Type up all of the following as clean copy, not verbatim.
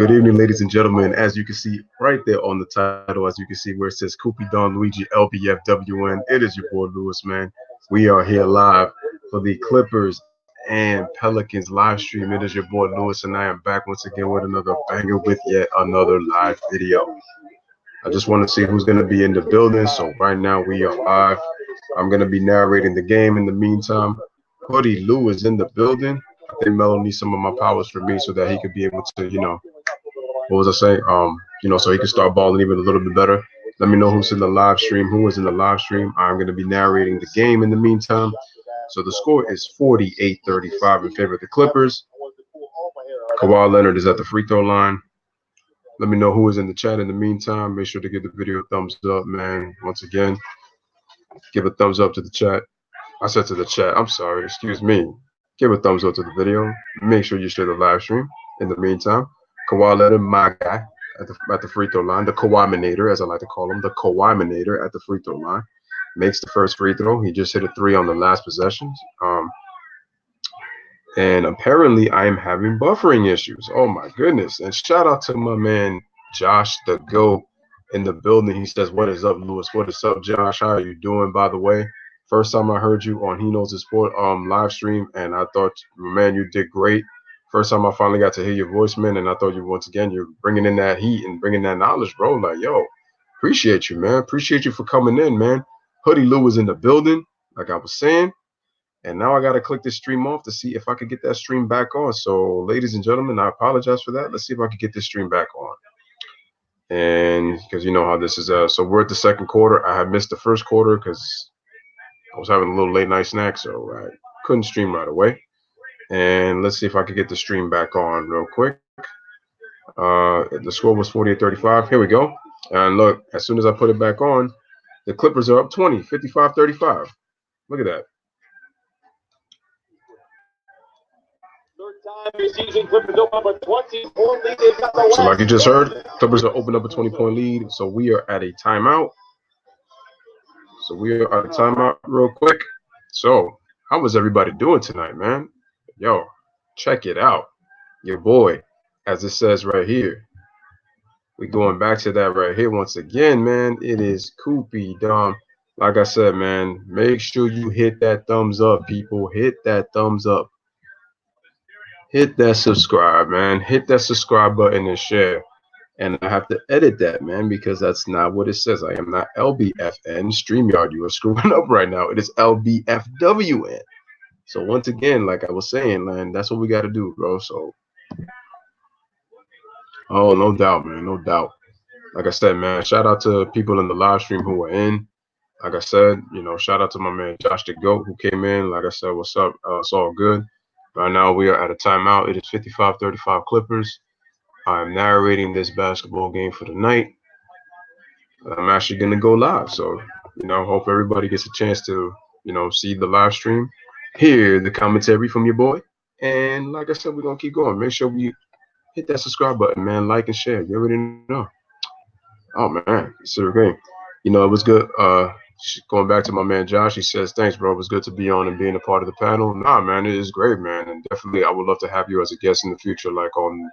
Good evening, ladies and gentlemen. As you can see right there on the title, as you can see where it says Koopy Don Luigi LBFWN, it is your boy Lewis, man. We are here live for the Clippers and Pelicans live stream. It is your boy Lewis, and I am back once again with another banger with yet another live video. I just want to see who's going to be in the building. So right now we are live. I'm going to be narrating the game in the meantime. Hoodie Lou is in the building. I think Melo needs some of my powers for me so that he could be able to, what was I saying? So he can start balling even a little bit better. Let me know who's in the live stream. Who is in the live stream? I'm going to be narrating the game in the meantime. So the score is 48-35 in favor of the Clippers. Kawhi Leonard is at the free throw line. Let me know who is in the chat in the meantime. Make sure to give the video a thumbs up, man. Once again, give a thumbs up to the chat. I said to the chat. I'm sorry. Excuse me. Give a thumbs up to the video. Make sure you share the live stream. In the meantime, Kawhi Leonard, my guy, at the free throw line, the Kawhi-minator, as I like to call him, the Kawhi-minator at the free throw line, makes the first free throw. He just hit a three on the last possession. And apparently I am having buffering issues. Oh my goodness. And shout out to my man Josh the GOAT in the building. He says, "What is up, Lewis? What is up, Josh? How are you doing, by the way? First time I heard you on He Knows the Sport live stream, and I thought, man, you did great. First time I finally got to hear your voice, man, and I thought once again you're bringing in that heat and bringing that knowledge, bro. Like, yo, appreciate you, man. Appreciate you for coming in, man. Hoodie Lou is in the building, like I was saying. And now I got to click this stream off to see if I could get that stream back on. So, ladies and gentlemen, I apologize for that. Let's see if I could get this stream back on. And because you know how this is. So we're at the second quarter. I had missed the first quarter because I was having a little late night snack, so I couldn't stream right away. And let's see if I could get the stream back on real quick. The score was 48-35. Here we go. And look, as soon as I put it back on, the Clippers are up 20, 55-35. Look at that. So like you just heard, Clippers are opening up a 20-point lead. So we are at a timeout. Real quick. So how was everybody doing tonight, man? Yo, check it out. Your boy, as it says right here. We going back to that right here once again, man. It is Koopy Dom. Like I said, man, make sure you hit that thumbs up, people. Hit that thumbs up. Hit that subscribe, man. Hit that subscribe button and share. And I have to edit that, man, because that's not what it says. I am not LBFN. StreamYard, you are screwing up right now. It is LBFWN. So once again, like I was saying, man, that's what we got to do, bro. So, oh, no doubt, man, no doubt. Like I said, man, shout out to people in the live stream who were in. Like I said, shout out to my man Josh the GOAT who came in. Like I said, what's up? It's all good. Right now we are at a timeout. It is 55-35 Clippers. I'm narrating this basketball game for the night. I'm actually going to go live. So, hope everybody gets a chance to, see the live stream, hear the commentary from your boy. And like I said, we're going to keep going. Make sure we hit that subscribe button, man. Like and share. You already know. Oh, man. It's a game. It was good. Going back to my man Josh, he says, "Thanks, bro. It was good to be on and being a part of the panel." Nah, man, it is great, man. And definitely I would love to have you as a guest in the future, like on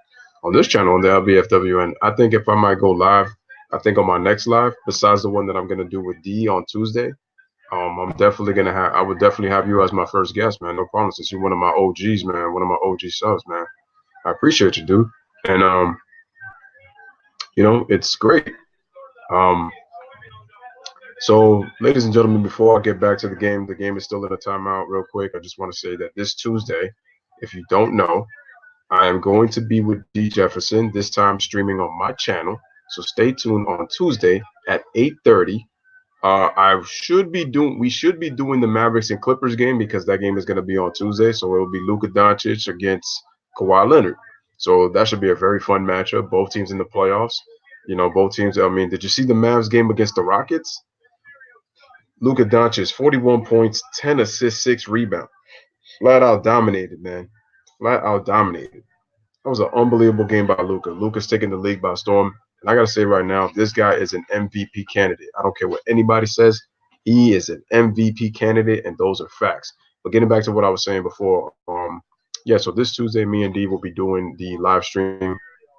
this channel, on the LBFWN. I think if I might go live, I think on my next live, besides the one that I'm going to do with D on Tuesday, I'm definitely going to I would definitely have you as my first guest, man. No problem, since you're one of my OGs, man. One of my OG subs, man. I appreciate you, dude. And, it's great. So, ladies and gentlemen, before I get back to the game is still in a timeout real quick. I just want to say that this Tuesday, if you don't know, I am going to be with D Jefferson, this time streaming on my channel. So stay tuned on Tuesday at 8:30. We should be doing the Mavericks and Clippers game because that game is going to be on Tuesday. So it will be Luka Doncic against Kawhi Leonard. So that should be a very fun matchup. Both teams in the playoffs. Both teams. I mean, did you see the Mavs game against the Rockets? Luka Doncic, 41 points, 10 assists, 6 rebounds. Flat out dominated, man. Flat out dominated. That was an unbelievable game by Luka. Luka's taking the league by storm. And I got to say right now, this guy is an MVP candidate. I don't care what anybody says. He is an MVP candidate, and those are facts. But getting back to what I was saying before, so this Tuesday, me and D will be doing the live stream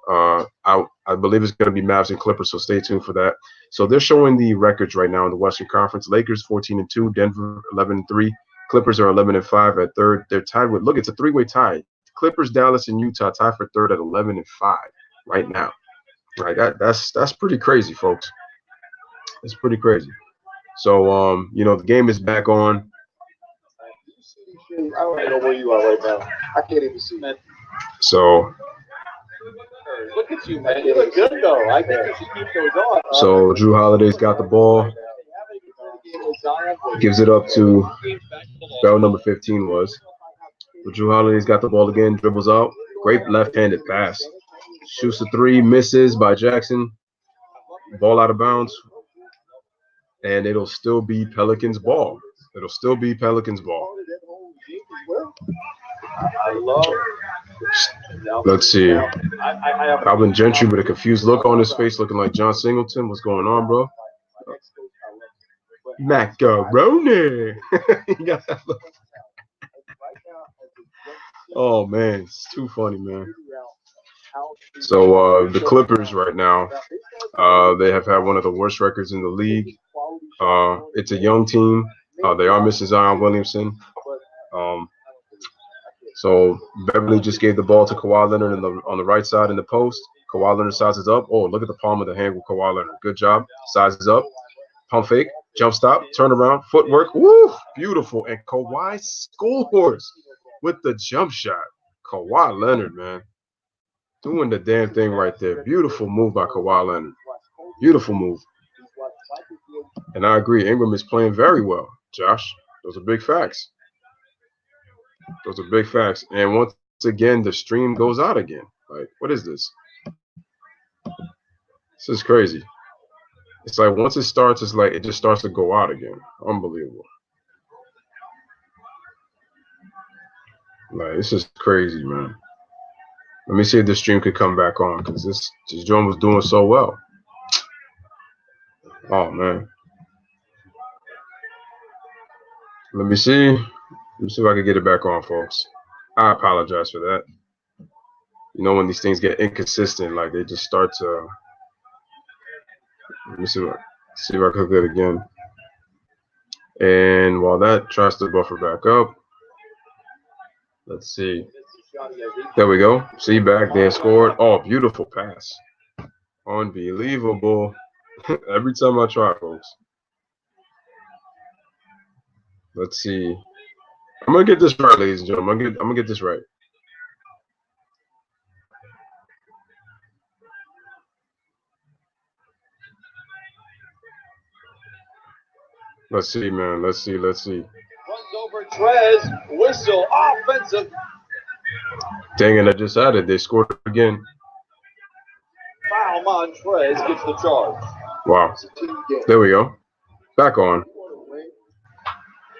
I believe it's going to be Mavs and Clippers, so stay tuned for that. So they're showing the records right now in the Western Conference. Lakers 14-2, Denver 11-3, Clippers are 11-5 at third. They're tied with, look, it's a three-way tie. Clippers, Dallas, and Utah tie for third at 11-5 right now. Right, that's pretty crazy, folks. It's pretty crazy. So the game is back on. I don't even know where you are right now. I can't even see, man. So Look at you, man. You look good though. I think you should keep those on. So Drew Holiday's got the ball, gives it up to Bell. Number 15 was. But Drew Holiday's got the ball again, dribbles out. Great left-handed pass. Shoots a three, misses by Jackson. Ball out of bounds. And it'll still be Pelicans ball. It'll still be Pelicans ball. Let's see. Alvin Gentry with a confused look on his face, looking like John Singleton. What's going on, bro? Macaroni. You got that look. Oh man, it's too funny, man. So the Clippers right now, they have had one of the worst records in the league. It's a young team. They are missing Zion Williamson. So Beverly just gave the ball to Kawhi Leonard on the right side in the post. Kawhi Leonard sizes up. Oh, look at the palm of the hand with Kawhi Leonard. Good job. Sizes up. Pump fake. Jump stop. Turn around. Footwork. Woo! Beautiful. And Kawhi scores with the jump shot. Kawhi Leonard, man. Doing the damn thing right there. Beautiful move by Kawhi Leonard. Beautiful move. And I agree. Ingram is playing very well, Josh. Those are big facts. Those are big facts. And once again, the stream goes out again. Like, what is this? This is crazy. It's like once it starts, it's like it just starts to go out again. Unbelievable. Like, this is crazy, man. Let me see if this stream could come back on because this joint was doing so well. Oh, man. Let me see. Let me see if I can get it back on, folks. I apologize for that. You know, when these things get inconsistent, like they just start to. Let me see if I can get it again. And while that tries to buffer back up, let's see. There we go. See, back there, scored. Oh, beautiful pass. Unbelievable. Every time I try, folks. Let's see. I'm gonna get this right, ladies and gentlemen. I'm gonna get this right. Let's see, man. Let's see. Runs over Trez. Whistle. Offensive. Dang it! I just added. They scored again. Foul Montrez gets the charge. Wow. There we go. Back on.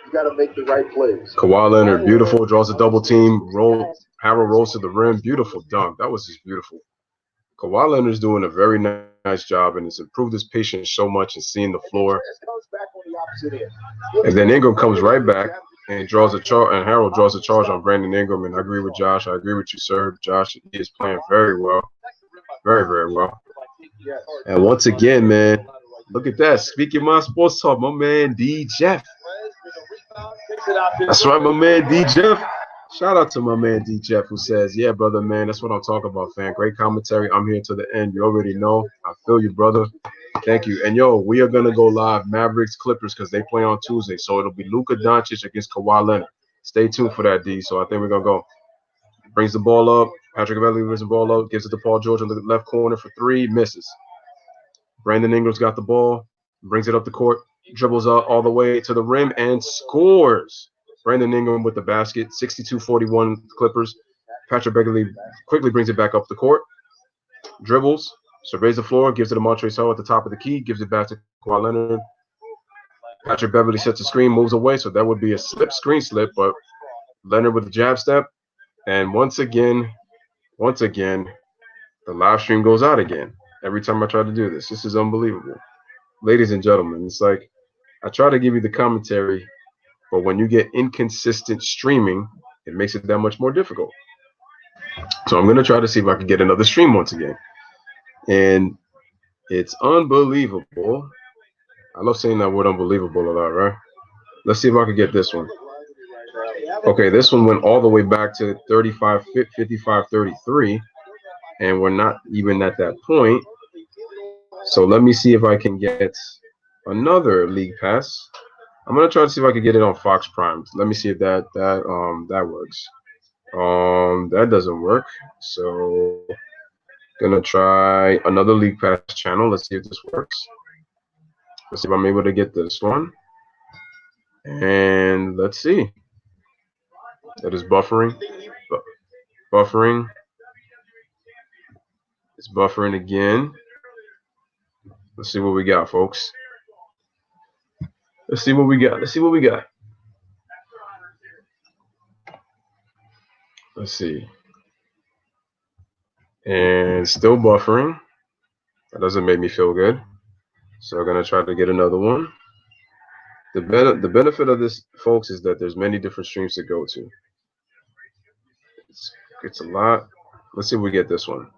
You got to make the right plays. Kawhi Leonard, beautiful. Draws a double team. Harold rolls to the rim. Beautiful dunk. That was just beautiful. Kawhi Leonard is doing a very nice job and has improved his patience so much and seeing the floor. And then Ingram comes right back and draws a charge. And Harold draws a charge on Brandon Ingram. And I agree with Josh. I agree with you, sir. Josh, he is playing very well. Very, very well. And once again, man, look at that. Speaking my sports talk, my man D. Jeff. That's right, my man D. Jeff. Shout out to my man D. Jeff who says, yeah, brother, man, that's what I'm talking about, fam. Great commentary. I'm here to the end. You already know. I feel you, brother. Thank you. And, yo, we are going to go live Mavericks Clippers because they play on Tuesday. So it'll be Luka Doncic against Kawhi Leonard. Stay tuned for that, D. So I think we're going to go. Brings the ball up. Patrick Beverley brings the ball up. Gives it to Paul George in the left corner for three. Misses. Brandon Ingram's got the ball. Brings it up the court. Dribbles out all the way to the rim and scores. Brandon Ingram with the basket. 62-41 Clippers. Patrick Beverley quickly brings it back up the court. Dribbles. Surveys the floor. Gives it to Montrezl Harrell at the top of the key. Gives it back to Kawhi Leonard. Patrick Beverley sets a screen. Moves away. So that would be a screen slip. But Leonard with the jab step. And once again, the live stream goes out again. Every time I try to do this. This is unbelievable. Ladies and gentlemen, it's like I try to give you the commentary, but when you get inconsistent streaming, it makes it that much more difficult. So I'm gonna try to see if I can get another stream once again. And it's unbelievable. I love saying that word unbelievable a lot, right? Let's see if I can get this one. Okay, this one went all the way back to 35, 55, 33, and we're not even at that point. So let me see if I can get another league pass. I'm gonna try to see if I can get it on Fox Prime. Let me see if that works. That doesn't work. So gonna try another league pass channel. Let's see if this works. Let's see if I'm able to get this one. And let's see. It is buffering. Buffering. It's buffering again. Let's see what we got, folks. Let's see what we got. Let's see what we got. Let's see. And still buffering. That doesn't make me feel good. So we're gonna try to get another one. The benefit of this, folks, is that there's many different streams to go to. It's a lot. Let's see if we get this one.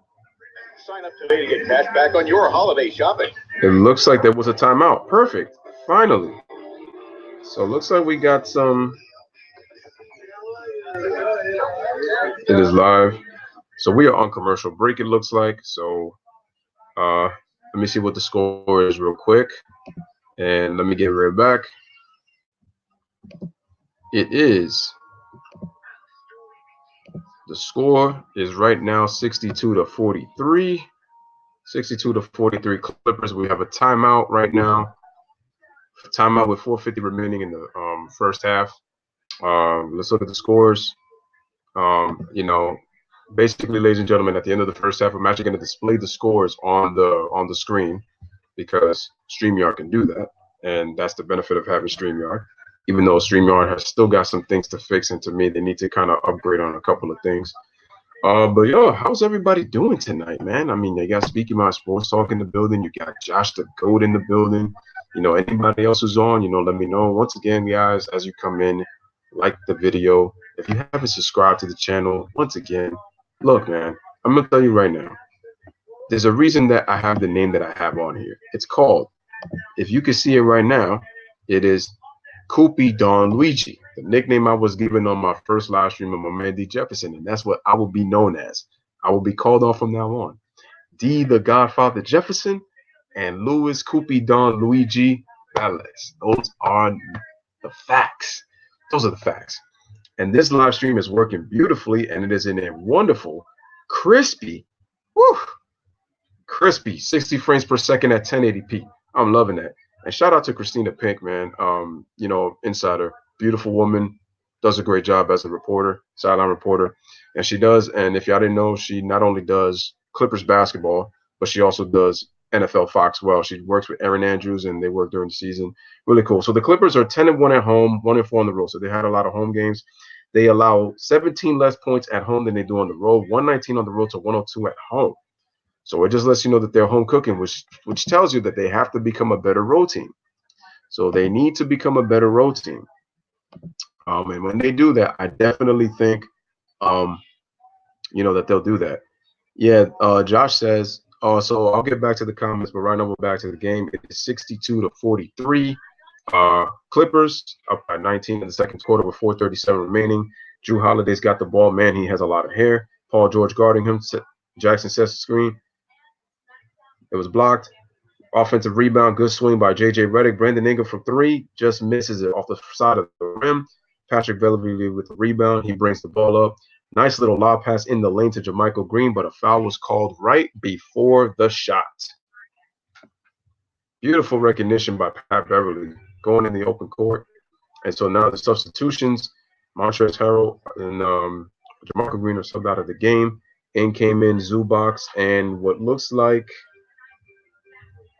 Sign up today to get cash back on your holiday shopping. It looks like there was a timeout. Perfect. Finally. So it looks like we got some. It is live. So we are on commercial break, it looks like. So let me see what the score is real quick. And let me get right back. It is. The score is right now 62 to 43. 62 to 43 Clippers. We have a timeout right now. Timeout with 4:50 remaining in the first half. Let's look at the scores. You know, basically, ladies and gentlemen, at the end of the first half, I'm actually going to display the scores on the screen because StreamYard can do that, and that's the benefit of having StreamYard. Even though StreamYard has still got some things to fix, and to me, they need to kind of upgrade on a couple of things. But yo, how's everybody doing tonight, man? I mean, they got Speaking My Sports Talk in the building. You got Josh the Goat in the building. You know, anybody else who's on, you know, let me know. Once again, guys, as you come in, like the video. If you haven't subscribed to the channel, once again, look, man, I'm gonna tell you right now. There's a reason that I have the name that I have on here. It's called, if you can see it right now, it is Koopy Don Luigi, the nickname I was given on my first live stream of my man D Jefferson, and that's what I will be known as. I will be called on from now on. D the Godfather Jefferson and Louis Koopy Don Luigi Velez. Those are the facts. Those are the facts. And this live stream is working beautifully, and it is in a wonderful, crispy, whew, crispy 60 frames per second at 1080p. I'm loving that. And shout out to Christina Pink, man. You know, insider, beautiful woman, does a great job as a reporter, sideline reporter, and she does. And if y'all didn't know, she not only does Clippers basketball, but she also does NFL Fox well. She works with Aaron Andrews, and they work during the season. Really cool. So the Clippers are 10-1 at home, 1-4 on the road. So they had a lot of home games. They allow 17 less points at home than they do on the road. 119 on the road to 102 at home. So it just lets you know that they're home cooking, which tells you that they have to become a better road team. So they need to become a better road team. And when they do that, I definitely think, you know, that they'll do that. Yeah, Josh says, so I'll get back to the comments, but right now we're back to the game. It is 62 to 43. Clippers up by 19 in the second quarter with 4:37 remaining. Drew Holiday's got the ball. Man, he has a lot of hair. Paul George guarding him. Jackson sets the screen. It was blocked. Offensive rebound, good swing by J.J. Redick. Brandon Ingram from three just misses it off the side of the rim. Patrick Beverly with the rebound. He brings the ball up. Nice little lob pass in the lane to JaMychal Green, but a foul was called right before the shot. Beautiful recognition by Pat Beverly going in the open court. And so now the substitutions, Montrezl Harrell and JaMychal Green are subbed out of the game. In came in Zubac and what looks like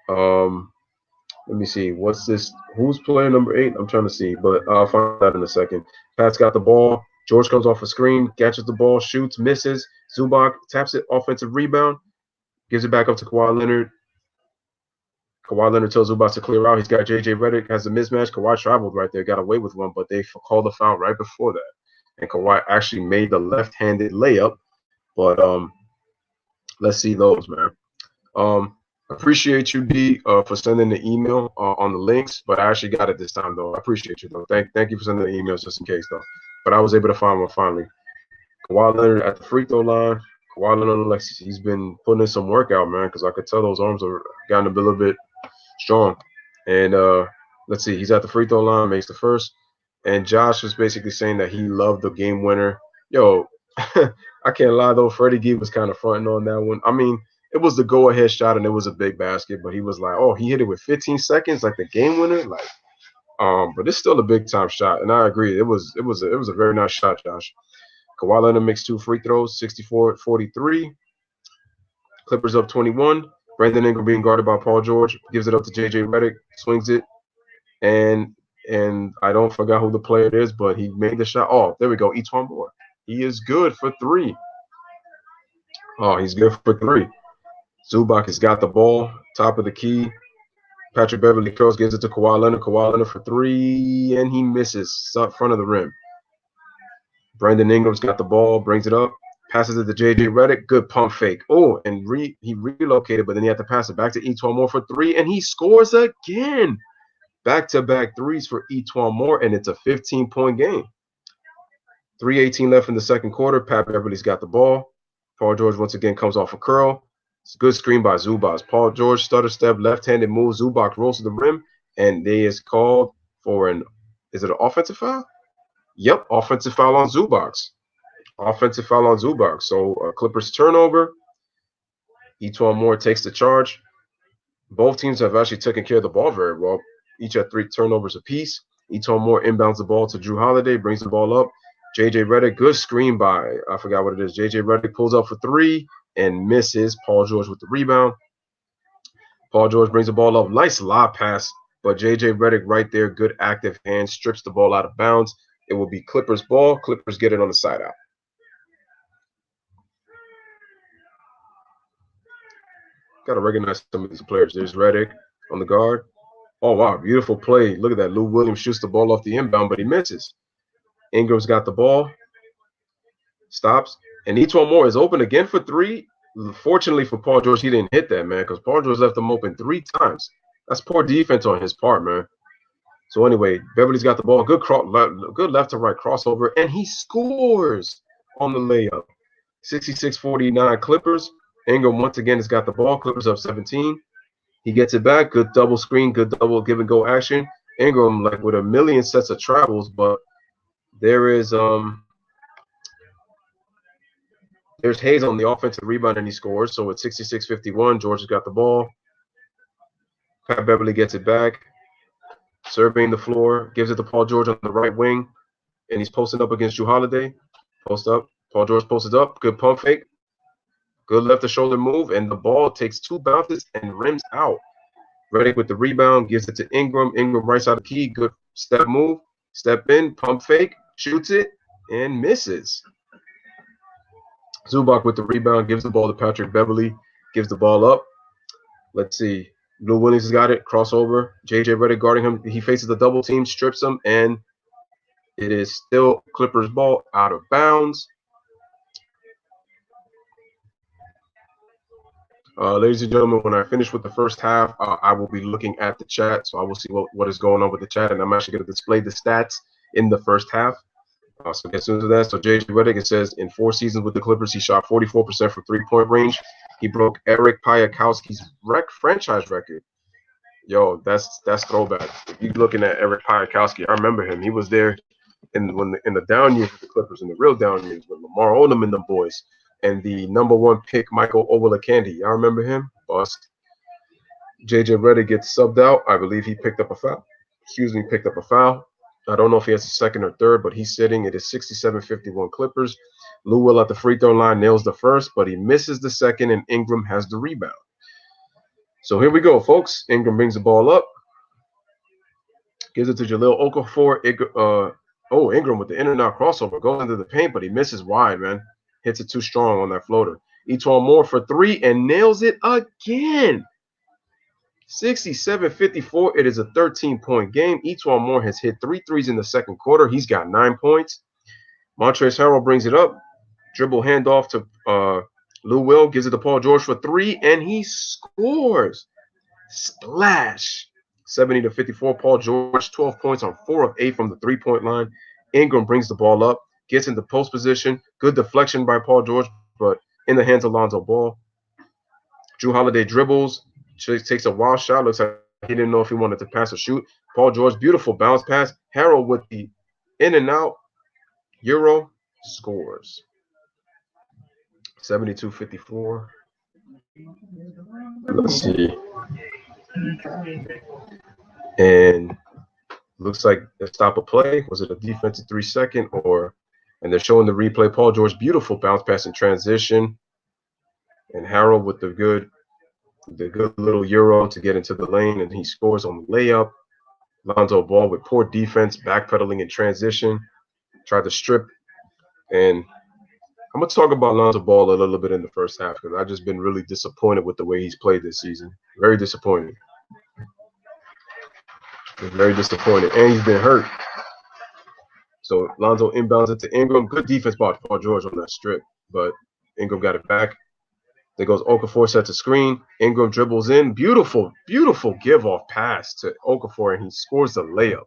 let me see. What's this? Who's player number 8? I'm trying to see, but I'll find out in a second. Pat's got the ball. George comes off a screen, catches the ball, shoots, misses. Zubac taps it, offensive rebound, gives it back up to Kawhi Leonard. Kawhi Leonard tells Zubac to clear out. He's got J.J. Redick, has a mismatch. Kawhi traveled right there, got away with one, but they called the foul right before that. And Kawhi actually made the left-handed layup But let's see those, man. Um, appreciate you, D, for sending the email on the links. But I actually got it this time, though. I appreciate you, though. Thank you for sending the emails just in case, though. But I was able to find one finally. Kawhi Leonard at the free throw line. Kawhi Leonard, like he's been putting in some workout, man, because I could tell those arms are gotten a little bit strong. And let's see, he's at the free throw line, makes the first. And Josh was basically saying that he loved the game winner. Yo, I can't lie though, Freddie G was kind of fronting on that one. I mean, it was the go ahead shot and it was a big basket, but he was like, oh, he hit it with 15 seconds, like the game winner. Like, but it's still a big time shot. And I agree. It was a very nice shot, Josh. Kawhi Leonard makes two free throws, 64-43. Clippers up 21. Brandon Ingram being guarded by Paul George gives it up to JJ Redick, swings it, and I don't forget who the player is, but he made the shot. Oh, there we go, Etwan Moore. He is good for three. Oh, he's good for three. Zubac has got the ball, top of the key. Patrick Beverly curls, gives it to Kawhi Leonard. Kawhi Leonard for three, and he misses front of the rim. Brandon Ingram's got the ball, brings it up, passes it to JJ Redick. Good pump fake. Oh, and he relocated, but then he had to pass it back to Etwan Moore for three, and he scores again. Back-to-back threes for Etwan Moore, and it's a 15-point game. 3:18 left in the second quarter. Pat Beverly's got the ball. Paul George once again comes off a curl. It's a good screen by Zubac. Paul George stutter step, left-handed move. Zubac rolls to the rim, and they is called for is it an offensive foul? Yep, offensive foul on Zubac. Offensive foul on Zubac. So Clippers turnover. Etwan Moore takes the charge. Both teams have actually taken care of the ball very well. Each at three turnovers apiece. Etwan Moore inbounds the ball to Drew Holiday, brings the ball up. JJ Redick, good screen by, I forgot what it is. JJ Redick pulls up for three and misses. Paul George with the rebound. Paul George brings the ball up. Nice lob pass, but JJ Redick right there, good active hand, strips the ball out of bounds. It will be Clippers ball. Clippers get it on the side out. Got to recognize some of these players. There's Redick on the guard. Oh, wow, beautiful play. Look at that. Lou Williams shoots the ball off the inbound, but he misses. Ingram's got the ball, stops, and Etwan Moore is open again for three. Fortunately for Paul George, he didn't hit that, man, because Paul George left him open three times. That's poor defense on his part, man. So anyway, Beverly's got the ball. Good left to right crossover, and he scores on the layup. 66-49 Clippers. Ingram once again has got the ball. Clippers up 17. He gets it back. Good double screen, good double give and go action. Ingram like with a million sets of travels, but there is there's Hayes on the offensive rebound and he scores. So it's 66-51. George has got the ball. Pat Beverly gets it back, surveying the floor, gives it to Paul George on the right wing, and he's posting up against Drew Holiday. Post up. Paul George posted up. Good pump fake. Good left to shoulder move, and the ball takes two bounces and rims out. Redick with the rebound, gives it to Ingram. Ingram right side of the key. Good step move. Step in, pump fake, shoots it, and misses. Zubac with the rebound, gives the ball to Patrick Beverly, gives the ball up. Let's see. Lou Williams has got it. Crossover. JJ Redick guarding him. He faces the double team, strips him, and it is still Clippers ball out of bounds. Ladies and gentlemen, when I finish with the first half, I will be looking at the chat. So I will see what is going on with the chat, and I'm actually going to display the stats in the first half. So get into that. So JJ Redick, it says in 4 seasons with the Clippers, he shot 44% from three-point range. He broke Eric Piakowski's franchise record. Yo, that's throwback. If you're looking at Eric Piakowski, I remember him. He was there in the down years with the Clippers, in the real down years with Lamar Odom and the boys, and the number one pick Michael Olowokandi. I remember him. Bust. JJ Redick gets subbed out. I believe he picked up a foul. Picked up a foul. I don't know if he has a second or third, but he's sitting. It is 67-51 Clippers. Lou Will at the free throw line nails the first, but he misses the second, and Ingram has the rebound. So here we go, folks. Ingram brings the ball up, gives it to Jahlil Okafor. Ingram with the in and out crossover goes into the paint, but he misses wide, man. Hits it too strong on that floater. Etwan Moore for three and nails it again. 67-54. It is a 13-point game. Etwan Moore has hit 3 threes in the second quarter. He's got 9 points. Montrezl Harrell brings it up. Dribble handoff to Lou Will, gives it to Paul George for three, and he scores. Splash. 70 to 54. Paul George, 12 points on 4 of 8 from the 3-point line. Ingram brings the ball up, gets into post position. Good deflection by Paul George, but in the hands of Lonzo Ball. Drew Holiday dribbles, takes a wild shot. Looks like he didn't know if he wanted to pass or shoot. Paul George, beautiful bounce pass. Harrell with the in and out. Euro scores. 72-54. Let's see. And looks like a stop a play. Was it a defensive 3 second or? And they're showing the replay. Paul George, beautiful bounce pass in transition, and Harrell with the good little euro to get into the lane, and he scores on the layup. Lonzo Ball with poor defense, backpedaling in transition, tried to strip. And I'm gonna talk about Lonzo Ball a little bit in the first half because I've just been really disappointed with the way he's played this season. Very disappointed. Very disappointed, and he's been hurt. So Lonzo inbounds it to Ingram. Good defense by Paul George on that strip, but Ingram got it back. There goes Okafor, sets a screen. Ingram dribbles in. Beautiful, beautiful give off pass to Okafor, and he scores the layup.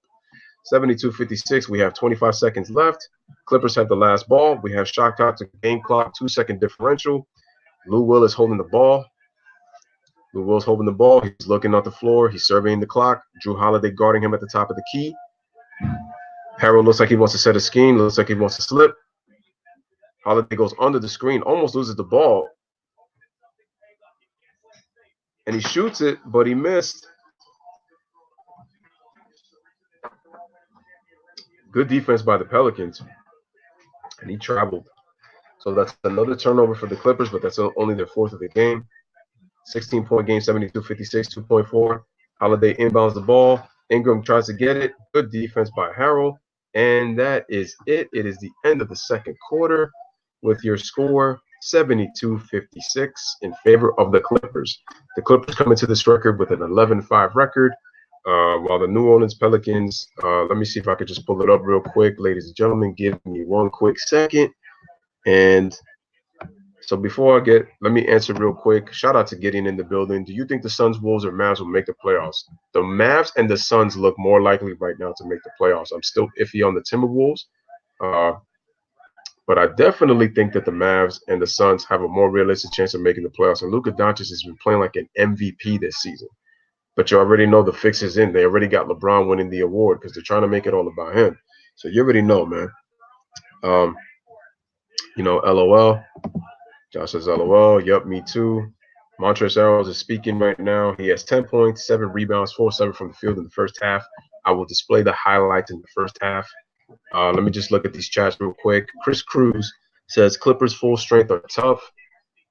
72-56. We have 25 seconds left. Clippers have the last ball. We have shot clock to game clock, 2-second differential. Lou Will is holding the ball. Lou Will's holding the ball. He's looking at the floor. He's surveying the clock. Drew Holiday guarding him at the top of the key. Harold looks like he wants to set a scheme. Looks like he wants to slip. Holiday goes under the screen, almost loses the ball. And he shoots it, but he missed. Good defense by the Pelicans. And he traveled. So that's another turnover for the Clippers, but that's only their fourth of the game. 16-point game, 72-56, 2.4. Holiday inbounds the ball. Ingram tries to get it. Good defense by Harrell. And that is it. It is the end of the second quarter with your score 72-56 in favor of the Clippers. The Clippers come into this record with an 11-5 record, while the New Orleans Pelicans, let me see if I could just pull it up real quick. Ladies and gentlemen, give me one quick second. And so before let me answer real quick. Shout out to Gideon in the building. Do you think the Suns, Wolves, or Mavs will make the playoffs? The Mavs and the Suns look more likely right now to make the playoffs. I'm still iffy on the Timberwolves, but I definitely think that the Mavs and the Suns have a more realistic chance of making the playoffs. And Luka Doncic has been playing like an MVP this season. But you already know the fix is in. They already got LeBron winning the award because they're trying to make it all about him. So you already know, man. LOL. Josh says, LOL. Yup, me too. Montrezl Harrell is speaking right now. He has 10 points, 7 rebounds, 4-7 from the field in the first half. I will display the highlights in the first half. Let me just look at these chats real quick. Chris Cruz says, Clippers full strength are tough.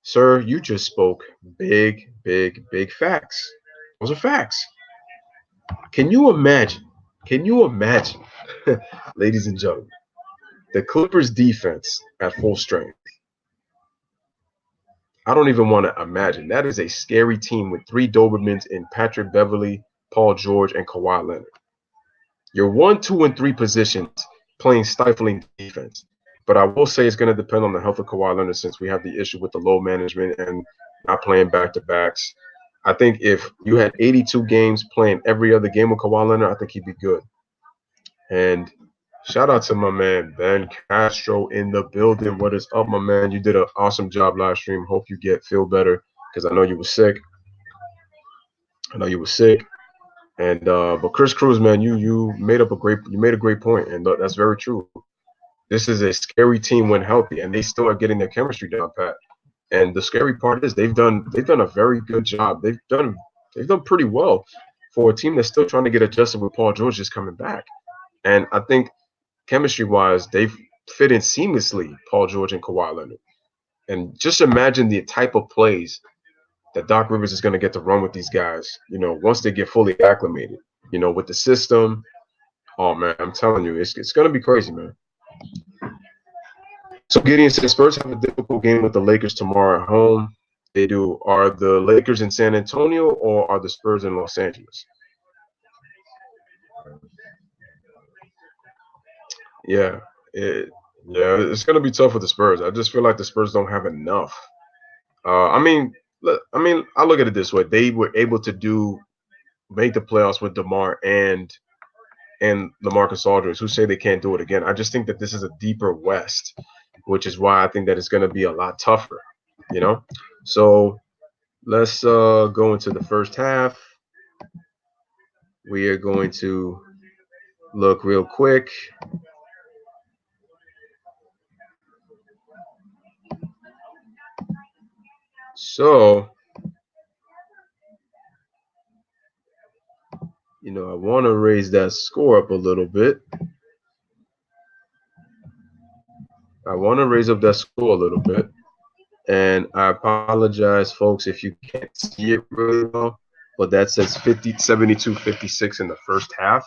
Sir, you just spoke big, big, big facts. Those are facts. Can you imagine? Can you imagine, ladies and gentlemen, the Clippers defense at full strength? I don't even want to imagine. That is a scary team with 3 Dobermans in Patrick Beverly, Paul George, and Kawhi Leonard. Your 1, 2, and 3 positions playing stifling defense. But I will say it's going to depend on the health of Kawhi Leonard since we have the issue with the load management and not playing back-to-backs. I think if you had 82 games playing every other game with Kawhi Leonard, I think he'd be good. And shout out to my man Ben Castro in the building. What is up, my man? You did an awesome job live stream. Hope you feel better because I know you were sick. And but Chris Cruz, man, you made a great point, and that's very true. This is a scary team when healthy, and they still are getting their chemistry down pat. And the scary part is they've done a very good job. They've done pretty well for a team that's still trying to get adjusted with Paul George just coming back. And I think chemistry-wise, they've fit in seamlessly, Paul George and Kawhi Leonard. And just imagine the type of plays that Doc Rivers is going to get to run with these guys, once they get fully acclimated, with the system. Oh, man, I'm telling you, it's going to be crazy, man. So Gideon says Spurs have a difficult game with the Lakers tomorrow at home. They do. Are the Lakers in San Antonio or are the Spurs in Los Angeles? Yeah. Yeah, it's gonna be tough with the Spurs. I just feel like the Spurs don't have enough. I mean, I look at it this way: they were able to do make the playoffs with Demar and LaMarcus Aldridge, who say they can't do it again. I just think that this is a deeper West, which is why I think that it's going to be a lot tougher. You know, so let's go into the first half. We are going to look real quick. So, I want to raise that score up a little bit. I want to raise up that score a little bit. And I apologize, folks, if you can't see it really well, but that says 50, 72, 56 in the first half.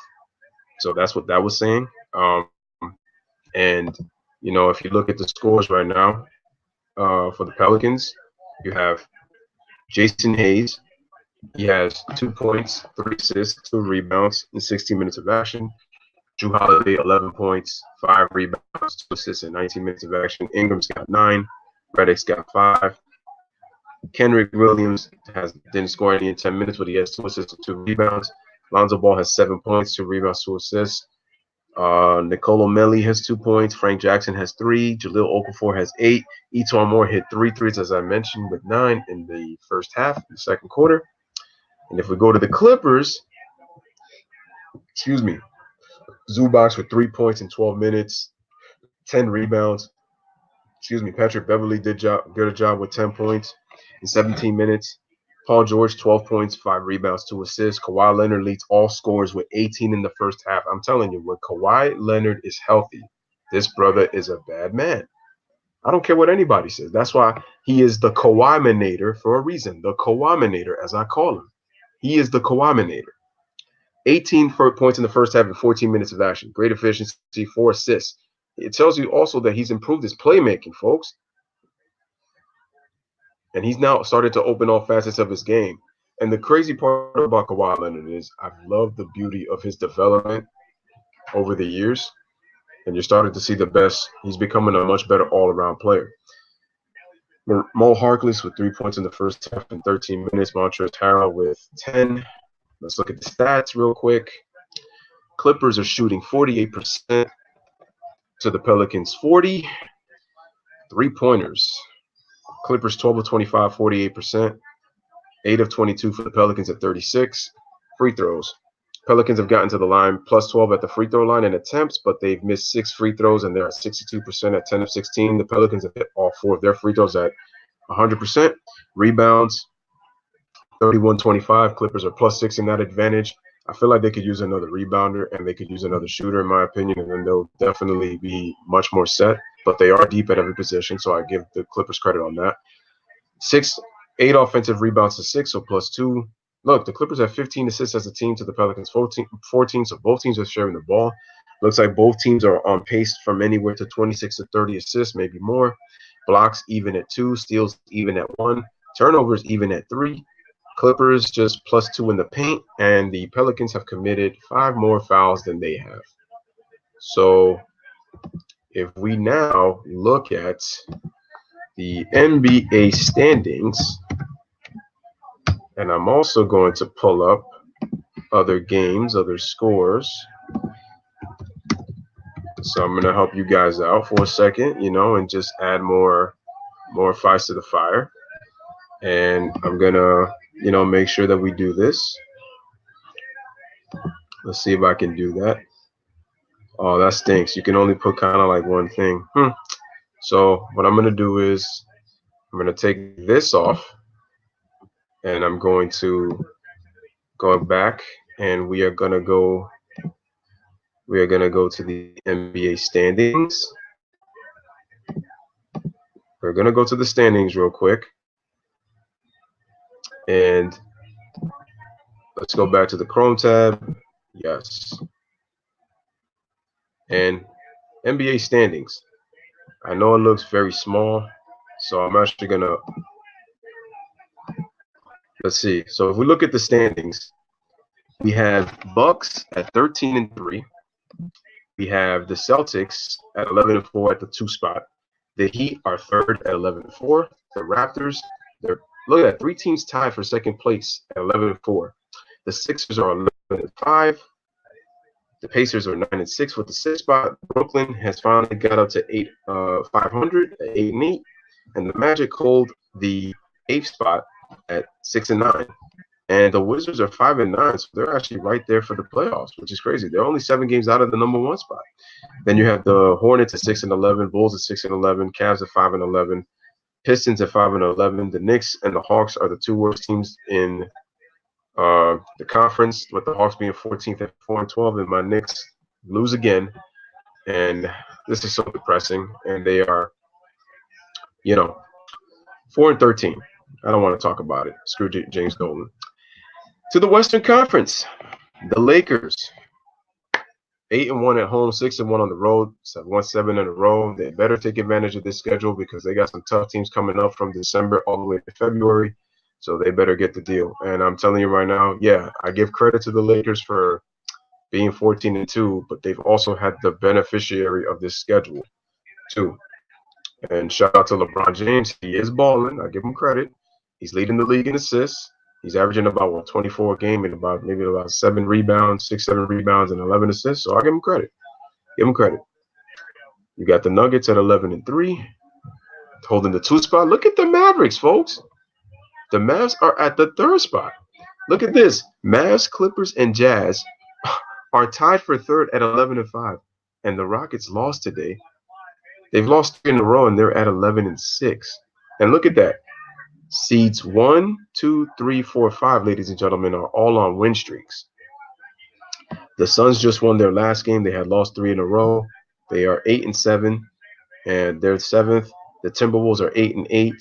So that's what that was saying. And, if you look at the scores right now for the Pelicans, you have Jason Hayes. He has 2 points, 3 assists, 2 rebounds in 16 minutes of action. Drew Holiday, 11 points, 5 rebounds, 2 assists in 19 minutes of action. Ingram's got 9. Reddick's got 5. Kenrick Williams didn't score any in 10 minutes, but he has 2 assists and 2 rebounds. Lonzo Ball has 7 points, 2 rebounds, 2 assists. Nicolo Melli has 2 points. Frank Jackson has 3. Jaleel Okafor has 8. Eton Moore hit 3 threes, as I mentioned, with 9 in the first half, the second quarter. And if we go to the Clippers, excuse me, Zubac with 3 points in 12 minutes, 10 rebounds. Excuse me, Patrick Beverly did a job with 10 points in 17 minutes. Paul George, 12 points, 5 rebounds, 2 assists. Kawhi Leonard leads all scorers with 18 in the first half. I'm telling you, when Kawhi Leonard is healthy, this brother is a bad man. I don't care what anybody says. That's why he is the Kawhi-minator for a reason. The Kawhi-minator, as I call him. He is the Kawhi-minator. 18 points in the first half and 14 minutes of action. Great efficiency, 4 assists. It tells you also that he's improved his playmaking, folks. And he's now started to open all facets of his game. And the crazy part about Kawhi Leonard is I've loved the beauty of his development over the years. And you're starting to see the best. He's becoming a much better all-around player. Mo Harkless with 3 points in the first half and 13 minutes. Montrezl Harrell with 10. Let's look at the stats real quick. Clippers are shooting 48% to the Pelicans 40. Three-pointers. Clippers 12 of 25, 48%. 8 of 22 for the Pelicans at 36. Free throws. Pelicans have gotten to the line plus 12 at the free throw line in attempts, but they've missed 6 free throws and they're at 62% at 10 of 16. The Pelicans have hit all 4 of their free throws at 100%. Rebounds, 31-25. Clippers are plus 6 in that advantage. I feel like they could use another rebounder and they could use another shooter, in my opinion, and then they'll definitely be much more set. But they are deep at every position, so I give the Clippers credit on that. 8 offensive rebounds to 6, so plus 2. Look, the Clippers have 15 assists as a team to the Pelicans 14, so both teams are sharing the ball. Looks like both teams are on pace from anywhere to 26 to 30 assists, maybe more. Blocks even at 2, steals even at 1, turnovers even at 3. Clippers just plus 2 in the paint, and the Pelicans have committed 5 more fouls than they have. So if we now look at the NBA standings, and I'm also going to pull up other games, other scores. So I'm going to help you guys out for a second, and just add more fires to the fire. And I'm going to, make sure that we do this. Let's see if I can do that. Oh, that stinks. You can only put kind of like one thing. So what I'm going to do is I'm going to take this off and I'm going to go back and we are going to go to the NBA standings. We're going to go to the standings real quick. And let's go back to the Chrome tab. Yes. And NBA standings. I know it looks very small, so I'm actually going to, let's see. So if we look at the standings, we have Bucks at 13-3. We have the Celtics at 11-4 at the 2 spot. The Heat are third at 11-4. The Raptors, they're look at that, 3 teams tied for second place at 11-4. The Sixers are 11-5. The Pacers are 9-6 with the 6 spot. Brooklyn has finally got up to 500 at 8-8, and the Magic hold the 8th spot at 6-9. And the Wizards are 5-9, so they're actually right there for the playoffs, which is crazy. They're only 7 games out of the number 1 spot. Then you have the Hornets at 6-11, Bulls at 6-11, Cavs at 5-11, Pistons at 5-11. The Knicks and the Hawks are the 2 worst teams in the conference, with the Hawks being 14th at 4-12, and my Knicks lose again. And this is so depressing. And they are, you know, 4-13. I don't want to talk about it. Screw James Dolan. To the Western Conference, the Lakers 8-1 at home, 6-1 on the road. So won 7 in a row. They better take advantage of this schedule because they got some tough teams coming up from December all the way to February. So they better get the deal. And I'm telling you right now, yeah, I give credit to the Lakers for being 14-2, but they've also had the beneficiary of this schedule too. And shout out to LeBron James. He is balling. I give him credit. He's leading the league in assists. He's averaging about 24 a game and about 7 rebounds, 6, 7 rebounds, and 11 assists. So I give him credit. Give him credit. You got the Nuggets at 11-3, holding the 2 spot. Look at the Mavericks, folks. The Mavs are at the 3rd spot. Look at this. Mavs, Clippers, and Jazz are tied for 3rd at 11-5. And the Rockets lost today. They've lost 3 in a row, and they're at 11-6. And look at that. Seeds 1, 2, 3, 4, 5, ladies and gentlemen, are all on win streaks. The Suns just won their last game. They had lost 3 in a row. They are 8-7, and they're 7th. The Timberwolves are 8-8,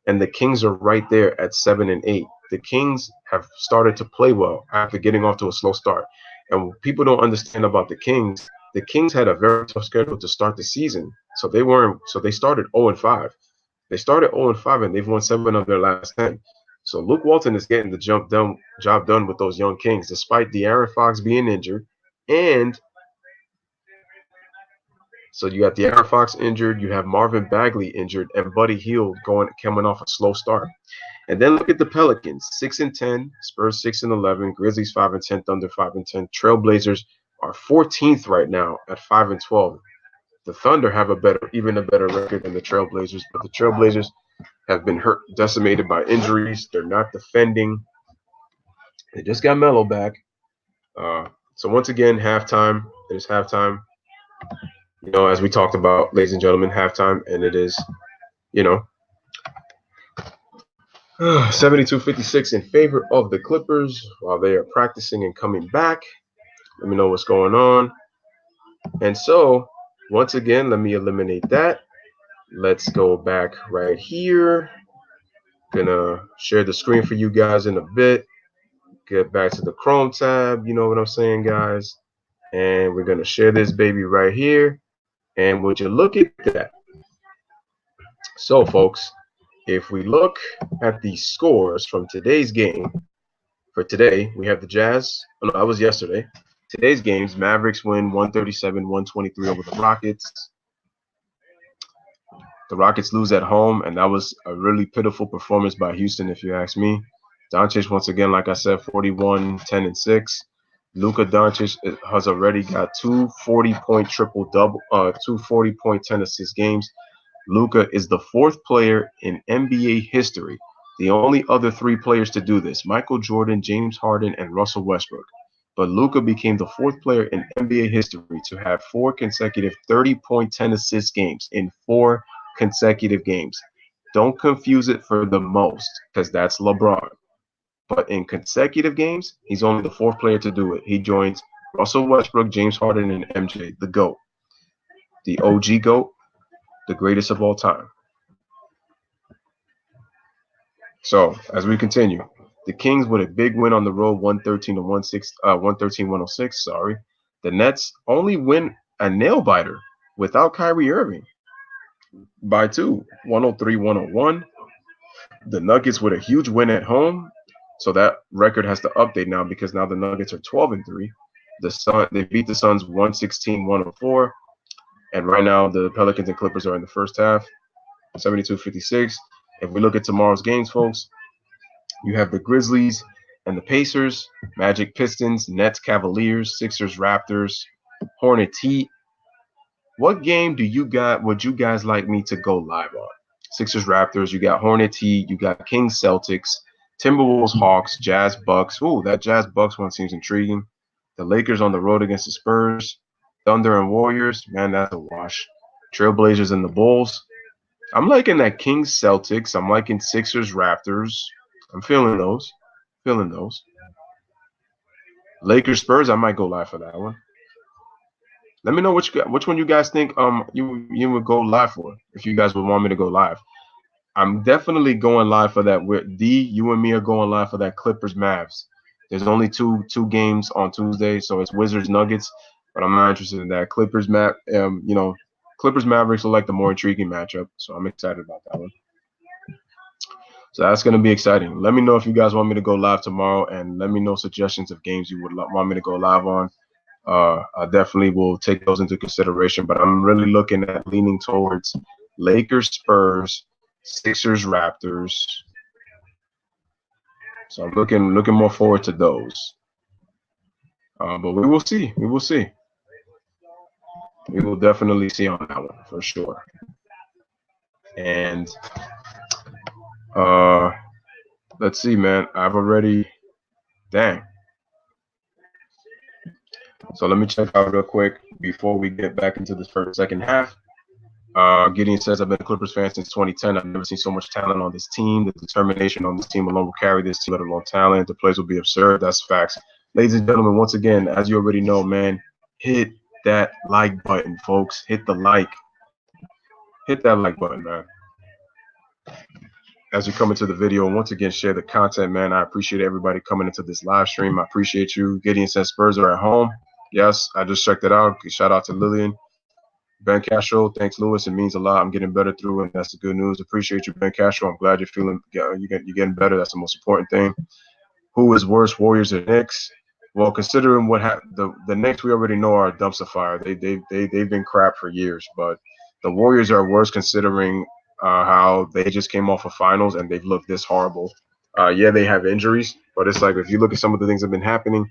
and the Kings are right there at 7-8. The Kings have started to play well after getting off to a slow start. And what people don't understand about the Kings had a very tough schedule to start the season. So they started 0-5. They started 0-5, and they've won 7 of their last 10. So Luke Walton is getting the job done with those young Kings, despite De'Aaron Fox being injured. And so you got De'Aaron Fox injured, you have Marvin Bagley injured, and Buddy Hield coming off a slow start. And then look at the Pelicans, 6-10, Spurs 6-11, Grizzlies 5-10, Thunder 5-10. Trailblazers are 14th right now at 5-12. The Thunder have even a better record than the Trailblazers, but the Trailblazers have been decimated by injuries. They're not defending. They just got Melo back. So once again, halftime. It is halftime. As we talked about, ladies and gentlemen, halftime, and it is, 72-56 in favor of the Clippers while they are practicing and coming back. Let me know what's going on. And so, once again, let me eliminate that. Let's go back right here. Gonna share the screen for you guys in a bit. Get back to the Chrome tab. You know what I'm saying, guys? And we're gonna share this baby right here. And would you look at that? So, folks, if we look at the scores from today's game, for today, we have the Jazz. Oh, no, that was yesterday. Today's games, Mavericks win 137-123 over the Rockets. The Rockets lose at home, and that was a really pitiful performance by Houston, if you ask me. Doncic, once again, like I said, 41, 10, and 6. Luka Doncic has already got 2 40-point triple-double, 2 40-point 10-assist games. Luka is the 4th player in NBA history, the only other 3 players to do this: Michael Jordan, James Harden, and Russell Westbrook. But Luka became the 4th player in NBA history to have 4 consecutive 30-point 10-assist games in 4 consecutive games. Don't confuse it for the most, because that's LeBron. But in consecutive games, he's only the 4th player to do it. He joins Russell Westbrook, James Harden, and MJ, the GOAT. The OG GOAT, the greatest of all time. So, as we continue, the Kings with a big win on the road, 113-106, sorry. The Nets only win a nail-biter without Kyrie Irving by 2, 103-101. The Nuggets with a huge win at home. So that record has to update now because now the Nuggets are 12-3. They beat the Suns 116-104, and right now the Pelicans and Clippers are in the first half, 72-56. If we look at tomorrow's games, folks, you have the Grizzlies and the Pacers, Magic Pistons, Nets Cavaliers, Sixers Raptors, Hornets Heat. What game would you guys like me to go live on? Sixers Raptors, you got Hornets Heat, you got Kings Celtics, Timberwolves Hawks, Jazz Bucks. Ooh, that Jazz Bucks one seems intriguing. The Lakers on the road against the Spurs, Thunder and Warriors. Man, that's a wash. Trailblazers and the Bulls. I'm liking that Kings Celtics. I'm liking Sixers Raptors. I'm feeling those. Feeling those. Lakers Spurs. I might go live for that one. Let me know which one you guys think you would go live for if you guys would want me to go live. I'm definitely going live for that. You and me are going live for that Clippers Mavs. There's only two games on Tuesday, so it's Wizards Nuggets, but I'm not interested in that. Clippers Mavericks are like the more intriguing matchup, so I'm excited about that one. So that's going to be exciting. Let me know if you guys want me to go live tomorrow, and let me know suggestions of games you would want me to go live on. I definitely will take those into consideration, but I'm really looking at leaning towards Lakers, Spurs, Sixers, Raptors. So I'm looking more forward to those. But we will see. We will see. We will definitely see on that one for sure. And let's see, man. I've already. Dang. So let me check out real quick before we get back into this second half. Gideon says, I've been a Clippers fan since 2010. I've never seen so much talent on this team. The determination on this team alone will carry this team, let alone talent. The plays will be absurd. That's facts. Ladies and gentlemen, once again, as you already know, man, hit that like button, folks. Hit the like. Hit that like button, man. As you come into the video, once again, share the content, man. I appreciate everybody coming into this live stream. I appreciate you. Gideon says Spurs are at home. Yes, I just checked it out. Shout out to Lillian. Ben Castro, thanks, Lewis. It means a lot. I'm getting better through, and that's the good news. Appreciate you, Ben Castro. I'm glad you're getting better. That's the most important thing. Who is worse, Warriors or Knicks? Well, considering what the Knicks, we already know are a dumpster fire. They've been crap for years, but the Warriors are worse considering how they just came off of finals and they've looked this horrible. Yeah, they have injuries, but it's like if you look at some of the things that have been happening,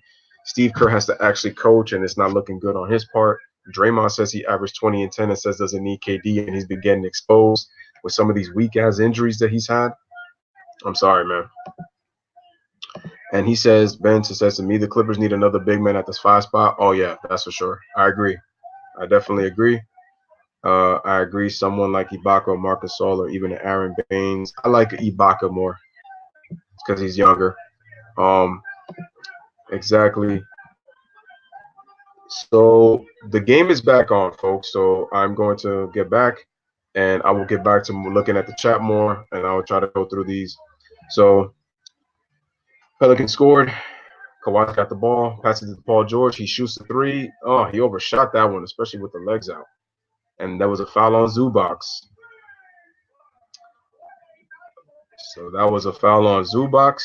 Steve Kerr has to actually coach, and it's not looking good on his part. Draymond says he averaged 20 and 10 and says doesn't need KD, and he's been getting exposed with some of these weak ass injuries that he's had. I'm sorry, man. And he says, says to me, the Clippers need another big man at this 5 spot. Oh yeah, that's for sure. I agree. I definitely agree. I agree. Someone like Ibaka or Marcus Gasol or even Aaron Baines. I like Ibaka more because he's younger. Exactly. So the game is back on, folks. So I'm going to get back, and I will get back to looking at the chat more, and I will try to go through these. So Pelican scored. Kawhi got the ball, passes it to Paul George. He shoots the three. Oh, he overshot that one, especially with the legs out. And that was a foul on Zubac. So that was a foul on Zubac.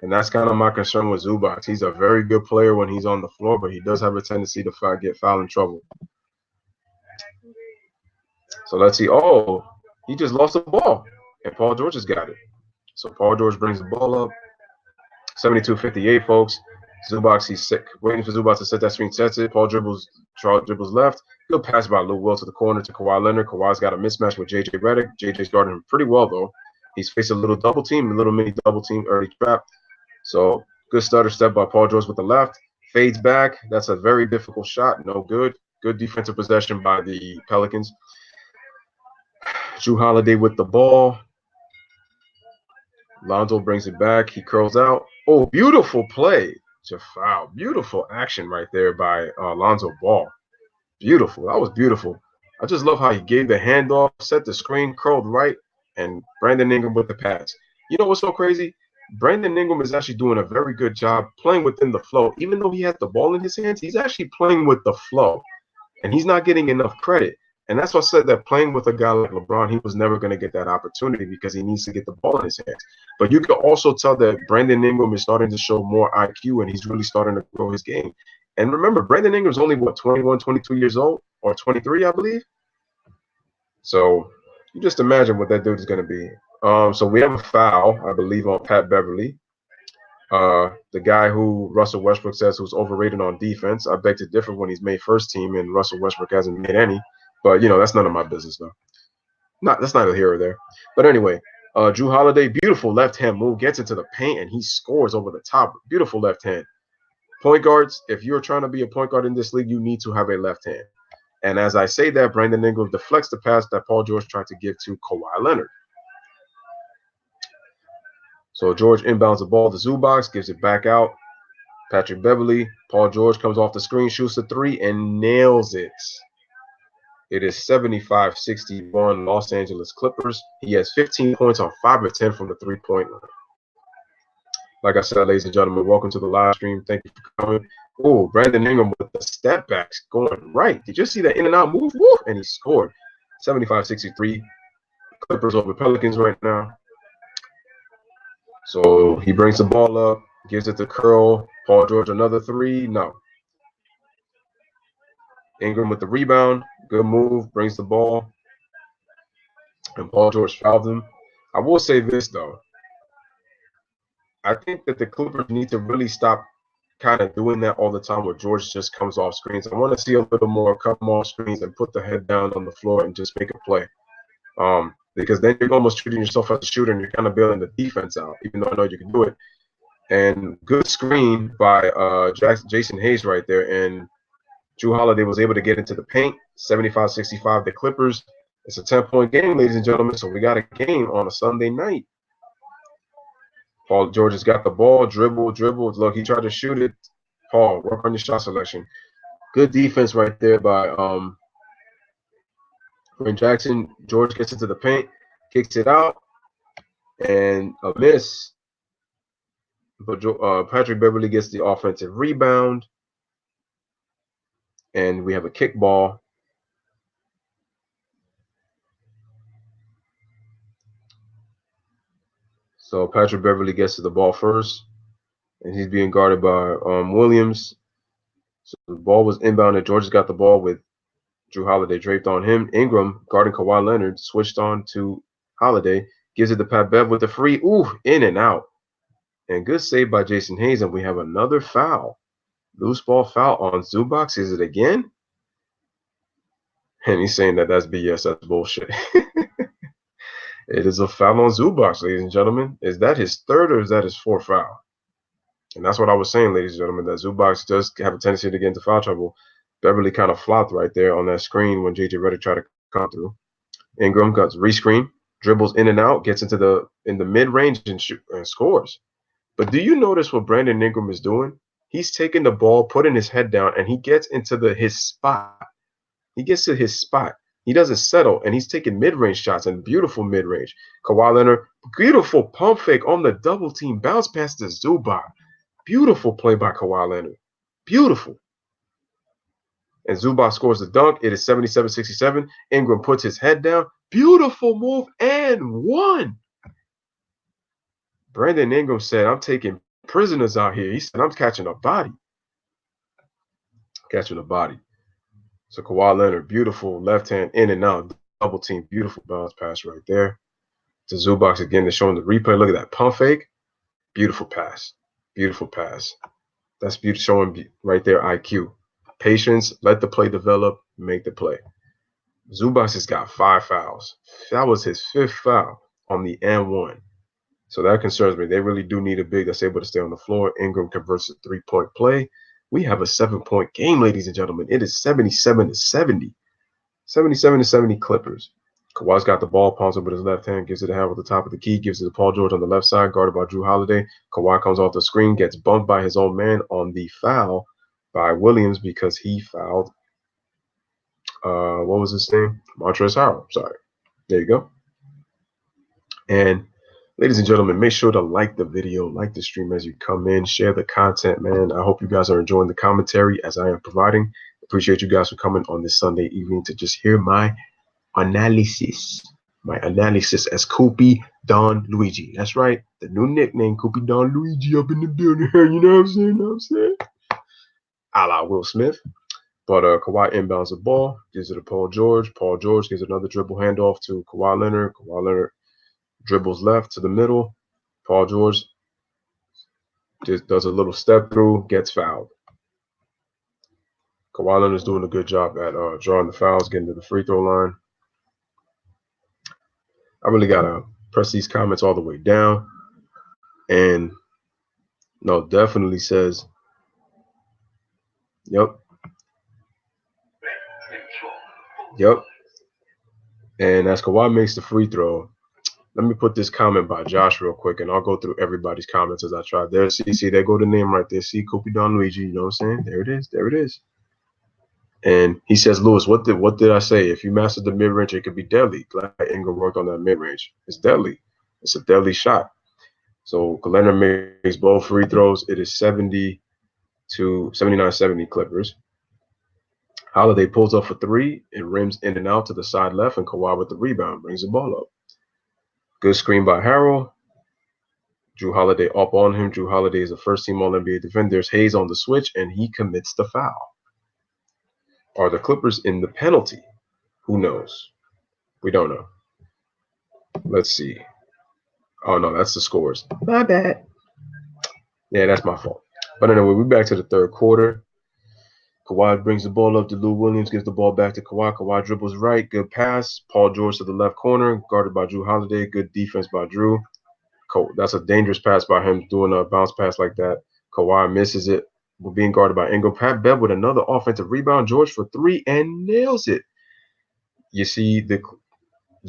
And that's kind of my concern with Zubac. He's a very good player when he's on the floor, but he does have a tendency to get foul in trouble. So let's see. Oh, he just lost the ball, and Paul George has got it. So Paul George brings the ball up. 72-58, folks. Zubac, he's sick. Waiting for Zubac to set that screen, sets it. Paul dribbles left. Good pass by Lou Will to the corner to Kawhi Leonard. Kawhi's got a mismatch with J.J. Redick. J.J.'s guarding him pretty well, though. He's faced a little double team, a little mini double team early trap. So good stutter step by Paul George with the left. Fades back. That's a very difficult shot. No good. Good defensive possession by the Pelicans. Jrue Holiday with the ball. Lonzo brings it back. He curls out. Oh, beautiful play. It's a foul. Beautiful action right there by Lonzo Ball. Beautiful. That was beautiful. I just love how he gave the handoff, set the screen, curled right, and Brandon Ingram with the pass. You know what's so crazy? Brandon Ingram is actually doing a very good job playing within the flow. Even though he has the ball in his hands, he's actually playing with the flow, and he's not getting enough credit. And that's why I said that playing with a guy like LeBron, he was never going to get that opportunity because he needs to get the ball in his hands. But you can also tell that Brandon Ingram is starting to show more IQ, and he's really starting to grow his game. And remember, Brandon Ingram's only, what, 21, 22 years old? Or 23, I believe? So you just imagine what that dude is going to be. So we have a foul, I believe, on Pat Beverly. The guy who Russell Westbrook says who's overrated on defense. I beg to differ when he's made first team and Russell Westbrook hasn't made any. But, that's none of my business, though. That's neither here or there. But anyway, Drew Holiday, beautiful left-hand move, gets into the paint, and he scores over the top. Beautiful left hand. Point guards, if you're trying to be a point guard in this league, you need to have a left hand. And as I say that, Brandon Ingram deflects the pass that Paul George tried to give to Kawhi Leonard. So George inbounds the ball to Zubac, gives it back out. Patrick Beverly, Paul George comes off the screen, shoots a three, and nails it. It is 75-61 Los Angeles Clippers. He has 15 points on 5 of 10 from the three-point line. Like I said, ladies and gentlemen, welcome to the live stream. Thank you for coming. Oh, Brandon Ingram with the step backs going right. Did you see that in and out move? Woo! And he scored. 75-63. Clippers over Pelicans right now. So he brings the ball up, gives it to Curl. Paul George another three. No. Ingram with the rebound. Good move. Brings the ball. And Paul George fouled him. I will say this, though. I think that the Clippers need to really stop kind of doing that all the time where George just comes off screens. I want to see a little more come off screens and put the head down on the floor and just make a play. Because then you're almost treating yourself as a shooter and you're kind of bailing the defense out, even though I know you can do it. And good screen by Jason Hayes right there. And Drew Holiday was able to get into the paint. 75-65, the Clippers. It's a 10-point game, ladies and gentlemen. So we got a game on a Sunday night. Paul George has got the ball, dribble. Look, he tried to shoot it. Paul, work on your shot selection. Good defense right there by Brent Jackson. George gets into the paint, kicks it out, and a miss. But Patrick Beverly gets the offensive rebound, and we have a kickball. So Patrick Beverly gets to the ball first, and he's being guarded by Williams. So the ball was inbounded. George has got the ball with Drew Holiday draped on him. Ingram guarding Kawhi Leonard switched on to Holiday. Gives it to Pat Bev with the free. Ooh, in and out. And good save by Jason Hayes. And we have another foul. Loose ball foul on Zubac. Is it again? And he's saying that that's BS. That's bullshit. It is a foul on Zubac, ladies and gentlemen. Is that his third or is that his fourth foul? And that's what I was saying, ladies and gentlemen, that Zubac does have a tendency to get into foul trouble. Beverly kind of flopped right there on that screen when J.J. Redick tried to come through. Ingram got rescreen, dribbles in and out, gets into the mid-range and scores. But do you notice what Brandon Ingram is doing? He's taking the ball, putting his head down, and he gets into his spot. He gets to his spot. He doesn't settle, and he's taking mid-range shots and beautiful mid-range. Kawhi Leonard, beautiful pump fake on the double team, bounce past the Zubac. Beautiful play by Kawhi Leonard. Beautiful. And Zubac scores the dunk. It is 77-67. Ingram puts his head down. Beautiful move and one. Brandon Ingram said, I'm taking prisoners out here. He said, I'm catching a body. Catching a body. So Kawhi Leonard, beautiful left hand in and out. Double team. Beautiful bounce pass right there. To Zubac again. They're showing the replay. Look at that pump fake. Beautiful pass. Beautiful pass. That's showing right there IQ. Patience, let the play develop, make the play. Zubac has got 5 fouls. That was his 5th foul on the N1. So that concerns me. They really do need a big that's able to stay on the floor. Ingram converts a 3-point play. We have a 7-point game, ladies and gentlemen. It is 77-70. 77-70 Clippers. Kawhi's got the ball, palms up with his left hand, gives it to Harold at the top of the key, gives it to Paul George on the left side, guarded by Drew Holiday. Kawhi comes off the screen, gets bumped by his own man on the foul by Williams because he fouled, what was his name? Montrezl Harrell. Sorry. There you go. And ladies and gentlemen, make sure to like the video, like the stream as you come in, share the content, man. I hope you guys are enjoying the commentary as I am providing. Appreciate you guys for coming on this Sunday evening to just hear my analysis as Koopy Don Luigi. That's right, the new nickname, Koopy Don Luigi, up in the building. You know what I'm saying? a la Will Smith. But Kawhi inbounds the ball, gives it to Paul George. Paul George gives another dribble handoff to Kawhi Leonard. Kawhi Leonard dribbles left to the middle. Paul George just does a little step through, gets fouled. Kawhi Leonard's doing a good job at drawing the fouls, getting to the free throw line. I really gotta press these comments all the way down. And no, definitely says, yep, yep. And as Kawhi makes the free throw, let me put this comment by Josh real quick, and I'll go through everybody's comments as I try. There, see, there go the name right there. See, Koopy Don Luigi. You know what I'm saying? There it is. There it is. And he says, Lewis, what did I say? If you mastered the mid range, it could be deadly. Glad Ingram worked on that mid range. It's deadly. It's a deadly shot. So Leonard makes both free throws. It is 79-70 Clippers. Holiday pulls up for three. It rims in and out to the side left, and Kawhi with the rebound brings the ball up. Good screen by Harrell. Drew Holiday up on him. Drew Holiday is a first-team All-NBA defender. There's Hayes on the switch, and he commits the foul. Are the Clippers in the penalty? Who knows? We don't know. Let's see. Oh, no, that's the scores. My bad. Yeah, that's my fault. But anyway, we're back to the third quarter. Kawhi brings the ball up to Lou Williams, gives the ball back to Kawhi. Kawhi dribbles right, good pass. Paul George to the left corner, guarded by Drew Holiday. Good defense by Drew. That's a dangerous pass by him, doing a bounce pass like that. Kawhi misses it, being guarded by Ingram. Pat Bev with another offensive rebound. George for three and nails it. You see, the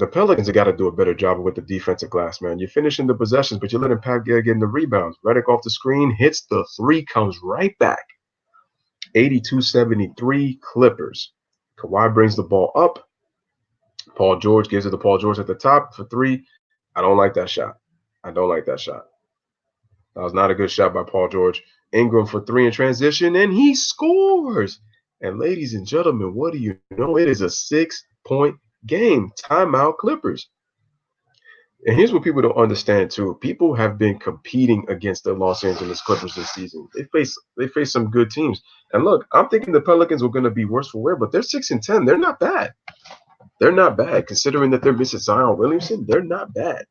Pelicans have got to do a better job with the defensive glass, man. You're finishing the possessions, but you're letting Pat get in the rebounds. Redick off the screen, hits the three, comes right back. 82-73 Clippers. Kawhi brings the ball up. Paul George gives it to Paul George at the top for three. I don't like that shot. I don't like that shot. That was not a good shot by Paul George. Ingram for three in transition, and he scores. And ladies and gentlemen, what do you know? It is a 6-point game. Timeout Clippers. And here's what people don't understand too. People have been competing against the Los Angeles Clippers this season. They face some good teams. And look, I'm thinking the Pelicans were going to be worse for wear, but they're 6-10. They're not bad. They're not bad considering that they're missing Zion Williamson. They're not bad.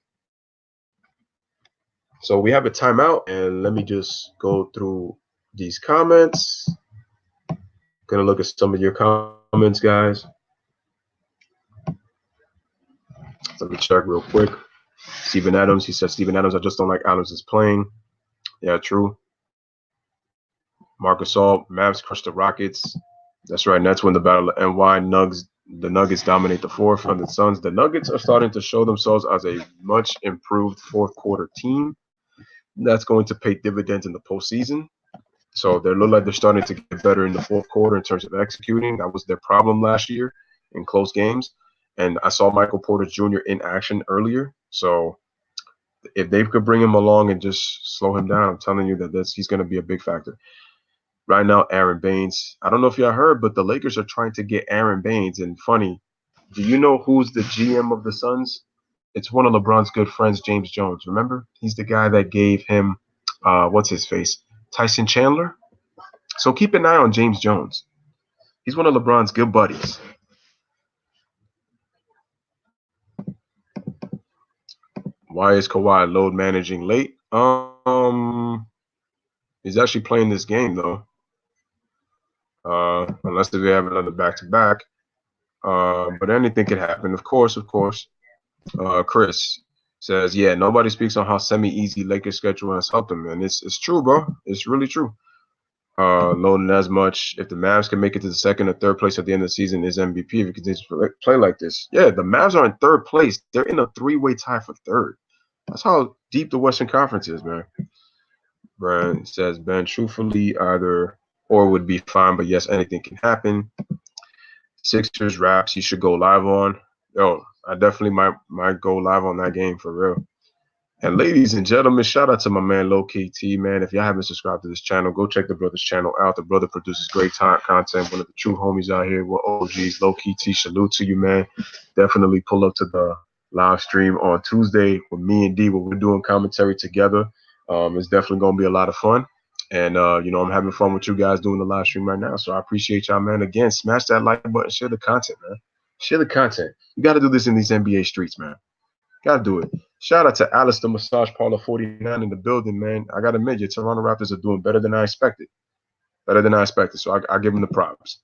So we have a timeout, and let me just go through these comments. Gonna look at some of your comments, guys. Let me check real quick. Steven Adams, he said, Steven Adams, I just don't like Adams is playing. Yeah, true. Marcus All, Mavs crush the Rockets. That's right. Nets win the battle of NY. The Nuggets dominate the fourth from the Suns. The Nuggets are starting to show themselves as a much improved fourth quarter team. That's going to pay dividends in the postseason. So they look like they're starting to get better in the fourth quarter in terms of executing. That was their problem last year in close games. And I saw Michael Porter Jr. in action earlier. So if they could bring him along and just slow him down, I'm telling you that he's going to be a big factor. Right now, Aaron Baines. I don't know if y'all heard, but the Lakers are trying to get Aaron Baines. And funny, do you know who's the GM of the Suns? It's one of LeBron's good friends, James Jones. Remember? He's the guy that gave him, what's his face? Tyson Chandler. So keep an eye on James Jones. He's one of LeBron's good buddies. Why is Kawhi load managing late? He's actually playing this game though. Unless they have another back-to-back. But anything could happen. Of course. Chris says, yeah, nobody speaks on how semi-easy Lakers schedule has helped them, and it's true, bro. It's really true. Loading as much. If the Mavs can make it to the second or third place at the end of the season, is MVP if he continues to play like this. Yeah, the Mavs are in third place. They're in a three-way tie for third. That's how deep the Western Conference is, man. Brian says, Ben, truthfully, either or would be fine, but yes, anything can happen. Sixers, Raps, you should go live on. Yo, I definitely might go live on that game for real. And ladies and gentlemen, shout out to my man Low KT, man. If y'all haven't subscribed to this channel, go check the brother's channel out. The brother produces great content. One of the true homies out here. We're OGs. Low KT, salute to you, man. Definitely pull up to the live stream on Tuesday with me and D, where we're doing commentary together. It's definitely going to be a lot of fun. And I'm having fun with you guys doing the live stream right now. So I appreciate y'all, man. Again, smash that like button, share the content, man. Share the content. You got to do this in these NBA streets, man. Got to do it. Shout out to Alice the Massage Parlor 49 in the building, man. I got to admit, your Toronto Raptors are doing better than I expected. Better than I expected. So I give them the props.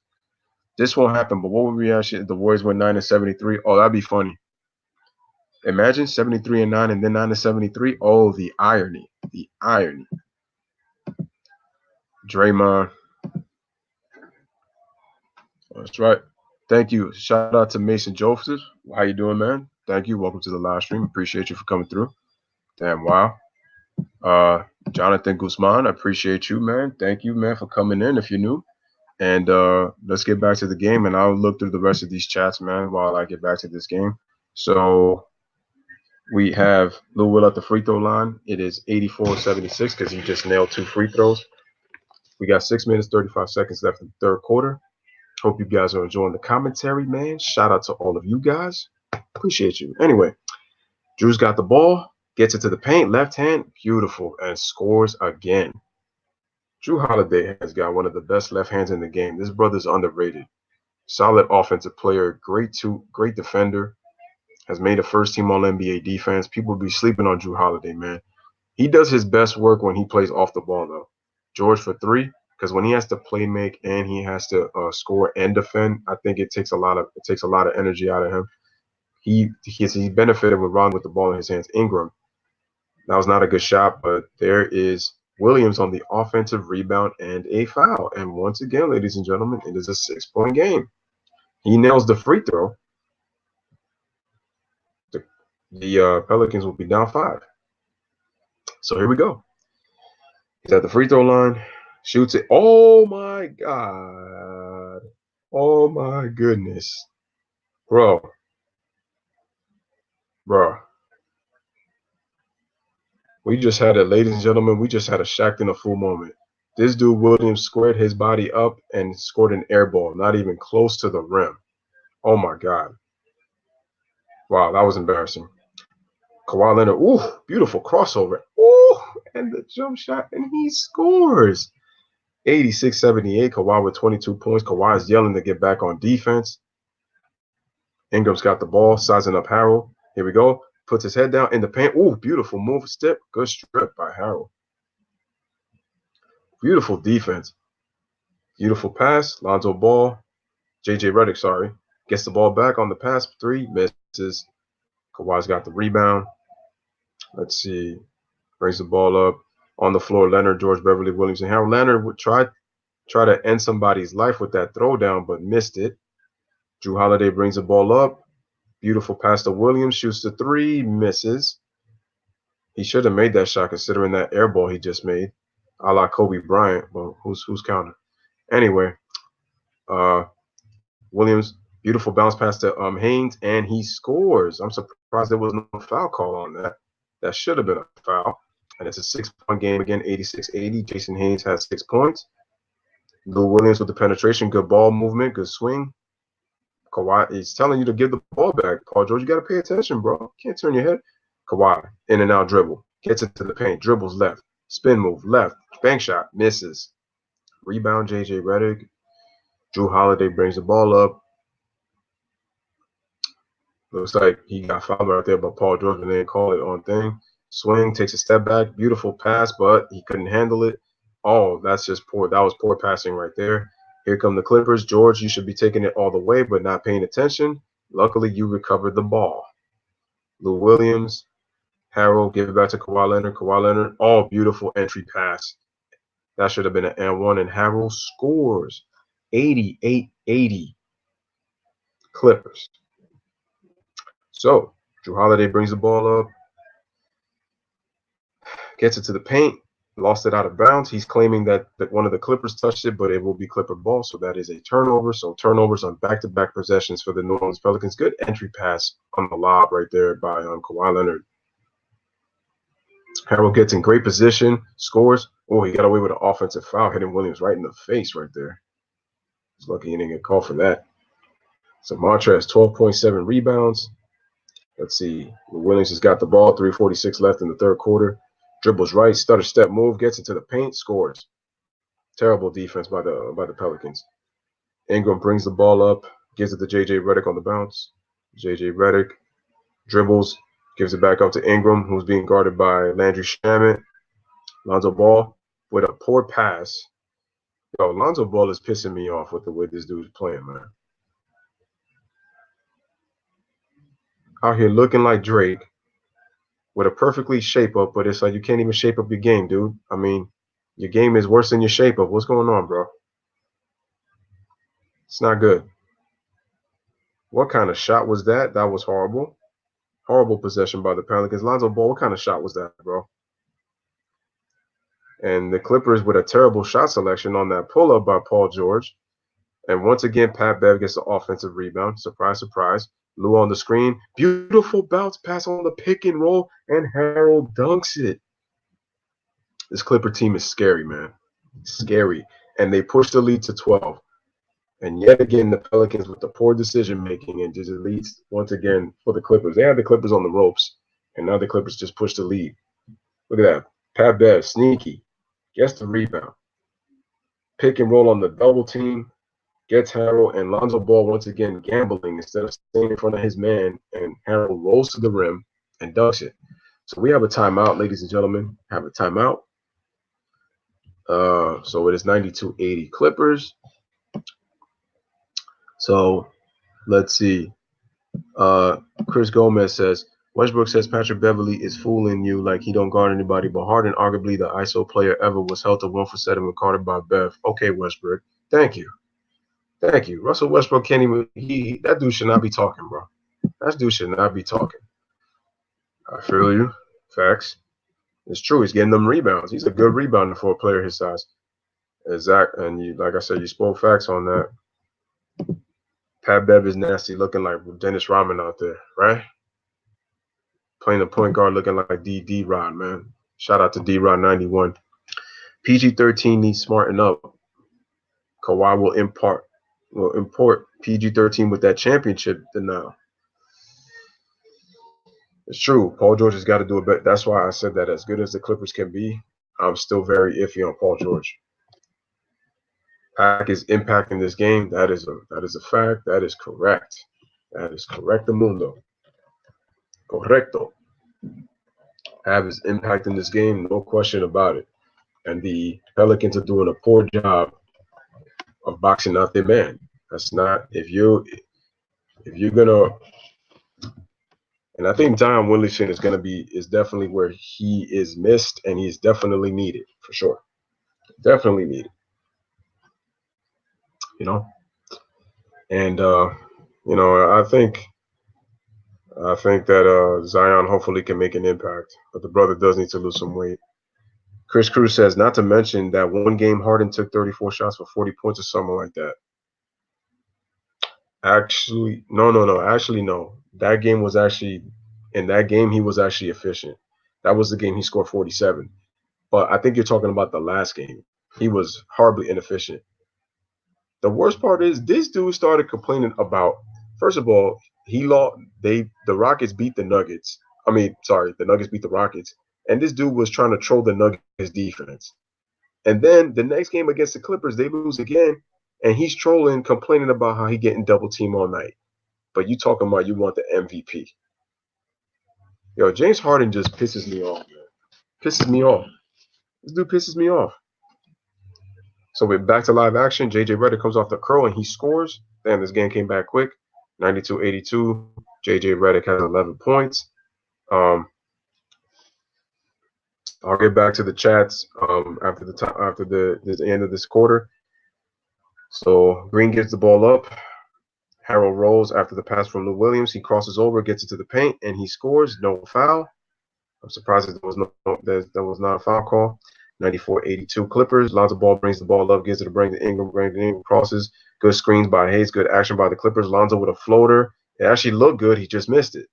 This won't happen, but what would we actually if the Warriors went 9-73? Oh, that'd be funny. Imagine 73-9 and then 9-73. Oh, the irony. The irony. Draymond. That's right. Thank you. Shout out to Mason Joseph. How you doing, man? Thank you. Welcome to the live stream. Appreciate you for coming through. Damn, wow. Jonathan Guzman, I appreciate you, man. Thank you, man, for coming in if you're new. And let's get back to the game, and I'll look through the rest of these chats, man, while I get back to this game. So we have Lou Will at the free throw line. It is 84-76 because he just nailed 2 free throws. We got 6 minutes, 35 seconds left in the third quarter. Hope you guys are enjoying the commentary, man. Shout out to all of you guys. Appreciate you. Anyway, Drew's got the ball, gets it to the paint, left hand, beautiful, and scores again. Drew Holiday has got one of the best left hands in the game. This brother's underrated. Solid offensive player, great defender, has made a first team All NBA defense. People be sleeping on Drew Holiday, man. He does his best work when he plays off the ball, though. George for 3, because when he has to play make and he has to score and defend, I think it takes a lot of energy out of him. He benefited with Ron with the ball in his hands. Ingram, that was not a good shot, but there is Williams on the offensive rebound and a foul. And once again, ladies and gentlemen, it is a 6-point game. He nails the free throw. The Pelicans will be down 5. So here we go. He's at the free throw line, shoots it. Oh my God. Oh my goodness. Bro. We just had it, ladies and gentlemen. We just had a Shaq in a full moment. This dude, Williams, squared his body up and scored an air ball, not even close to the rim. Oh my God. Wow, that was embarrassing. Kawhi Leonard, ooh, beautiful crossover. Ooh, and the jump shot, and he scores. 86-78, Kawhi with 22 points. Kawhi is yelling to get back on defense. Ingram's got the ball, sizing up Harrell. Here we go. Puts his head down in the paint. Ooh, beautiful move, step. Good strip by Harrell. Beautiful defense. Beautiful pass. Lonzo Ball. JJ Redick, sorry. Gets the ball back on the pass. 3, misses. Kawhi's got the rebound. Let's see. Brings the ball up. On the floor, Leonard, George Beverly, Williams, and Harold. Leonard would try to end somebody's life with that throwdown, but missed it. Drew Holiday brings the ball up. Beautiful pass to Williams. Shoots the 3, misses. He should have made that shot considering that air ball he just made, a la Kobe Bryant. Well, who's counting? Anyway, Williams, beautiful bounce pass to Haynes, and he scores. I'm surprised there was no foul call on that. That should have been a foul. And it's a 6-point game again, 86-80. Jason Haynes has 6 points. Lou Williams with the penetration, good ball movement, good swing. Kawhi is telling you to give the ball back. Paul George, you got to pay attention, bro. Can't turn your head. Kawhi, in and out dribble. Gets into the paint, dribbles left. Spin move, left. Bank shot, misses. Rebound, JJ Redick. Drew Holiday brings the ball up. Looks like he got fouled right there by Paul George, and they didn't call it on thing. Swing, takes a step back. Beautiful pass, but he couldn't handle it. Oh, that's just poor. That was poor passing right there. Here come the Clippers. George, you should be taking it all the way, but not paying attention. Luckily, you recovered the ball. Lou Williams, Harrell, give it back to Kawhi Leonard. Kawhi Leonard, oh, beautiful entry pass. That should have been an and-1, and Harrell scores. 88-80 Clippers. So, Drew Holiday brings the ball up, gets it to the paint, lost it out of bounds. He's claiming that one of the Clippers touched it, but it will be Clipper ball, so that is a turnover. So turnovers on back-to-back possessions for the New Orleans Pelicans. Good entry pass on the lob right there by Kawhi Leonard. Harrell gets in great position, scores. Oh, he got away with an offensive foul, hitting Williams right in the face right there. He's lucky he didn't get called for that. So Montrez, 12.7 rebounds. Let's see. Williams has got the ball, 3:46 left in the third quarter. Dribbles right, stutter step move, gets into the paint, scores. Terrible defense by the Pelicans. Ingram brings the ball up, gives it to JJ Redick on the bounce. JJ Redick dribbles, gives it back up to Ingram, who's being guarded by Landry Shamet. Lonzo Ball with a poor pass. Yo, Lonzo Ball is pissing me off with the way this dude's playing, man. Out here looking like Drake with a perfectly shape up, but it's like you can't even shape up your game, dude. I mean, your game is worse than your shape up. What's going on, bro? It's not good. What kind of shot was that? That was horrible. Horrible possession by the Pelicans. Lonzo Ball, what kind of shot was that, bro? And the Clippers with a terrible shot selection on that pull up by Paul George. And once again, Pat Bev gets the offensive rebound. Surprise, surprise. Lou on the screen. Beautiful bounce pass on the pick and roll, and Harold dunks it. This Clipper team is scary, man. Scary. And they push the lead to 12. And yet again, the Pelicans with the poor decision making and just leads once again for the Clippers. They had the Clippers on the ropes, and now the Clippers just push the lead. Look at that. Pat Bev, sneaky, gets the rebound. Pick and roll on the double team, gets Harold and Lonzo Ball once again gambling instead of staying in front of his man, and Harold rolls to the rim and dunks it. So we have a timeout, ladies and gentlemen. Have a timeout. So it is 92-80 Clippers. So let's see. Chris Gomez says Westbrook says Patrick Beverly is fooling you like he don't guard anybody, but Harden, arguably the ISO player ever, was held to 1 for 7 with Carter by Bev. Okay, Westbrook. Thank you. Thank you. Russell Westbrook can't even that dude should not be talking, bro. That dude should not be talking. I feel you. Facts. It's true. He's getting them rebounds. He's a good rebounder for a player his size. Exact. And you, like I said, you spoke facts on that. Pat Bev is nasty, looking like Dennis Rodman out there, right? Playing the point guard, looking like D Rod, man. Shout out to D Rod 91. PG-13 needs smarten up. Kawhi will import PG-13 with that championship denial. It's true. Paul George has got to do a bit. That's why I said that as good as the Clippers can be, I'm still very iffy on Paul George. Pack is impacting this game. That is a fact. That is correct. That is correcto mundo. Correcto. Pack is impacting this game, no question about it. And the Pelicans are doing a poor job of boxing out their man. That's not if you're gonna, and I think Zion Williamson is definitely where he is missed, and he's definitely needed for sure. Definitely needed. You know, and I think that Zion hopefully can make an impact, but the brother does need to lose some weight. Chris Cruz says, not to mention that one game Harden took 34 shots for 40 points or something like that. Actually, no. Actually, no. That game was actually in that game he was actually efficient. That was the game he scored 47. But I think you're talking about the last game. He was horribly inefficient. The worst part is this dude started complaining about. First of all, he lost. The Rockets beat the Nuggets. I mean, sorry, the Nuggets beat the Rockets, and this dude was trying to troll the Nuggets defense. And then the next game against the Clippers, they lose again, and he's trolling, complaining about how he getting double team all night. But you talking about you want the MVP? Yo, James Harden just pisses me off, man. Pisses me off. This dude pisses me off. So we're back to live action. JJ Redick comes off the curl and he scores. Damn, this game came back quick. 92-82. JJ Redick has 11 points. I'll get back to the chats after the end of this quarter. So Green gives the ball up. Harold rolls after the pass from Lou Williams. He crosses over, gets it to the paint, and he scores. No foul. I'm surprised there was not a foul call. 94-82 Clippers. Lonzo Ball brings the ball up, gives it to Brandon Ingram. Brandon Ingram crosses. Good screens by Hayes. Good action by the Clippers. Lonzo with a floater. It actually looked good. He just missed it.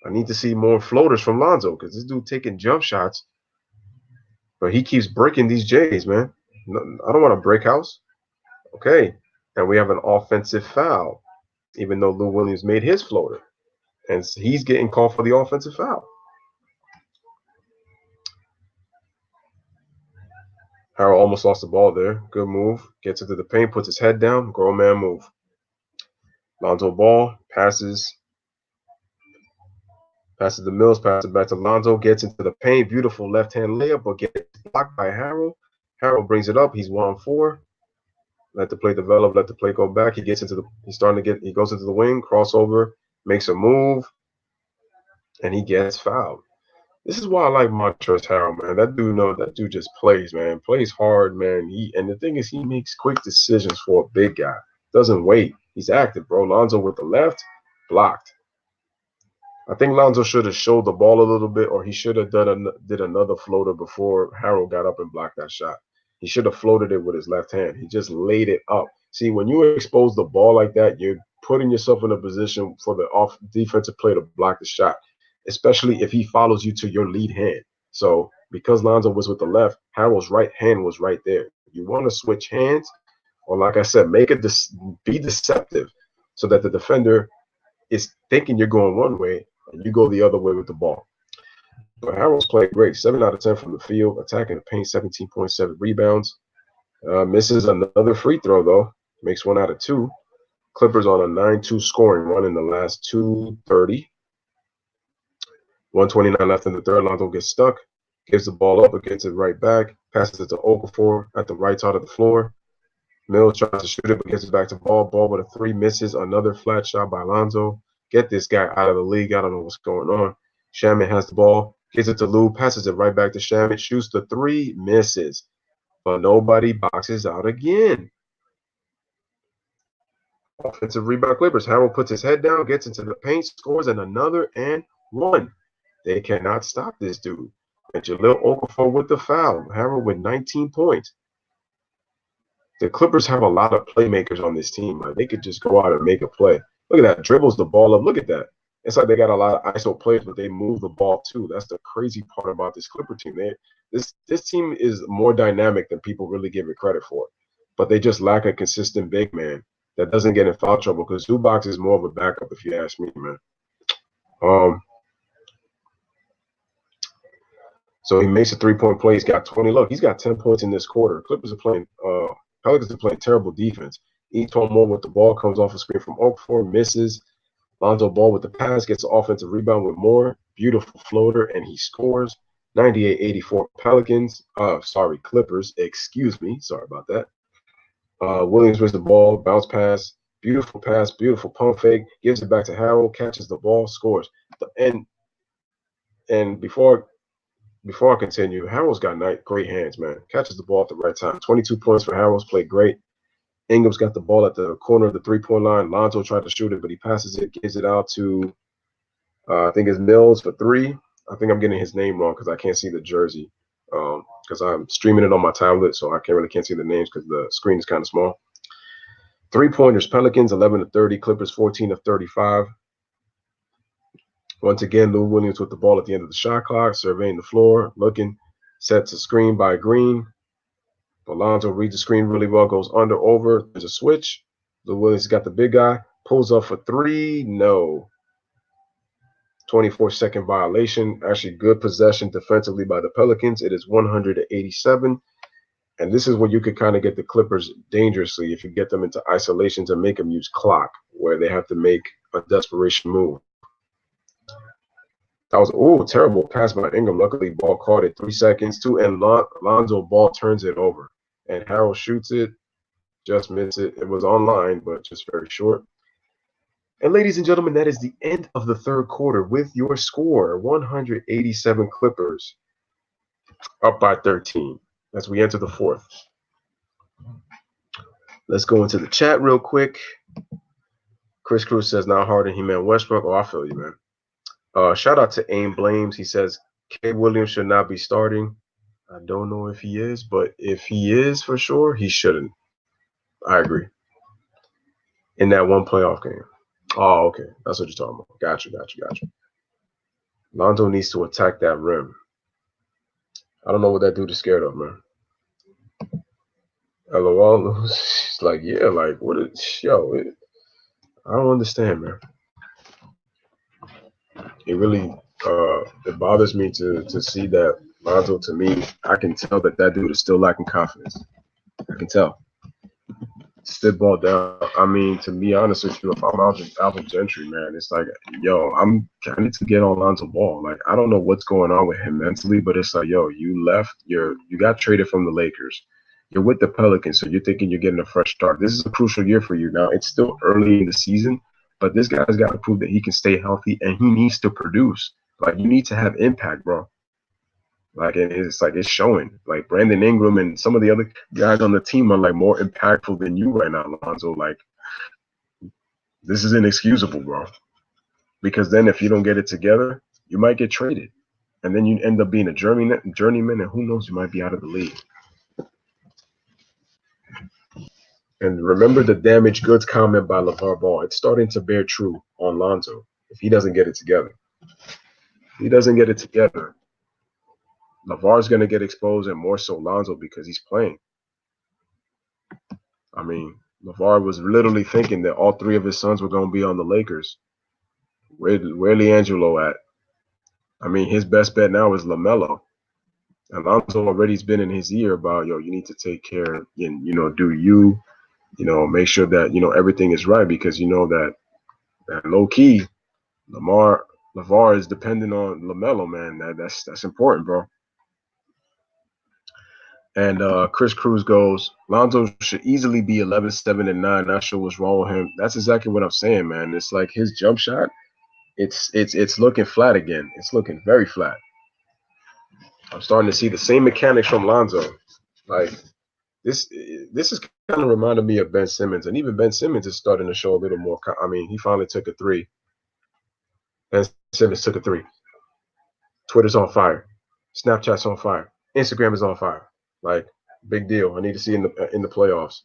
I need to see more floaters from Lonzo because this dude taking jump shots, but he keeps breaking these J's, man. I don't want to break house. Okay. And we have an offensive foul, even though Lou Williams made his floater. And he's getting called for the offensive foul. Harrell almost lost the ball there. Good move. Gets into the paint, puts his head down. Grown man move. Lonzo Ball passes the Mills, passes it back to Lonzo, gets into the paint. Beautiful left hand layup, but gets blocked by Harrell. Harrell brings it up. He's 1 on 4. Let the play develop. Let the play go back. He gets into the. He's starting to get. He goes into the wing, crossover, makes a move, and he gets fouled. This is why I like Montrezl Harrell, man. That dude know that dude just plays, man. Plays hard, man. And the thing is, he makes quick decisions for a big guy. Doesn't wait. He's active, bro. Lonzo with the left, blocked. I think Lonzo should have showed the ball a little bit, or he should have did another floater before Harrell got up and blocked that shot. He should have floated it with his left hand. He just laid it up. See, when you expose the ball like that, you're putting yourself in a position for the off defensive player to block the shot, especially if he follows you to your lead hand. So because Lonzo was with the left, Harrell's right hand was right there. You want to switch hands, or like I said, be deceptive, so that the defender is thinking you're going one way and you go the other way with the ball. But Harrell's played great. 7 out of 10 from the field, attacking the paint, 17.7 rebounds. Misses another free throw, though. Makes 1 out of 2. Clippers on a 9-2 scoring run in the last 2:30. 129 left in the third. Lonzo gets stuck, gives the ball up, but gets it right back, passes it to Okafor at the right side of the floor. Mills tries to shoot it, but gets it back to Ball. Ball with a 3, misses. Another flat shot by Lonzo. Get this guy out of the league. I don't know what's going on. Shaman has the ball, gives it to Lou, passes it right back to Shaman, shoots the 3, misses. But nobody boxes out again. Offensive rebound Clippers. Harrell puts his head down, gets into the paint, scores, and another and 1. They cannot stop this dude. And Jahlil Okafor with the foul. Harrell with 19 points. The Clippers have a lot of playmakers on this team. Like they could just go out and make a play. Look at that. Dribbles the ball up. Look at that. It's like they got a lot of ISO players, but they move the ball too. That's the crazy part about this Clipper team. This team is more dynamic than people really give it credit for. But they just lack a consistent big man that doesn't get in foul trouble because Zubac is more of a backup, if you ask me, man. Um, so he makes a 3-point play. He's got 20. Look, he's got 10 points in this quarter. Clippers are playing. Pelicans are playing terrible defense. Eton Moore with the ball comes off a screen from Okafor, misses. Lonzo Ball with the pass gets the offensive rebound with Moore. Beautiful floater, and he scores. 98-84 Pelicans. Sorry, Clippers. Excuse me. Sorry about that. Williams with the ball, bounce pass, beautiful pump fake, gives it back to Harrell, catches the ball, scores. And before I continue, Harrell's got great hands, man. Catches the ball at the right time. 22 points for Harrell's played great. Ingram's got the ball at the corner of the 3-point line. Lonzo tried to shoot it, but he passes it, gives it out to, I think it's Mills for 3. I think I'm getting his name wrong because I can't see the jersey because I'm streaming it on my tablet, so I can't see the names because the screen is kind of small. 3-pointers, Pelicans 11 of 30, Clippers 14 of 35. Once again, Lou Williams with the ball at the end of the shot clock, surveying the floor, looking, sets a screen by Green. Alonzo reads the screen really well, goes under, over. There's a switch. Lou Williams got the big guy, pulls up for 3. No. 24-second violation. Actually, good possession defensively by the Pelicans. It is 187. And this is where you could kind of get the Clippers dangerously if you get them into isolations and make them use clock, where they have to make a desperation move. That was terrible pass by Ingram. Luckily, ball caught it 3 seconds too, and Lonzo Ball turns it over, and Harrell shoots it, just missed it. It was online, but just very short. And ladies and gentlemen, that is the end of the third quarter with your score: 187 Clippers, up by 13 as we enter the fourth. Let's go into the chat real quick. Chris Cruz says, "Not Harden, he meant Westbrook." Oh, I feel you, man. Shout out to Aim Blames. He says, K. Williams should not be starting. I don't know if he is, but if he is for sure, he shouldn't. I agree. In that one playoff game. Oh, okay. That's what you're talking about. Gotcha. Lonzo needs to attack that rim. I don't know what that dude is scared of, man. LOL. It's like, yeah, like, what is, I don't understand, man. It really, it bothers me to see that Lonzo, to me, I can tell that that dude is still lacking confidence. I can tell. Spitball down. I mean, to be honest with you, if I'm Alvin Gentry, man, it's like, yo, I need to get on Lonzo Ball. Like, I don't know what's going on with him mentally, but it's like, yo, you left, you got traded from the Lakers. You're with the Pelicans, so you're thinking you're getting a fresh start. This is a crucial year for you. Now, it's still early in the season, but this guy's got to prove that he can stay healthy and he needs to produce. Like, you need to have impact, bro. Like it's like it's showing. Like Brandon Ingram and some of the other guys on the team are like more impactful than you right now, Lonzo. Like this is inexcusable, bro. Because then if you don't get it together, you might get traded, and then you end up being a journeyman, and who knows, you might be out of the league. And remember the damaged goods comment by LeVar Ball. It's starting to bear true on Lonzo if he doesn't get it together. If he doesn't get it together, LeVar's going to get exposed, and more so Lonzo because he's playing. I mean, LeVar was literally thinking that all three of his sons were going to be on the Lakers. Where LiAngelo at? I mean, his best bet now is LaMelo. Alonso already's been in his ear about, yo, you need to take care and, do make sure that, everything is right because you know that low key, LeVar is dependent on LaMelo, man. That's important, bro. And Chris Cruz goes, Lonzo should easily be 11, 7, and 9. Not sure what's wrong with him. That's exactly what I'm saying, man. It's like his jump shot, it's looking flat again. It's looking very flat. I'm starting to see the same mechanics from Lonzo. Like this is kind of reminding me of Ben Simmons, and even Ben Simmons is starting to show a little more. I mean, he finally took a three. Ben Simmons took a three. Twitter's on fire. Snapchat's on fire. Instagram is on fire. Like big deal. I need to see in the playoffs.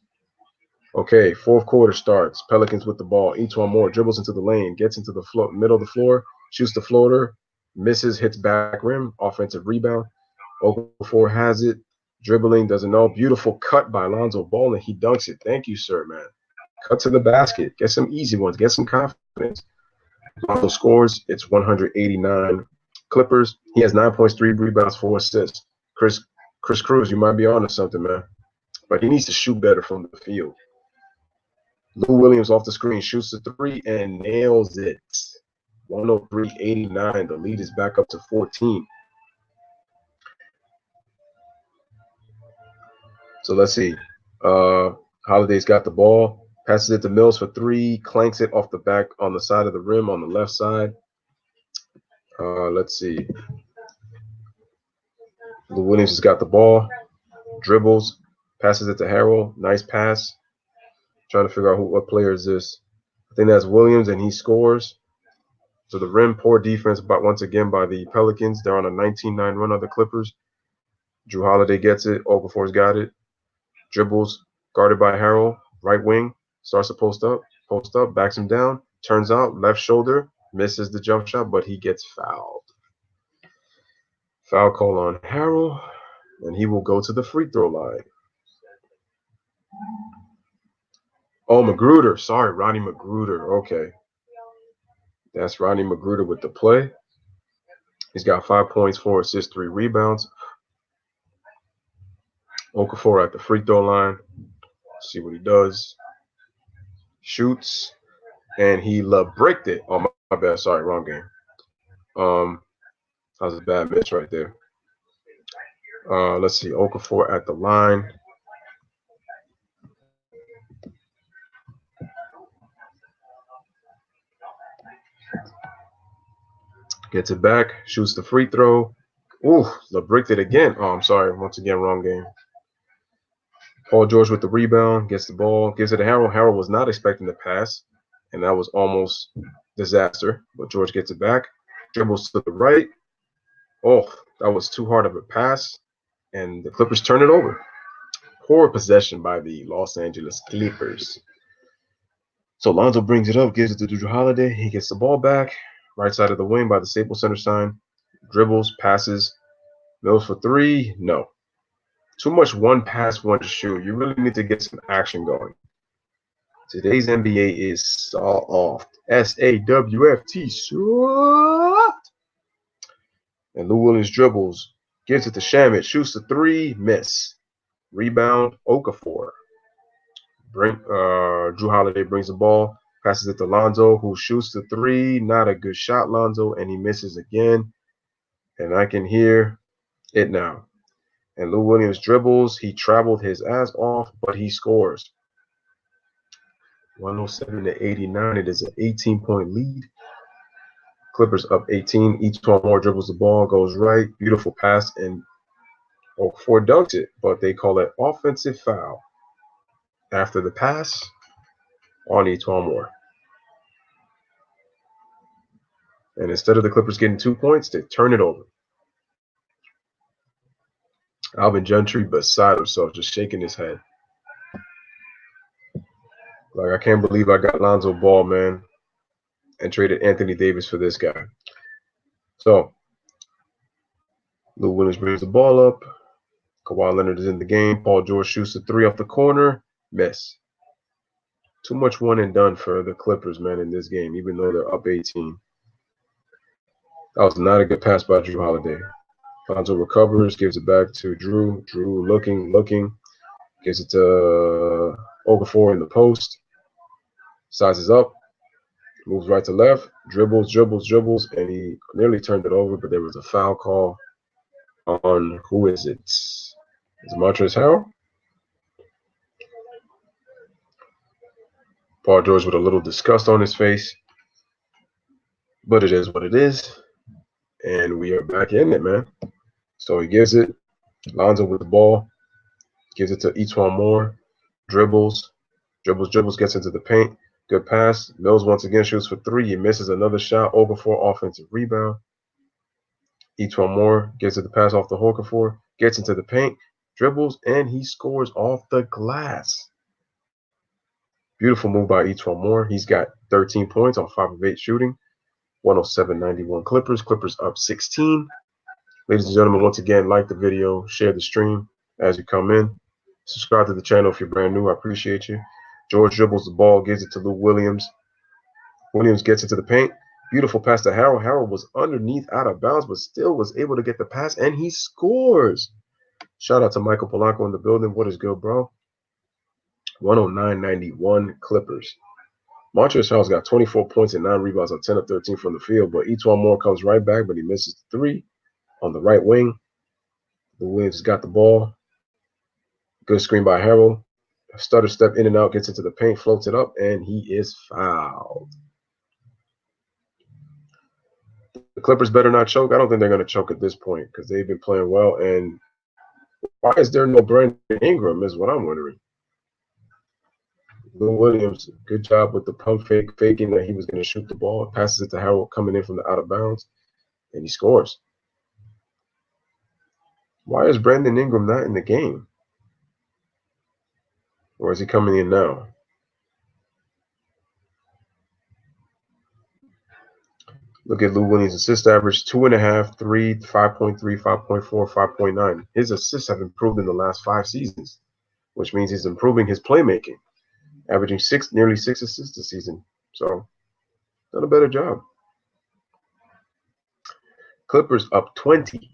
Okay, fourth quarter starts. Pelicans with the ball. Etuan Moore dribbles into the lane, gets into the middle of the floor, shoots the floater, misses, hits back rim, offensive rebound. Okafor has it, dribbling, doesn't know. Beautiful cut by Lonzo Ball, and he dunks it. Thank you, sir, man. Cut to the basket. Get some easy ones. Get some confidence. Lonzo scores. It's 189 Clippers. He has 9 points, 3 rebounds, 4 assists. Chris Cruz, you might be on to something, man. But he needs to shoot better from the field. Lou Williams off the screen shoots the three and nails it. 103-89. The lead is back up to 14. So let's see. Holiday's got the ball, passes it to Mills for three, clanks it off the back on the side of the rim on the left side. Let's see. Lou Williams has got the ball, dribbles, passes it to Harrell. Nice pass. Trying to figure out what player is this. I think that's Williams, and he scores. So the rim, poor defense, but once again by the Pelicans. They're on a 19-9 run of the Clippers. Drew Holiday gets it. Okafor's got it. Dribbles, guarded by Harrell. Right wing, starts to post up, backs him down. Turns out, left shoulder, misses the jump shot, but he gets fouled. Foul call on Harrell, and he will go to the free throw line. Oh, Magruder. Sorry, Ronnie Magruder. Okay. That's Ronnie Magruder with the play. He's got 5 points, 4 assists, 3 rebounds. Okafor at the free throw line. See what he does. Shoots, and he bricked it. Oh, my bad. Sorry, wrong game. That was a bad miss right there. Let's see. Okafor at the line. Gets it back. Shoots the free throw. Ooh, bricked it again. Oh, I'm sorry. Once again, wrong game. Paul George with the rebound. Gets the ball. Gives it to Harrell. Harrell was not expecting the pass, and that was almost disaster. But George gets it back. Dribbles to the right. Oh, that was too hard of a pass, and the Clippers turn it over. Poor possession by the Los Angeles Clippers. So Lonzo brings it up, gives it to Drew Holiday. He gets the ball back, right side of the wing by the Staples Center sign. Dribbles, passes. Mills for three. No. Too much one pass, one shoot. You really need to get some action going. Today's NBA is soft. SAWFT. Soft. And Lou Williams dribbles. Gives it to Shamit. Shoots the three. Miss. Rebound. Okafor. Drew Holiday brings the ball. Passes it to Lonzo, who shoots the three. Not a good shot, Lonzo, and he misses again. And I can hear it now. And Lou Williams dribbles. He traveled his ass off, but he scores. 107 to 89. It is an 18-point lead. Clippers up 18. Each one more dribbles the ball, goes right. Beautiful pass, and Okafor dunks it, but they call it offensive foul after the pass on each one more. And instead of the Clippers getting 2 points, they turn it over. Alvin Gentry beside himself, just shaking his head. Like, I can't believe I got Lonzo Ball, man, and traded Anthony Davis for this guy. So, Lou Williams brings the ball up. Kawhi Leonard is in the game. Paul George shoots a three off the corner. Miss. Too much one and done for the Clippers, man, in this game, even though they're up 18. That was not a good pass by Drew Holiday. Lonzo recovers, gives it back to Drew. Drew looking, gives it to Okafor in the post. Sizes up, moves right to left, dribbles, and he nearly turned it over, but there was a foul call on, who is it? Is it Montrezl Harrell? Paul George with a little disgust on his face, but it is what it is, and we are back in it, man. So he gives it, Lonzo with the ball, gives it to Etuan Moore, dribbles, gets into the paint. Good pass. Mills once again shoots for three. He misses another shot. Okafor offensive rebound. Etuan Moore gives it the pass off the Okafor, gets into the paint, dribbles, and he scores off the glass. Beautiful move by Etuan Moore. He's got 13 points on 5 of 8 shooting. 107-91 Clippers. Clippers up 16. Ladies and gentlemen, once again, like the video, share the stream as you come in. Subscribe to the channel if you're brand new. I appreciate you. George dribbles the ball, gives it to Lou Williams. Williams gets into the paint. Beautiful pass to Harrell. Harrell was underneath, out of bounds, but still was able to get the pass, and he scores. Shout out to Michael Polanco in the building. What is good, bro? 109-91 Clippers. Montrezl Harrell's got 24 points and 9 rebounds on 10 of 13 from the field, but Etuan Moore comes right back, but he misses the three on the right wing. Lou Williams got the ball. Good screen by Harrell. Stutter step in and out, gets into the paint, floats it up, and he is fouled. The Clippers better not choke. I don't think they're going to choke at this point because they've been playing well. And why is there no Brandon Ingram is what I'm wondering. Lou Williams, good job with the pump fake, faking that he was going to shoot the ball. Passes it to Harrell coming in from the out of bounds, and he scores. Why is Brandon Ingram not in the game? Or is he coming in now? Look at Lou Williams' assist average, 2.5, 3, 5.3, 5.4, 5.9. His assists have improved in the last 5 seasons, which means he's improving his playmaking, averaging nearly 6 assists this season. So, done a better job. Clippers up 20.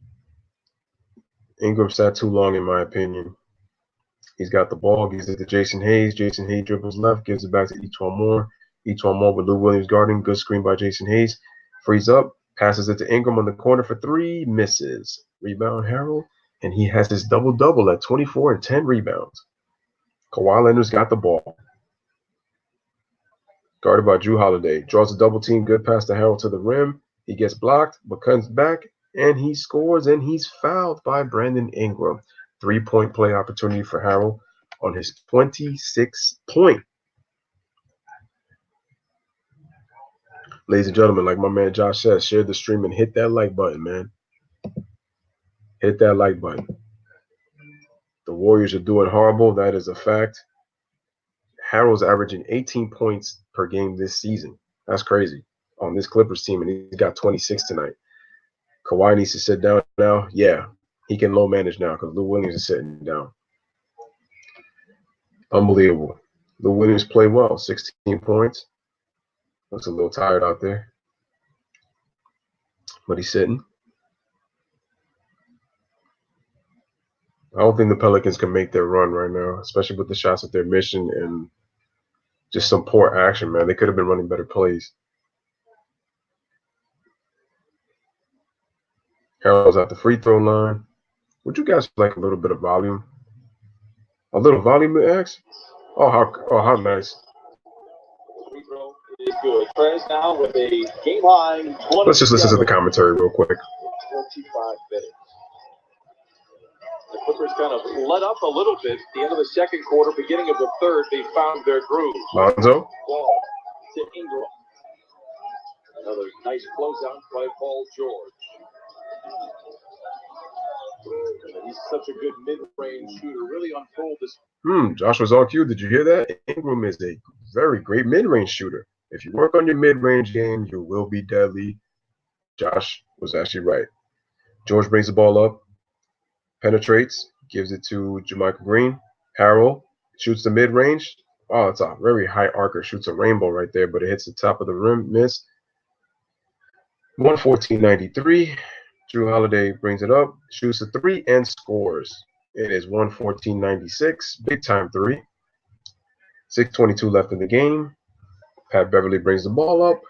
Ingram sat too long, in my opinion. He's got the ball, gives it to Jason Hayes. Jason Hayes dribbles left, gives it back to Etuan Moore. Etuan Moore with Lou Williams guarding. Good screen by Jason Hayes. Frees up, passes it to Ingram on the corner for 3, misses. Rebound Harrell, and he has his double-double at 24 and 10 rebounds. Kawhi Leonard's got the ball. Guarded by Drew Holiday. Draws a double team, good pass to Harrell to the rim. He gets blocked, but comes back, and he scores, and he's fouled by Brandon Ingram. 3-point play opportunity for Harrell on his 26th point. Ladies and gentlemen, like my man Josh says, share the stream and hit that like button, man. Hit that like button. The Warriors are doing horrible. That is a fact. Harrell's averaging 18 points per game this season. That's crazy on this Clippers team, and he's got 26 tonight. Kawhi needs to sit down now. Yeah, he can low manage now because Lou Williams is sitting down. Unbelievable. Lou Williams played well, 16 points. Looks a little tired out there, but he's sitting. I don't think the Pelicans can make their run right now, especially with the shots that they're missing and just some poor action, man. They could have been running better plays. Harold's at the free throw line. Would you guys like a little bit of volume? A little volume, X? Oh how nice. Free throw is good. Trez now with a game line Let's just listen to the 27 commentary real quick. in 25 minutes. The Clippers kind of let up a little bit at the end of the second quarter, beginning of the third. They found their groove. Lonzo? Ball to Ingram. Another nice closeout by Paul George. And he's such a good mid-range shooter. Really unfold this. Joshua's on cue. Did you hear that? Ingram is a very great mid-range shooter. If you work on your mid-range game, you will be deadly. Josh was actually right. George brings the ball up, penetrates, gives it to Jermichael Green. Harrell shoots the mid-range. Oh, it's a very high arcer. Shoots a rainbow right there, but it hits the top of the rim. Miss. 114.93. Drew Holiday brings it up, shoots a three, and scores. It is 114.96. Big time three. 6:22 left in the game. Pat Beverly brings the ball up,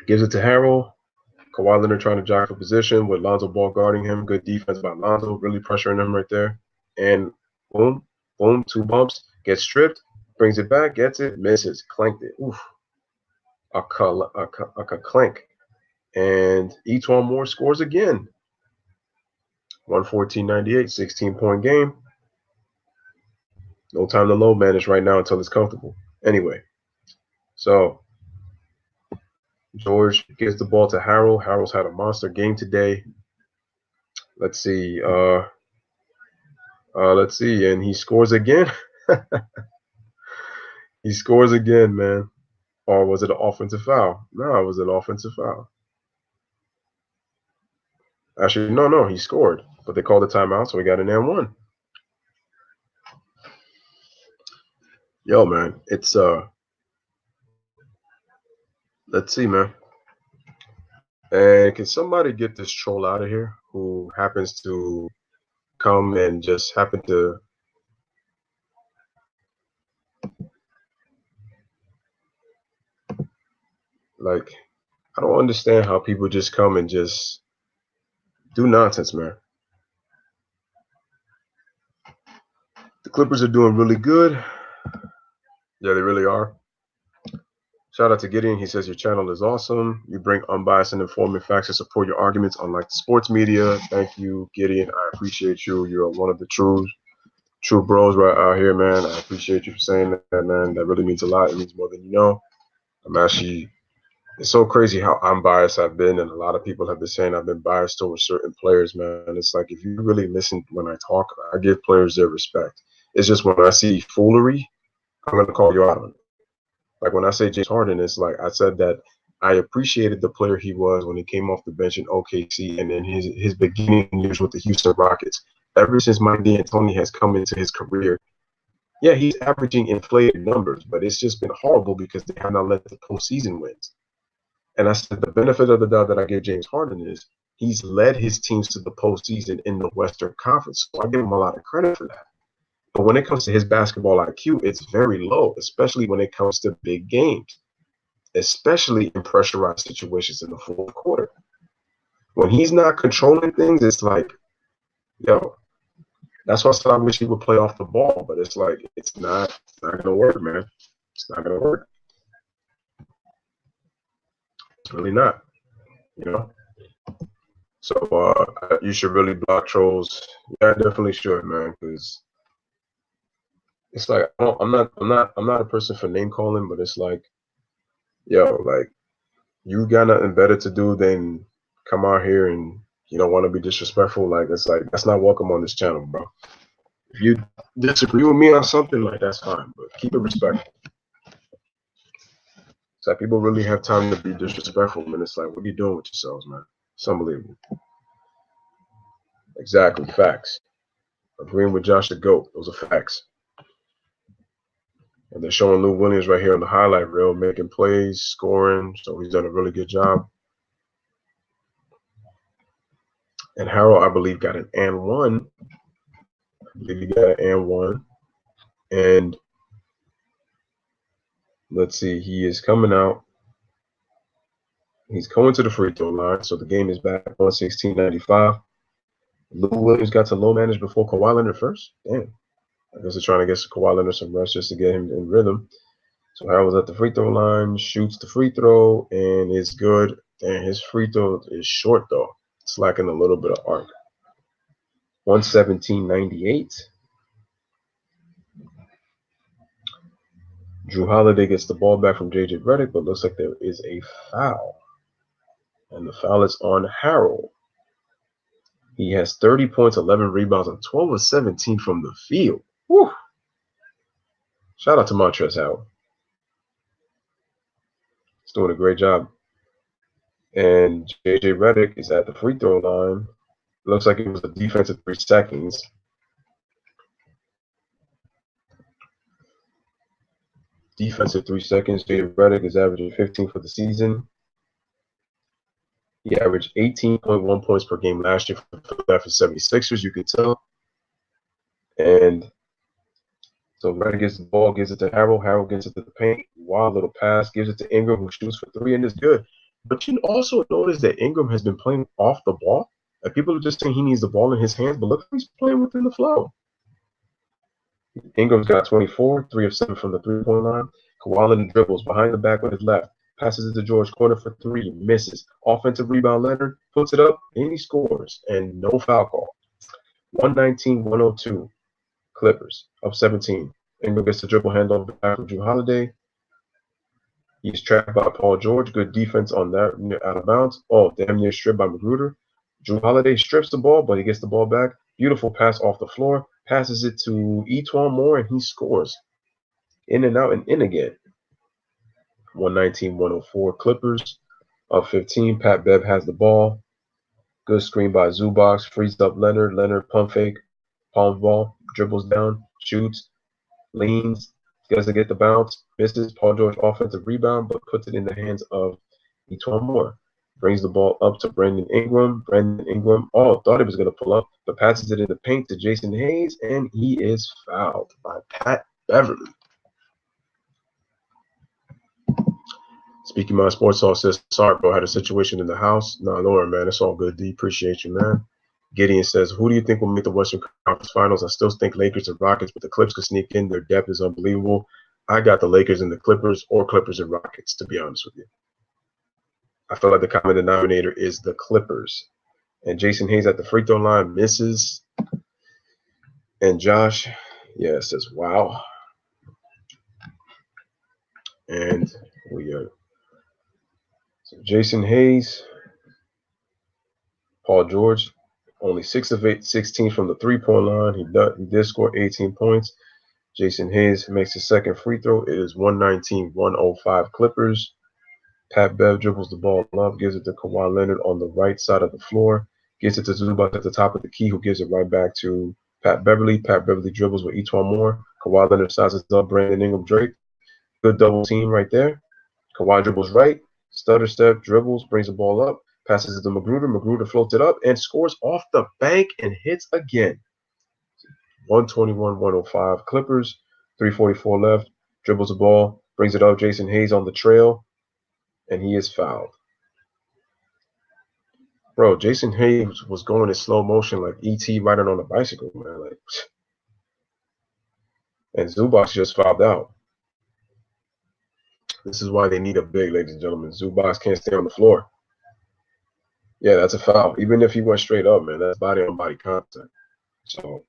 gives it to Harrell. Kawhi Leonard trying to jock for position with Lonzo Ball guarding him. Good defense by Lonzo, really pressuring him right there. And boom, boom, two bumps. Gets stripped, brings it back, gets it, misses, clanked it. Oof. A clank. And Etwan Moore scores again. 114.98, 16-point game. No time to low manage right now until it's comfortable. Anyway, so George gives the ball to Harrell. Harrell's had a monster game today. Let's see. Let's see. And he scores again. He scores again, man. Or was it an offensive foul? No, it was an offensive foul. Actually, no, he scored. But they called the timeout, so we got an and one. Yo, man, it's let's see, man. And can somebody get this troll out of here who happens to come and just happen to like, I don't understand how people just come and just do nonsense, man. The Clippers are doing really good. Yeah, they really are. Shout out to Gideon. He says your channel is awesome. You bring unbiased and informative facts to support your arguments, unlike the sports media. Thank you, Gideon. I appreciate you. You're one of the true bros right out here, man. I appreciate you for saying that, man. That really means a lot. It means more than you know. I'm actually, it's so crazy how unbiased I've been, and a lot of people have been saying I've been biased towards certain players, man. It's like if you really listen when I talk, I give players their respect. It's just when I see foolery, I'm gonna call you out on it. Like when I say James Harden, it's like I said that I appreciated the player he was when he came off the bench in OKC and in his beginning years with the Houston Rockets. Ever since Mike D'Antoni has come into his career, yeah, he's averaging inflated numbers, but it's just been horrible because they have not let the postseason wins. And I said the benefit of the doubt that I give James Harden is he's led his teams to the postseason in the Western Conference. So I give him a lot of credit for that. But when it comes to his basketball IQ, it's very low, especially when it comes to big games, especially in pressurized situations in the fourth quarter. When he's not controlling things, it's like, yo, that's why I said I wish he would play off the ball, but it's like it's not gonna work, man. It's not gonna work. It's really not, you know. So you should really block trolls. Yeah, I definitely should, man, because it's like I'm not a person for name calling, but it's like, yo, like you got nothing better to do than come out here and you don't want to be disrespectful. Like it's like that's not welcome on this channel, bro. If you disagree with me on something, like that's fine, but keep it respectful. It's like people really have time to be disrespectful, and it's like, what are you doing with yourselves, man? It's unbelievable. Exactly, facts. Agreeing with Josh the GOAT, those are facts. And they're showing Lou Williams right here on the highlight reel, making plays, scoring. So he's done a really good job. And Harold, I believe, got an and one. I believe he got an and one. And let's see, he is coming out. He's going to the free throw line. So the game is back 116-95. Lou Williams got to low manage before Kawhi Leonard first. Damn. I guess they're trying to get Kawhi Leonard some rest just to get him in rhythm. So Harold's at the free throw line, shoots the free throw, and it's good. And his free throw is short, though. It's lacking a little bit of arc. 117-98. Drew Holiday gets the ball back from J.J. Redick, but looks like there is a foul. And the foul is on Harold. He has 30 points, 11 rebounds, and 12 of 17 from the field. Whew. Shout out to Montrezl Harrell. He's doing a great job. And J.J. Redick is at the free throw line. Looks like it was a defensive 3 seconds. Defensive 3 seconds. J.J. Redick is averaging 15 for the season. He averaged 18.1 points per game last year for the Philadelphia 76ers, you could tell. And so Redick gets the ball, gives it to Harold. Harold gets it to the paint. Wild little pass, gives it to Ingram, who shoots for 3 and is good. But you also notice that Ingram has been playing off the ball. Like people are just saying he needs the ball in his hands, but look how he's playing within the flow. Ingram's got 24, 3 of 7 from the three-point line. Kawhi Leonard dribbles behind the back with his left, passes it to George, corner for 3, misses. Offensive rebound, Leonard puts it up, and he scores, and no foul call. 119-102, Clippers, up 17. Ingram gets the dribble handoff back from Drew Holiday. He's trapped by Paul George. Good defense on that, out of bounds. Oh, damn near stripped by Magruder. Drew Holiday strips the ball, but he gets the ball back. Beautiful pass off the floor. Passes it to Etuan Moore, and he scores. In and out and in again. 119-104 Clippers. Up 15. Pat Bev has the ball. Good screen by Zubac. Frees up Leonard. Leonard pump fake. Palms ball. Dribbles down. Shoots. Leans. Doesn't get the bounce. Misses. Paul George offensive rebound, but puts it in the hands of Etuan Moore. Brings the ball up to Brandon Ingram. Brandon Ingram, thought he was going to pull up, but passes it in the paint to Jason Hayes, and he is fouled by Pat Beverly. Speaking my sports talk says, sorry, bro, had a situation in the house. No, don't worry, man. It's all good, D. Appreciate you, man. Gideon says, who do you think will make the Western Conference Finals? I still think Lakers and Rockets, but the Clips could sneak in. Their depth is unbelievable. I got the Lakers and the Clippers, or Clippers and Rockets, to be honest with you. I feel like the common denominator is the Clippers. And Jason Hayes at the free throw line misses. And Josh, says, wow. And we are. So Jason Hayes, Paul George, only 6 of 16 from the three-point line. He did score 18 points. Jason Hayes makes his second free throw. It is 119-105 Clippers. Pat Bev dribbles the ball up, gives it to Kawhi Leonard on the right side of the floor, gets it to Zubac at the top of the key, who gives it right back to Pat Beverly. Pat Beverly dribbles with Etuan Moore. Kawhi Leonard sizes up Brandon Ingram Drake. Good double team right there. Kawhi dribbles right, stutter step, dribbles, brings the ball up, passes it to Magruder. Magruder floats it up and scores off the bank and hits again. 121-105 Clippers. 3:44 left. Dribbles the ball, brings it up. Jason Hayes on the trail, and he is fouled. Bro, Jason Hayes was going in slow motion like E.T. riding on a bicycle, man. And Zubac just fouled out. This is why they need a big, ladies and gentlemen. Zubac can't stay on the floor. Yeah, that's a foul. Even if he went straight up, man, that's body-on-body contact. So,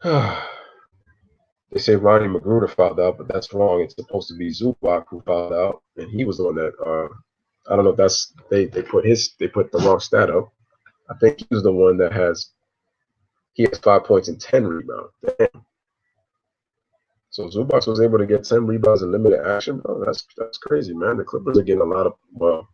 they say Ronnie Magruder fouled out, but that's wrong. It's supposed to be Zubac who fouled out, and he was the one that I don't know if that's they put the wrong stat up. I think he was the one that has 5 points and 10 rebounds. Damn. So Zubac was able to get 10 rebounds in limited action. Bro, that's crazy, man. The Clippers are getting a lot of the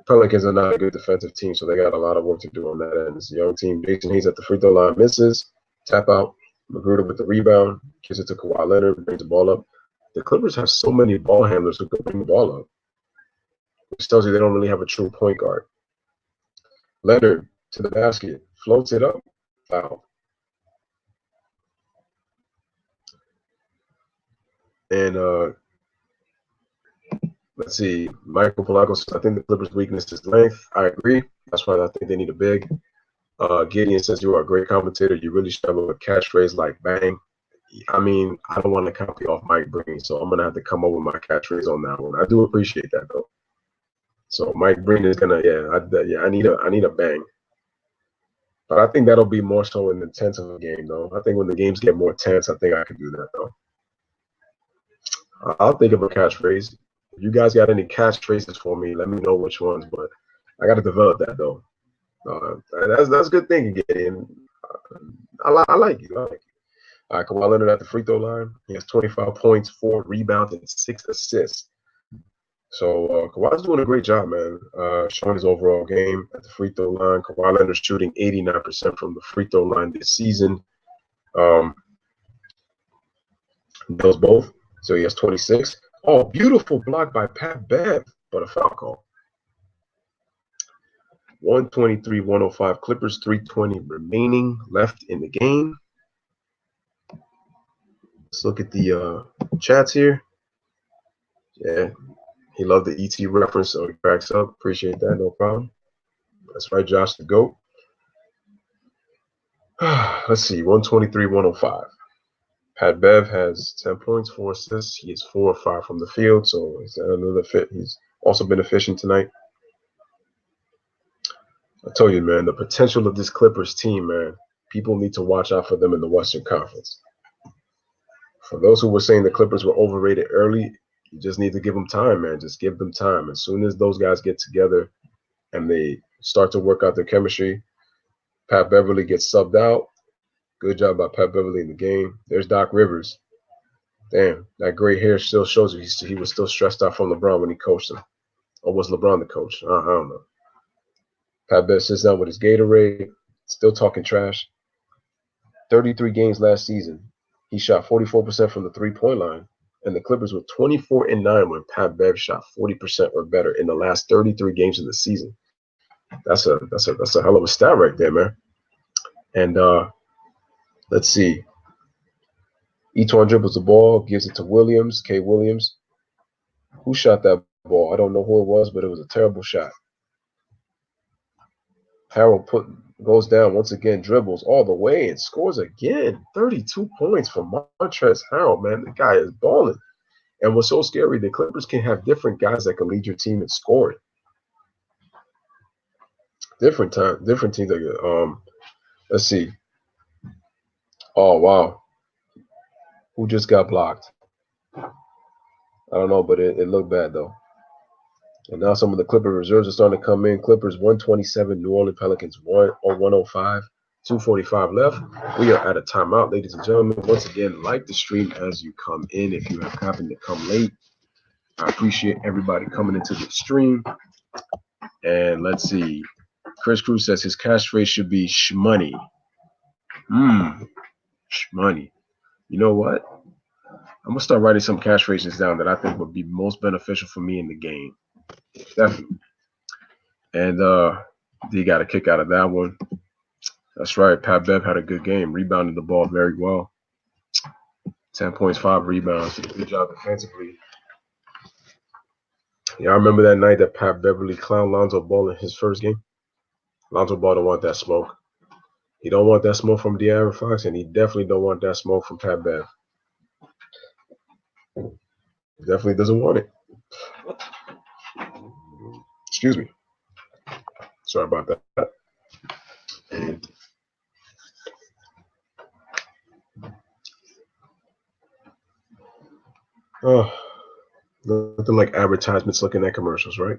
Pelicans are not a good defensive team, so they got a lot of work to do on that end. It's a young team. Jason Hayes at the free throw line misses. Tap out. Magruder with the rebound. Gives it to Kawhi Leonard. Brings the ball up. The Clippers have so many ball handlers who can bring the ball up, which tells you they don't really have a true point guard. Leonard to the basket, floats it up, foul. And let's see, Michael Pelagos. I think the Clippers' weakness is length. I agree. That's why I think they need a big. Gideon says you are a great commentator. You really struggle with catchphrase like bang. I mean, I don't want to copy off Mike Breen, so I'm gonna have to come up with my catchphrase on that one. I do appreciate that though. So Mike Breen is gonna, I need a bang. But I think that'll be more so in the tense of a game, though. I think when the games get more tense, I think I can do that, though. I'll think of a catchphrase. If you guys got any catchphrases for me, let me know which ones. But I got to develop that, though. That's a good thing to get in. I like you. I like you. All right, Kawhi Leonard at the free throw line. He has 25 points, 4 rebounds, and 6 assists. So Kawhi's doing a great job, man. Showing his overall game at the free throw line. Kawhi Leonard's shooting 89% from the free throw line this season. Nails both. So he has 26. Oh, beautiful block by Pat Bev, but a foul call. 123-105. Clippers 320 remaining left in the game. Let's look at the chats here. Yeah, he loved the ET reference, so he cracks up. Appreciate that, no problem. That's right, Josh the GOAT. Let's see, 123-105. Pat Bev has 10 points, 4 assists. He is 4 or 5 from the field, so he's another fit. He's also been efficient tonight. I tell you, man, the potential of this Clippers team, man, people need to watch out for them in the Western Conference. For those who were saying the Clippers were overrated early, you just need to give them time, man. Just give them time. As soon as those guys get together and they start to work out their chemistry, Pat Beverly gets subbed out. Good job by Pat Beverly in the game. There's Doc Rivers. Damn, that gray hair still shows you he was still stressed out from LeBron when he coached him. Or was LeBron the coach? I don't know. Pat Bev sits down with his Gatorade, still talking trash. 33 games last season. He shot 44% from the three-point line. And the Clippers were 24-9 when Pat Bev shot 40% or better in the last 33 games of the season. That's a hell of a stat right there, man. And let's see. Eton dribbles the ball, gives it to Williams, K. Williams. Who shot that ball? I don't know who it was, but it was a terrible shot. Harold goes down once again, dribbles all the way and scores again. 32 points from Montrezl Harrell, man. The guy is balling. And what's so scary, the Clippers can have different guys that can lead your team in scoring. Different teams. Let's see. Oh, wow. Who just got blocked? I don't know, but it looked bad, though. And now some of the Clipper reserves are starting to come in. Clippers 127, New Orleans Pelicans 105, 2:45 left. We are at a timeout, ladies and gentlemen. Once again, like the stream as you come in. If you have happened to come late, I appreciate everybody coming into the stream. And let's see. Chris Cruz says his catchphrase should be shmoney. Shmoney. You know what? I'm going to start writing some catchphrases down that I think would be most beneficial for me in the game. Definitely. And he got a kick out of that one. That's right. Pat Bev had a good game, rebounded the ball very well. 10 points, 5 rebounds. Good job defensively. Yeah, I remember that night that Pat Beverly clowned Lonzo Ball in his first game. Lonzo Ball don't want that smoke. He don't want that smoke from De'Aaron Fox, and he definitely don't want that smoke from Pat Bev. He definitely doesn't want it. Excuse me. Sorry about that. And nothing like advertisements looking at commercials, right?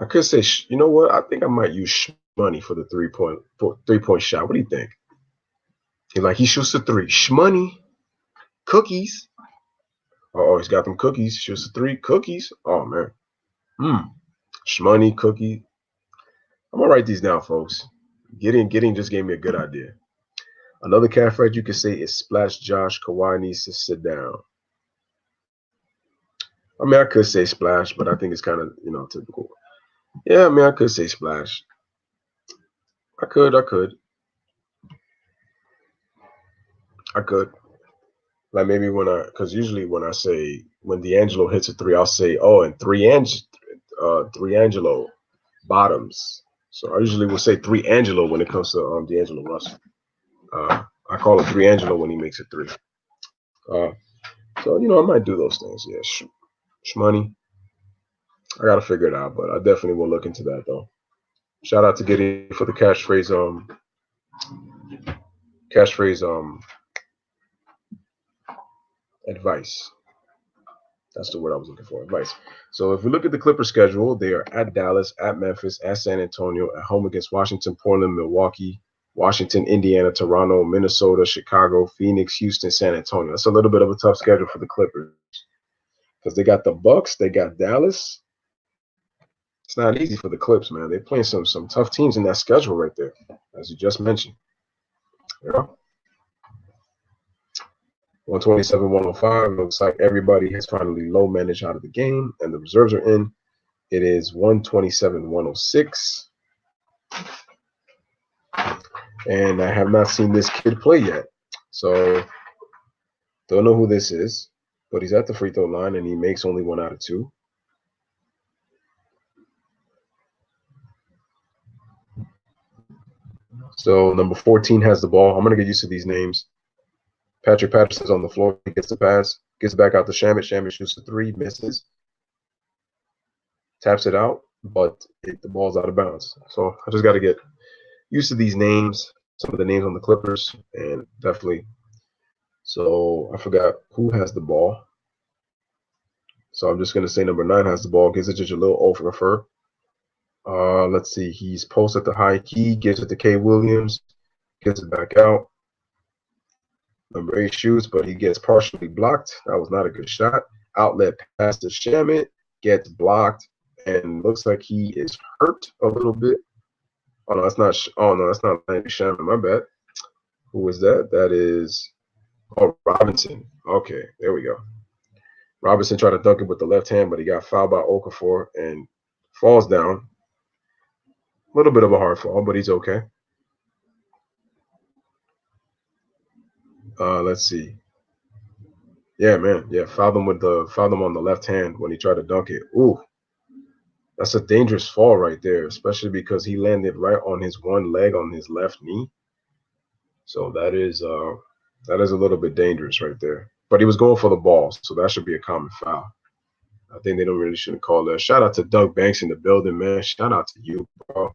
I could say, you know what? I think I might use money for the three-point shot. What do you think? He shoots the three. Shmoney. Cookies. Oh, he's got them cookies. Shoots the three. Cookies. Oh, man. Shmoney, cookie. I'm going to write these down, folks. Getting just gave me a good idea. Another catchphrase you could say is Splash Josh. Kawhi needs to sit down. I mean, I could say Splash, but I think it's kind of typical. Yeah, I mean, I could say Splash. I could. Like maybe because usually when I say when D'Angelo hits a three, I'll say, oh, and three Angelo bottoms. So I usually will say three Angelo when it comes to D'Angelo Russell. I call it three Angelo when he makes a three. Uh, so I might do those things. Yeah, shmoney. I gotta figure it out, but I definitely will look into that though. Shout out to Gideon for the catchphrase advice. That's the word I was looking for. Advice. So if we look at the Clippers schedule, they are at Dallas, at Memphis, at San Antonio, at home against Washington, Portland, Milwaukee, Washington, Indiana, Toronto, Minnesota, Chicago, Phoenix, Houston, San Antonio. That's a little bit of a tough schedule for the Clippers because they got the Bucks, they got Dallas. It's not easy for the Clips, man. They're playing some tough teams in that schedule right there, as you just mentioned. You know, 127, 105. Looks like everybody has finally low managed out of the game, and the reserves are in. It is 127, 106. And I have not seen this kid play yet. So don't know who this is, but he's at the free throw line and he makes only 1 out of 2. So number 14 has the ball. I'm gonna get used to these names. Patrick Patterson's on the floor. He gets the pass, gets back out to Shamit. Shamit shoots the three, misses, taps it out, but the ball's out of bounds. So I just got to get used to these names, some of the names on the Clippers, and definitely. So I forgot who has the ball. So I'm just going to say number 9 has the ball, gives it to Jalil Okafor. Let's see. He's posted the high key, gives it to K. Williams, gets it back out. Number 8 shoots, but he gets partially blocked. That was not a good shot. Outlet pass to Shamit, gets blocked, and looks like he is hurt a little bit. Oh no, that's not. Oh no, that's not Landry Shamit. My bad. Who is that? That is Robinson. Okay, there we go. Robinson tried to dunk it with the left hand, but he got fouled by Okafor and falls down. A little bit of a hard fall, but he's okay. Let's see. Yeah, man. Yeah, fouled him on the left hand when he tried to dunk it. Ooh, that's a dangerous fall right there, especially because he landed right on his one leg on his left knee. So that is a little bit dangerous right there. But he was going for the ball, so that should be a common foul. I think they don't really shouldn't call that. Shout out to Doug Banks in the building, man. Shout out to you, bro.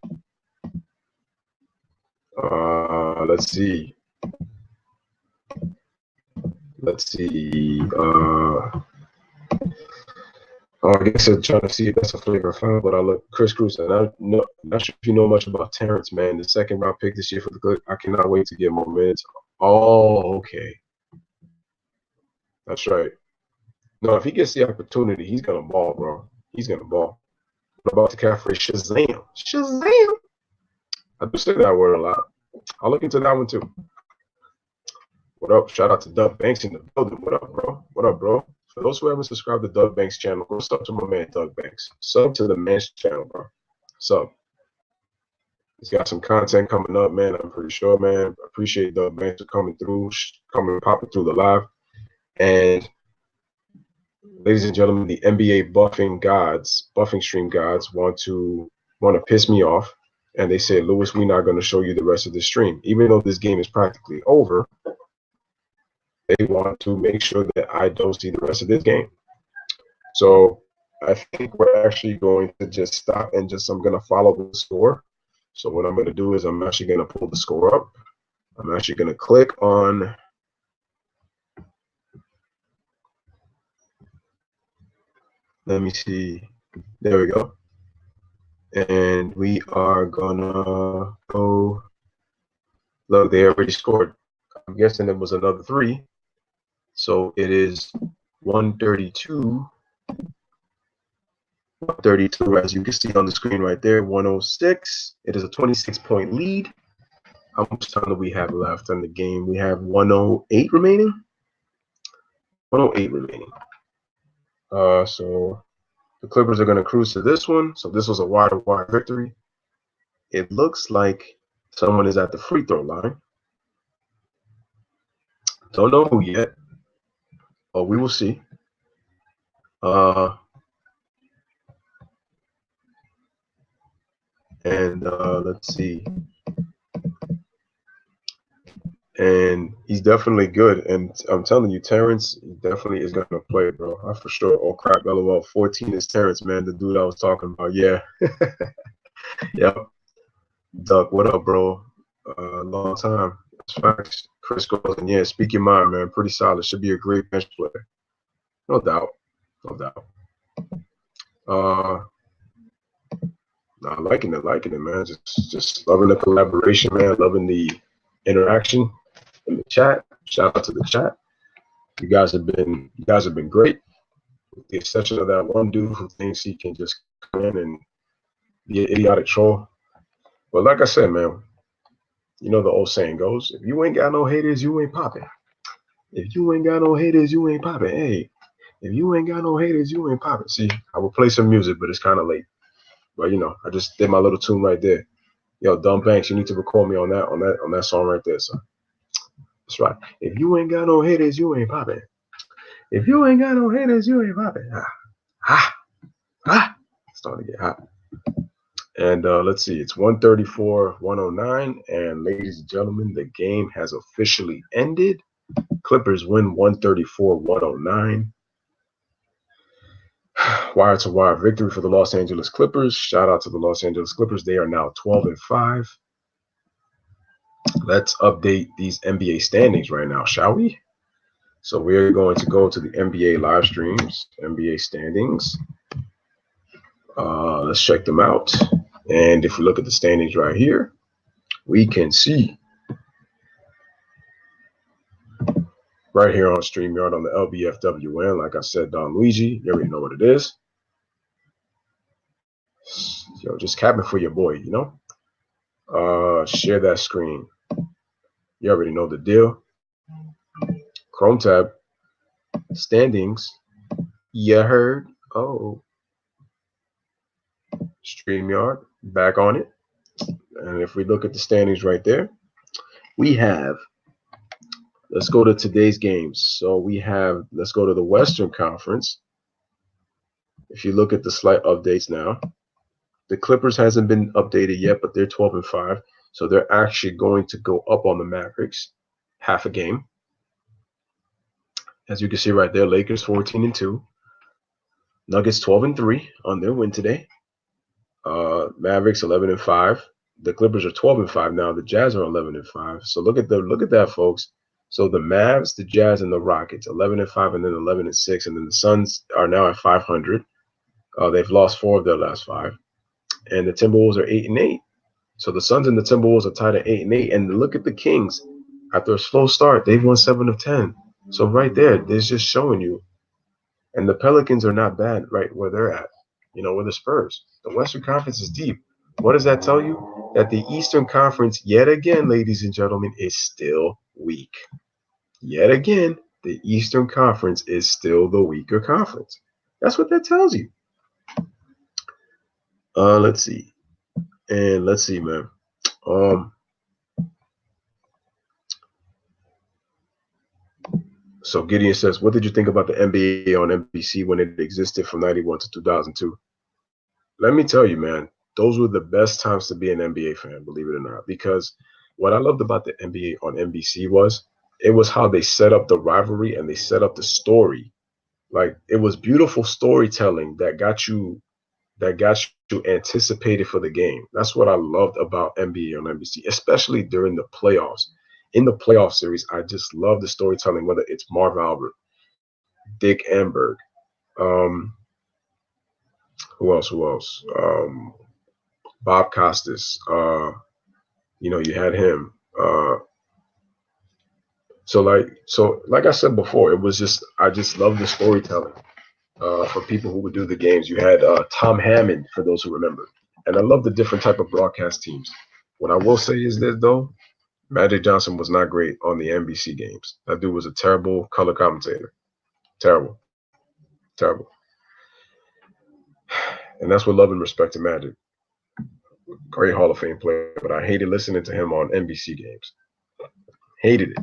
Let's see. Let's see. I guess I'm trying to see if that's a flavor of foul, but I look Chris Cruz, and not sure if you know much about Terrence, man. The second round pick this year for the Clippers. I cannot wait to get more minutes. Oh, okay. That's right. No, if he gets the opportunity, he's gonna ball, bro. He's gonna ball. What about the cafe Shazam? Shazam! I do say that word a lot. I'll look into that one too. What up? Shout out to Doug Banks in the building. What up, bro? What up, bro? For those who haven't subscribed to Doug Banks' channel, go sub to my man Doug Banks. Sub to the man's channel, bro. Sub. He's got some content coming up, man. I'm pretty sure, man. Appreciate Doug Banks for coming through, popping through the live. And ladies and gentlemen, the NBA buffing stream gods want to piss me off. And they say, Lewis, we're not going to show you the rest of the stream. Even though this game is practically over, they want to make sure that I don't see the rest of this game. So I think we're actually going to just stop and I'm going to follow the score. So what I'm going to do is I'm actually going to pull the score up. I'm actually going to click on let me see. There we go. And we are gonna go. Look, they already scored. I'm guessing it was another 3. So it is 132. 132, as you can see on the screen right there, 106. It is a 26-point lead. How much time do we have left in the game? We have 108 remaining. 108 remaining. So the Clippers are going to cruise to this one. So this was a wide victory. It looks like someone is at the free throw line. Don't know who yet, but we will see. Uh, and let's see. And he's definitely good. And I'm telling you, Terrence definitely is going to play, bro. I for sure. Oh, crap. LOL. 14 is Terrence, man. The dude I was talking about. Yeah. Yep. Duck, what up, bro? Long time. That's facts. Chris goes, and yeah, speak your mind, man. Pretty solid. Should be a great bench player. No doubt. No doubt. Uh, liking it, man. Just loving the collaboration, man. Loving the interaction in the chat. Shout out to the chat. You guys have been great. With the exception of that one dude who thinks he can just come in and be an idiotic troll. But like I said, man, you know the old saying goes: if you ain't got no haters, you ain't popping. If you ain't got no haters, you ain't popping. Hey, if you ain't got no haters, you ain't popping. See, I will play some music, but it's kind of late. But I just did my little tune right there. Yo, Dumb Banks, you need to record me on that song right there, son. That's right. If you ain't got no haters, you ain't popping. If you ain't got no haters, you ain't popping. Ah, ah. It's starting to get hot. And let's see, it's 134, 109. And ladies and gentlemen, the game has officially ended. Clippers win 134, 109. Wire to wire victory for the Los Angeles Clippers. Shout out to the Los Angeles Clippers. They are now 12-5. Let's update these NBA standings right now, shall we? So we're going to go to the NBA live streams, NBA standings. Let's check them out. And if we look at the standings right here, we can see right here on StreamYard on the LBFWN, like I said, Don Luigi, you already know what it is. Yo, just capping for your boy. Share that screen. You already know the deal. Chrome tab, standings. You heard? Oh, StreamYard, back on it. And if we look at the standings right there, we have, let's go to today's games. So let's go to the Western Conference. If you look at the slight updates now, the Clippers hasn't been updated yet, but they're 12-5. So they're actually going to go up on the Mavericks half a game. As you can see right there, Lakers 14-2. Nuggets 12-3 on their win today. Mavericks 11-5. The Clippers are 12-5 now. The Jazz are 11-5. So look at that, folks. So the Mavs, the Jazz, and the Rockets 11-5, and then 11-6, and then the Suns are now at 500. They've lost 4 of their last 5, and the Timberwolves are 8-8. So the Suns and the Timberwolves are tied at 8-8. And look at the Kings. After a slow start, they've won 7 of 10. So right there, there's just showing you. And the Pelicans are not bad right where they're at. With the Spurs. The Western Conference is deep. What does that tell you? That the Eastern Conference, yet again, ladies and gentlemen, is still weak. Yet again, the Eastern Conference is still the weaker conference. That's what that tells you. Let's see. And let's see, man. So Gideon says, what did you think about the NBA on NBC when it existed from 91 to 2002? Let me tell you, man, those were the best times to be an NBA fan, believe it or not, because what I loved about the NBA on NBC was it was how they set up the rivalry and they set up the story. Like it was beautiful storytelling that got you anticipated for the game. That's what I loved about NBA on NBC, especially during the playoffs. In the playoff series, I just love the storytelling, whether it's Marv Albert, Dick Amberg, um, who else? Bob Costas. You had him. So like I said before, it was just I just love the storytelling. For people who would do the games, you had Tom Hammond for those who remember, and I love the different type of broadcast teams. What I will say is this though, Magic Johnson was not great on the NBC games. That dude was a terrible color commentator. Terrible, terrible. And that's what love and respect to Magic. Great Hall of Fame player, but I hated listening to him on NBC games. Hated it.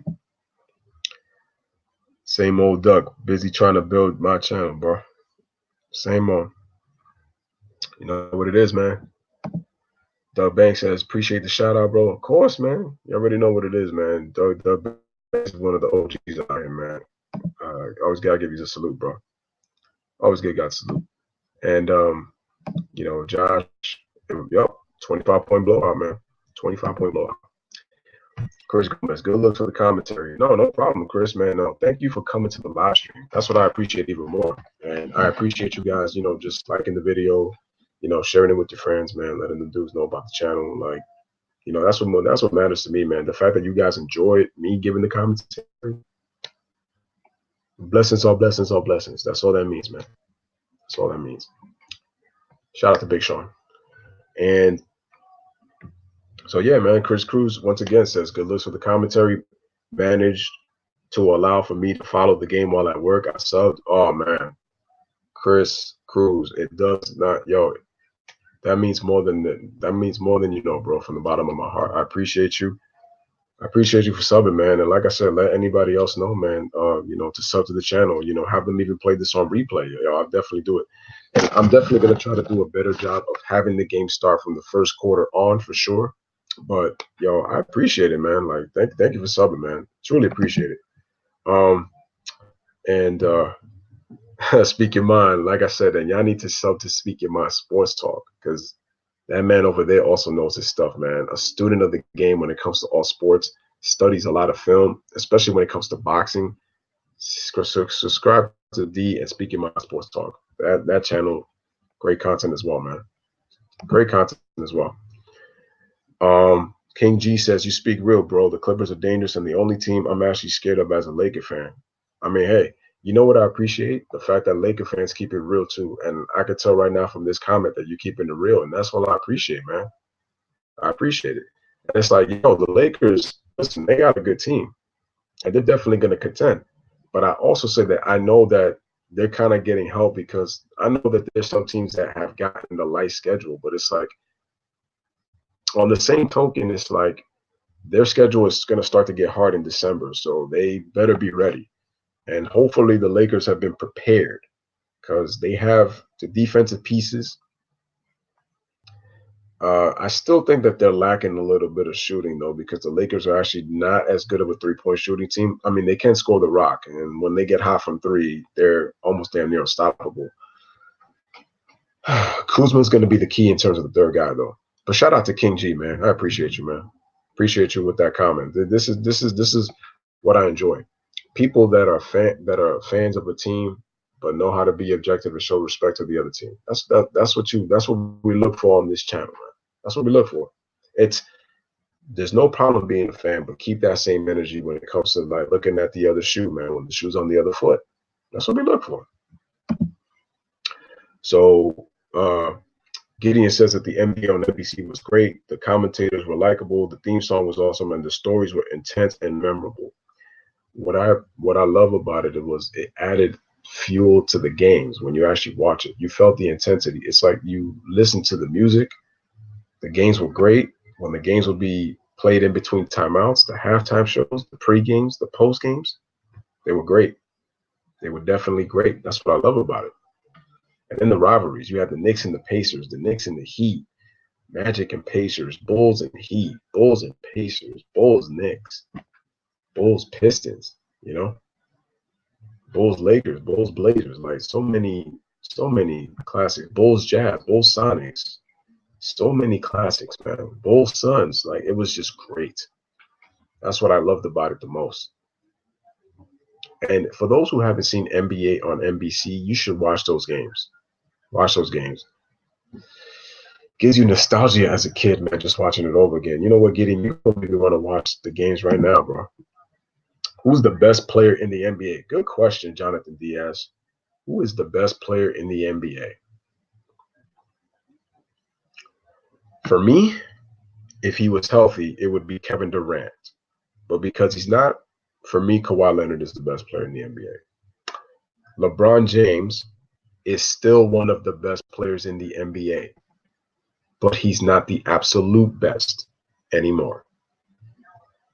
Same old Doug, busy trying to build my channel, bro. Same old. You know what it is, man. Doug Banks says, appreciate the shout out, bro. Of course, man. You already know what it is, man. Doug Banks is one of the OGs out here, man. Always gotta give you a salute, bro. Always give God salute. And Josh, yep, 25-point blowout, man. 25-point blowout. Chris Gomez, good looks for the commentary. No problem, Chris, man. No, thank you for coming to the live stream. That's what I appreciate even more. And I appreciate you guys, just liking the video, sharing it with your friends, man, letting the dudes know about the channel. Like, that's what matters to me, man. The fact that you guys enjoyed me giving the commentary, blessings, all blessings, all blessings. That's all that means, man. That's all that means. Shout out to Big Sean. And so yeah, man, Chris Cruz once again says good looks for the commentary. Managed to allow for me to follow the game while at work. I subbed. Oh man, Chris Cruz. It does not, yo. That means more than you know, bro. From the bottom of my heart, I appreciate you. I appreciate you for subbing, man. And like I said, let anybody else know, man. To sub to the channel. Have them even play this on replay. I'll definitely do it. And I'm definitely gonna try to do a better job of having the game start from the first quarter on for sure. But I appreciate it, man. Like, thank you for subbing, man. Truly appreciate it. And Speak Your Mind, like I said, and y'all need to sub to Speak Your Mind Sports Talk because that man over there also knows his stuff, man. A student of the game when it comes to all sports, studies a lot of film, especially when it comes to boxing. Subscribe to D and Speak Your Mind Sports Talk. That channel, great content as well, man. Great content as well. King G says, you speak real, bro. The Clippers are dangerous and the only team I'm actually scared of as a Laker fan. I mean, hey, you know what I appreciate? The fact that Laker fans keep it real too. And I could tell right now from this comment that you keeping it real. And that's what I appreciate, man. I appreciate it. And it's like, the Lakers, listen, they got a good team. And they're definitely going to contend. But I also say that I know that they're kind of getting help because I know that there's some teams that have gotten the light schedule. But it's like, on the same token, it's like their schedule is going to start to get hard in December. So they better be ready. And hopefully the Lakers have been prepared because they have the defensive pieces. I still think that they're lacking a little bit of shooting, though, because the Lakers are actually not as good of a three-point shooting team. I mean, they can score the rock, and when they get hot from three, they're almost damn near unstoppable. Kuzma's going to be the key in terms of the third guy, though. But shout out to King G, man. I appreciate you, man. Appreciate you with that comment. This is what I enjoy. People that are fans of a team but know how to be objective and show respect to the other team. That's what we look for on this channel, man. That's what we look for. There's no problem being a fan, but keep that same energy when it comes to like looking at the other shoe, man, when the shoe's on the other foot. That's what we look for. So Gideon says that the NBA on NBC was great. The commentators were likable. The theme song was awesome, and the stories were intense and memorable. What I love about it was it added fuel to the games when you actually watch it. You felt the intensity. It's like you listened to the music. The games were great. When the games would be played in between timeouts, the halftime shows, the pre-games, the post-games, they were great. They were definitely great. That's what I love about it. And then the rivalries. You had the Knicks and the Pacers, the Knicks and the Heat, Magic and Pacers, Bulls and Heat, Bulls and Pacers, Bulls Knicks, Bulls Pistons, Bulls Lakers, Bulls Blazers, like so many classics. Bulls Jazz, Bulls Sonics, so many classics, man. Bulls Suns, like it was just great. That's what I loved about it the most. And for those who haven't seen NBA on NBC, you should watch those games. Watch those games. Gives you nostalgia as a kid, man, just watching it over again. You know what, Gideon? You don't even want to watch the games right now, bro. Who's the best player in the NBA? Good question, Jonathan Diaz. Who is the best player in the NBA? For me, if he was healthy, it would be Kevin Durant. But because he's not, for me, Kawhi Leonard is the best player in the NBA. LeBron James is still one of the best players in the NBA, but he's not the absolute best anymore.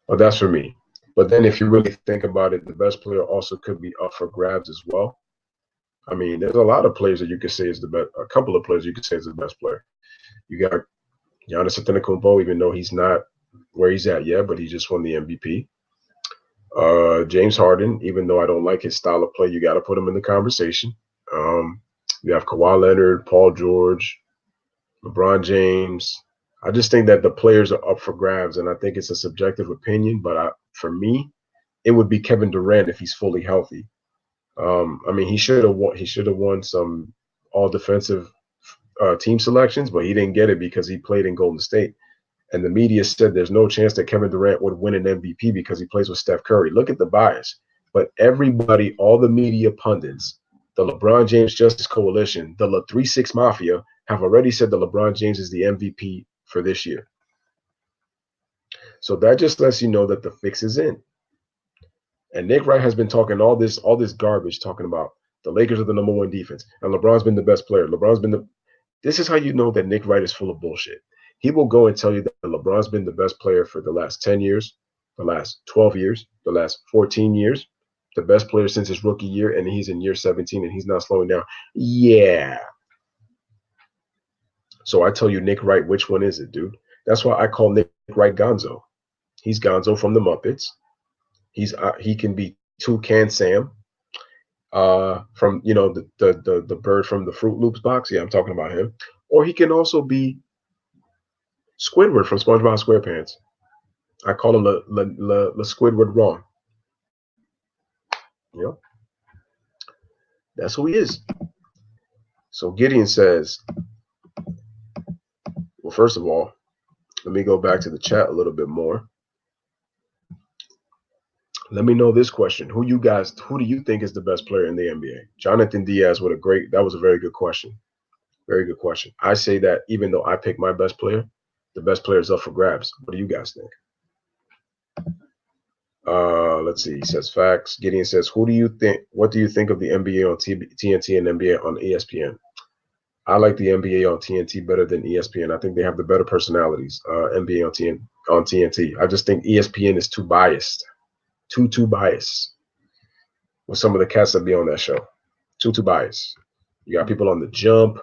Well, that's for me. But then if you really think about it, the best player also could be up for grabs as well. I mean, there's a lot of players that you could say is the best. A couple of players you could say is the best player. You got Giannis Antetokounmpo, even though he's not where he's at yet, but he just won the MVP. James Harden, even though I don't like his style of play, you got to put him in the conversation. Um, you have Kawhi Leonard, Paul George, LeBron James. I just think that the players are up for grabs, and I think it's a subjective opinion. But for me, it would be Kevin Durant if he's fully healthy. I mean, he should have won. He should have won some All Defensive team selections, but he didn't get it because he played in Golden State. And the media said there's no chance that Kevin Durant would win an MVP because he plays with Steph Curry. Look at the bias. But everybody, all the media pundits, the LeBron James Justice Coalition, the La 3-6 Mafia have already said that LeBron James is the MVP for this year. So that just lets you know that the fix is in. And Nick Wright has been talking all this garbage, talking about the Lakers are the number one defense, and LeBron's been the best player. LeBron's been the. This is how you know that Nick Wright is full of bullshit. He will go and tell you that LeBron's been the best player for the last 10 years, the last 12 years, the last 14 years, the best player since his rookie year, and he's in year 17 and he's not slowing down. Yeah. So I tell you, Nick Wright, which one is it, dude? That's why I call Nick Wright Gonzo. He's Gonzo from the Muppets. He can be Toucan Sam from the bird from the Fruit Loops box. Yeah, I'm talking about him. Or he can also be Squidward from SpongeBob SquarePants. I call him the Squidward wrong. You know, that's who he is. So Gideon says, well, first of all, let me go back to the chat a little bit more. Let me know this question: who do you think is the best player in the NBA? Jonathan Diaz that was a very good question. Very good question. I say that even though I pick my best player, the best player is up for grabs. What do you guys think? Let's see. He says facts. Gideon says, "Who do you think? What do you think of the NBA on TNT and NBA on ESPN?" I like the NBA on TNT better than ESPN. I think they have the better personalities. NBA on TNT. I just think ESPN is too biased. Too biased with some of the cats that be on that show. Too biased. You got people on the jump.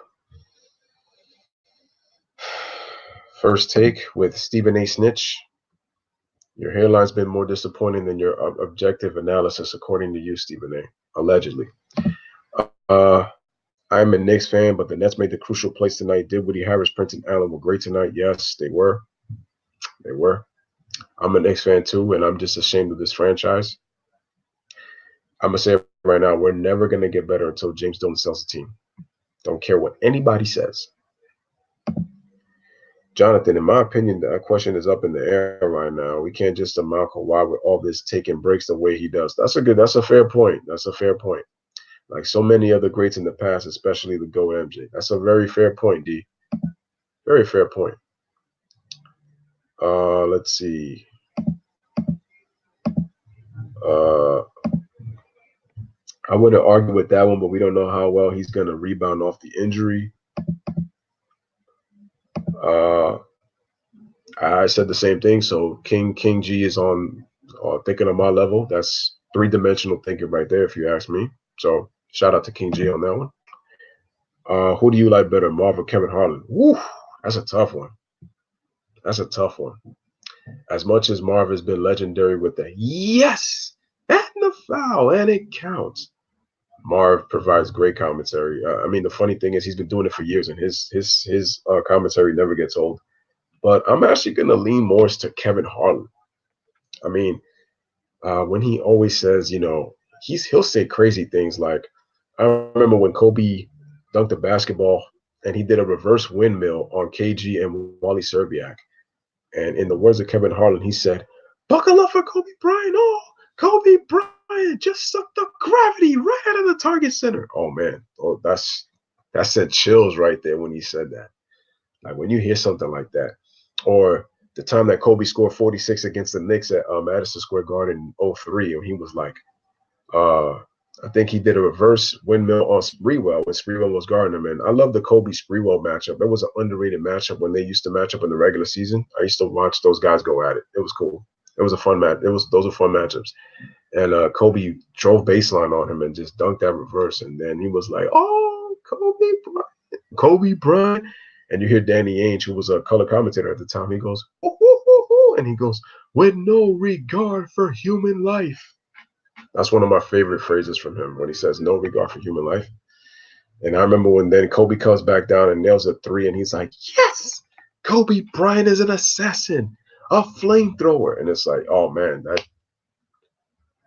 First take with Stephen A. Snitch. Your hairline's been more disappointing than your objective analysis, according to you, Stephen A. Allegedly. Uh, I'm a Knicks fan, but the Nets made the crucial plays tonight. Did Woody Harris, Prince, and Allen were great tonight? Yes, they were. They were. I'm a Knicks fan too, and I'm just ashamed of this franchise. I'm gonna say it right now: we're never gonna get better until James Dolan sells the team. Don't care what anybody says. Jonathan, in my opinion, that question is up in the air right now. We can't just amount Kawhi with all this taking breaks the way he does. That's a fair point. That's a fair point. Like so many other greats in the past, especially the GOAT MJ. That's a very fair point, D. Very fair point. Let's see. Uh, I wouldn't argue with that one, but we don't know how well he's going to rebound off the injury. Uh, I said the same thing. So King G is on thinking on my level. That's three-dimensional thinking right there, if you ask me. So shout out to King G on that one. Who do you like better, Marv or Kevin Harlan? Woo, that's a tough one. That's a tough one. As much as Marv has been legendary with the yes and the foul, and it counts. Marv provides great commentary. I mean, the funny thing is he's been doing it for years, and his commentary never gets old. But I'm actually going to lean more to Kevin Harlan. I mean, when he always says, he'll say crazy things like, I remember when Kobe dunked the basketball and he did a reverse windmill on KG and Wally Serbiak. And in the words of Kevin Harlan, he said, "Buckle up for Kobe Bryant. Oh, Kobe Bryant just sucked the gravity right out of the target center." Oh man, that sent chills right there when he said that. Like when you hear something like that, or the time that Kobe scored 46 against the Knicks at Madison Square Garden in '03, and he was like, I think he did a reverse windmill on Sprewell when Sprewell was guarding him. And I love the Kobe Sprewell matchup. It was an underrated matchup when they used to match up in the regular season. I used to watch those guys go at it. It was cool. It was a fun match. Those were fun matchups. And Kobe drove baseline on him and just dunked that reverse. And then he was like, "Oh, Kobe Bryant." And you hear Danny Ainge, who was a color commentator at the time. He goes, "Ooh, ooh, ooh, ooh," and he goes, "With no regard for human life." That's one of my favorite phrases from him when he says no regard for human life. And I remember when then Kobe comes back down and nails a three, and he's like, "Yes, Kobe Bryant is an assassin, a flamethrower." And it's like, oh man, that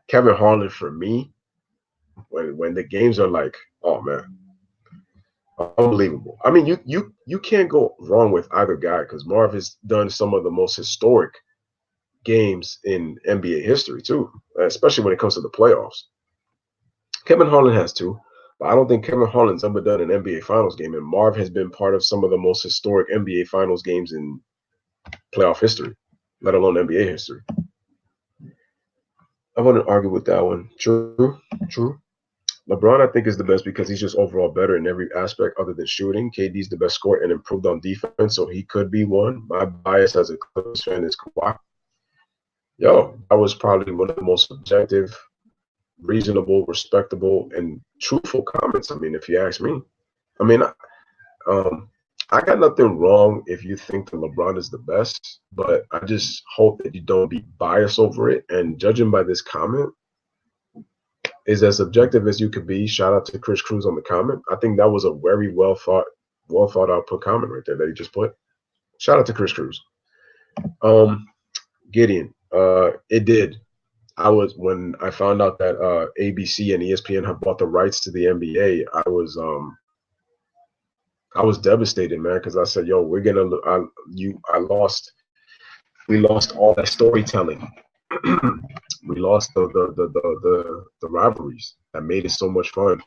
Kevin Harlan for me, when the games are like, oh man, unbelievable. I mean, you can't go wrong with either guy because Marv has done some of the most historic games in NBA history too, especially when it comes to the playoffs. Kevin Harlan has too, but I don't think Kevin Harlan's ever done an NBA Finals game, and Marv has been part of some of the most historic NBA Finals games in playoff history, let alone NBA history. I wouldn't argue with that one. True, true. LeBron, I think, is the best because he's just overall better in every aspect other than shooting. KD's the best scorer and improved on defense, so he could be one. My bias as a Clippers fan is Kawhi. Yo, that was probably one of the most objective, reasonable, respectable, and truthful comments. I mean, if you ask me. I mean, um, I got nothing wrong if you think that LeBron is the best, but I just hope that you don't be biased over it. And judging by this comment, is as objective as you could be. Shout out to Chris Cruz on the comment. I think that was a very well thought out put comment right there that he just put. Shout out to Chris Cruz. Gideon, it did. I was when I found out that ABC and ESPN have bought the rights to the NBA. I was devastated, man, because I said, "Yo, we're gonna, I lost, we lost all that storytelling. We lost the rivalries that made it so much fun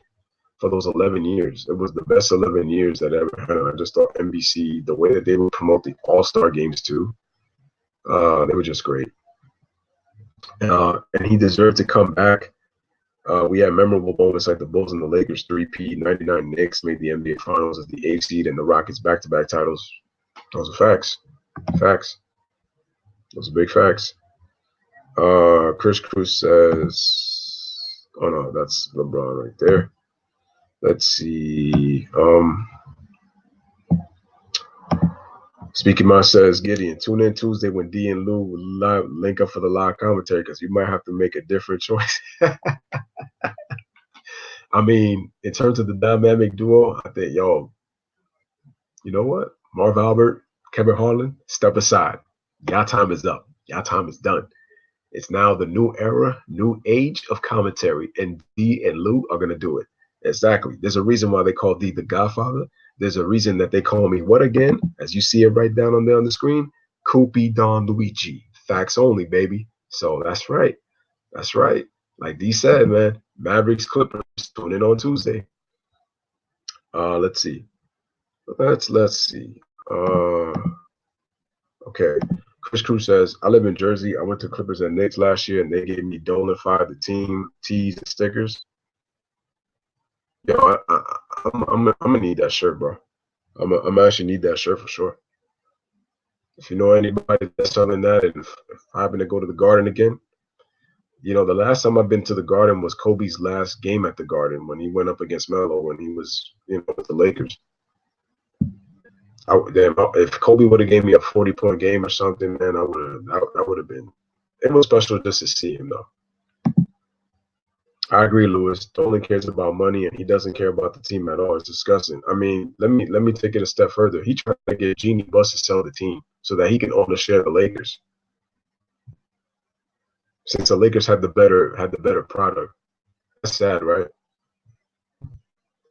for those 11 years. It was the best 11 years that I ever had. I just thought NBC, the way that they would promote the All-Star games too, they were just great. And he deserved to come back. We had memorable moments like the Bulls and the Lakers 3-peat, 99 Knicks made the NBA Finals as the 8th seed, and the Rockets back-to-back titles. Those are facts. Facts. Those are big facts. Chris Cruz says, oh no, that's LeBron right there. Let's see. Speaking my says Gideon, tune in Tuesday when D and Lou will link up for the live commentary because you might have to make a different choice. I mean, in terms of the dynamic duo, I think, yo, you know what? Marv Albert, Kevin Harlan, step aside. Y'all time is up. Y'all time is done. It's now the new era, new age of commentary, and D and Lou are gonna do it. Exactly. There's a reason why they call D the Godfather. There's a reason that they call me what again? As you see it right down on there on the screen, Koopy Don Luigi. Facts only, baby. So that's right. That's right. Like D said, man, Mavericks Clippers tune in on Tuesday. Let's see. Let's see. Okay. Chris Cruz says, I live in Jersey. I went to Clippers and Knicks last year, and they gave me Dolan 5, the team, tees, and stickers. Yo, I'm gonna need that shirt, bro. I'm actually need that shirt for sure. If you know anybody that's selling that, and if I happen to go to the Garden again, you know, the last time I've been to the Garden was Kobe's last game at the Garden when he went up against Melo when he was, with the Lakers. Damn, if Kobe would have gave me a 40-point game or something, man, I would have been. It was special just to see him though. I agree, Lewis. Dolan cares about money and he doesn't care about the team at all. It's disgusting. I mean, let me take it a step further. He tried to get Jeanie Buss to sell the team so that he can own a share of the Lakers. Since the Lakers had the better product. That's sad, right?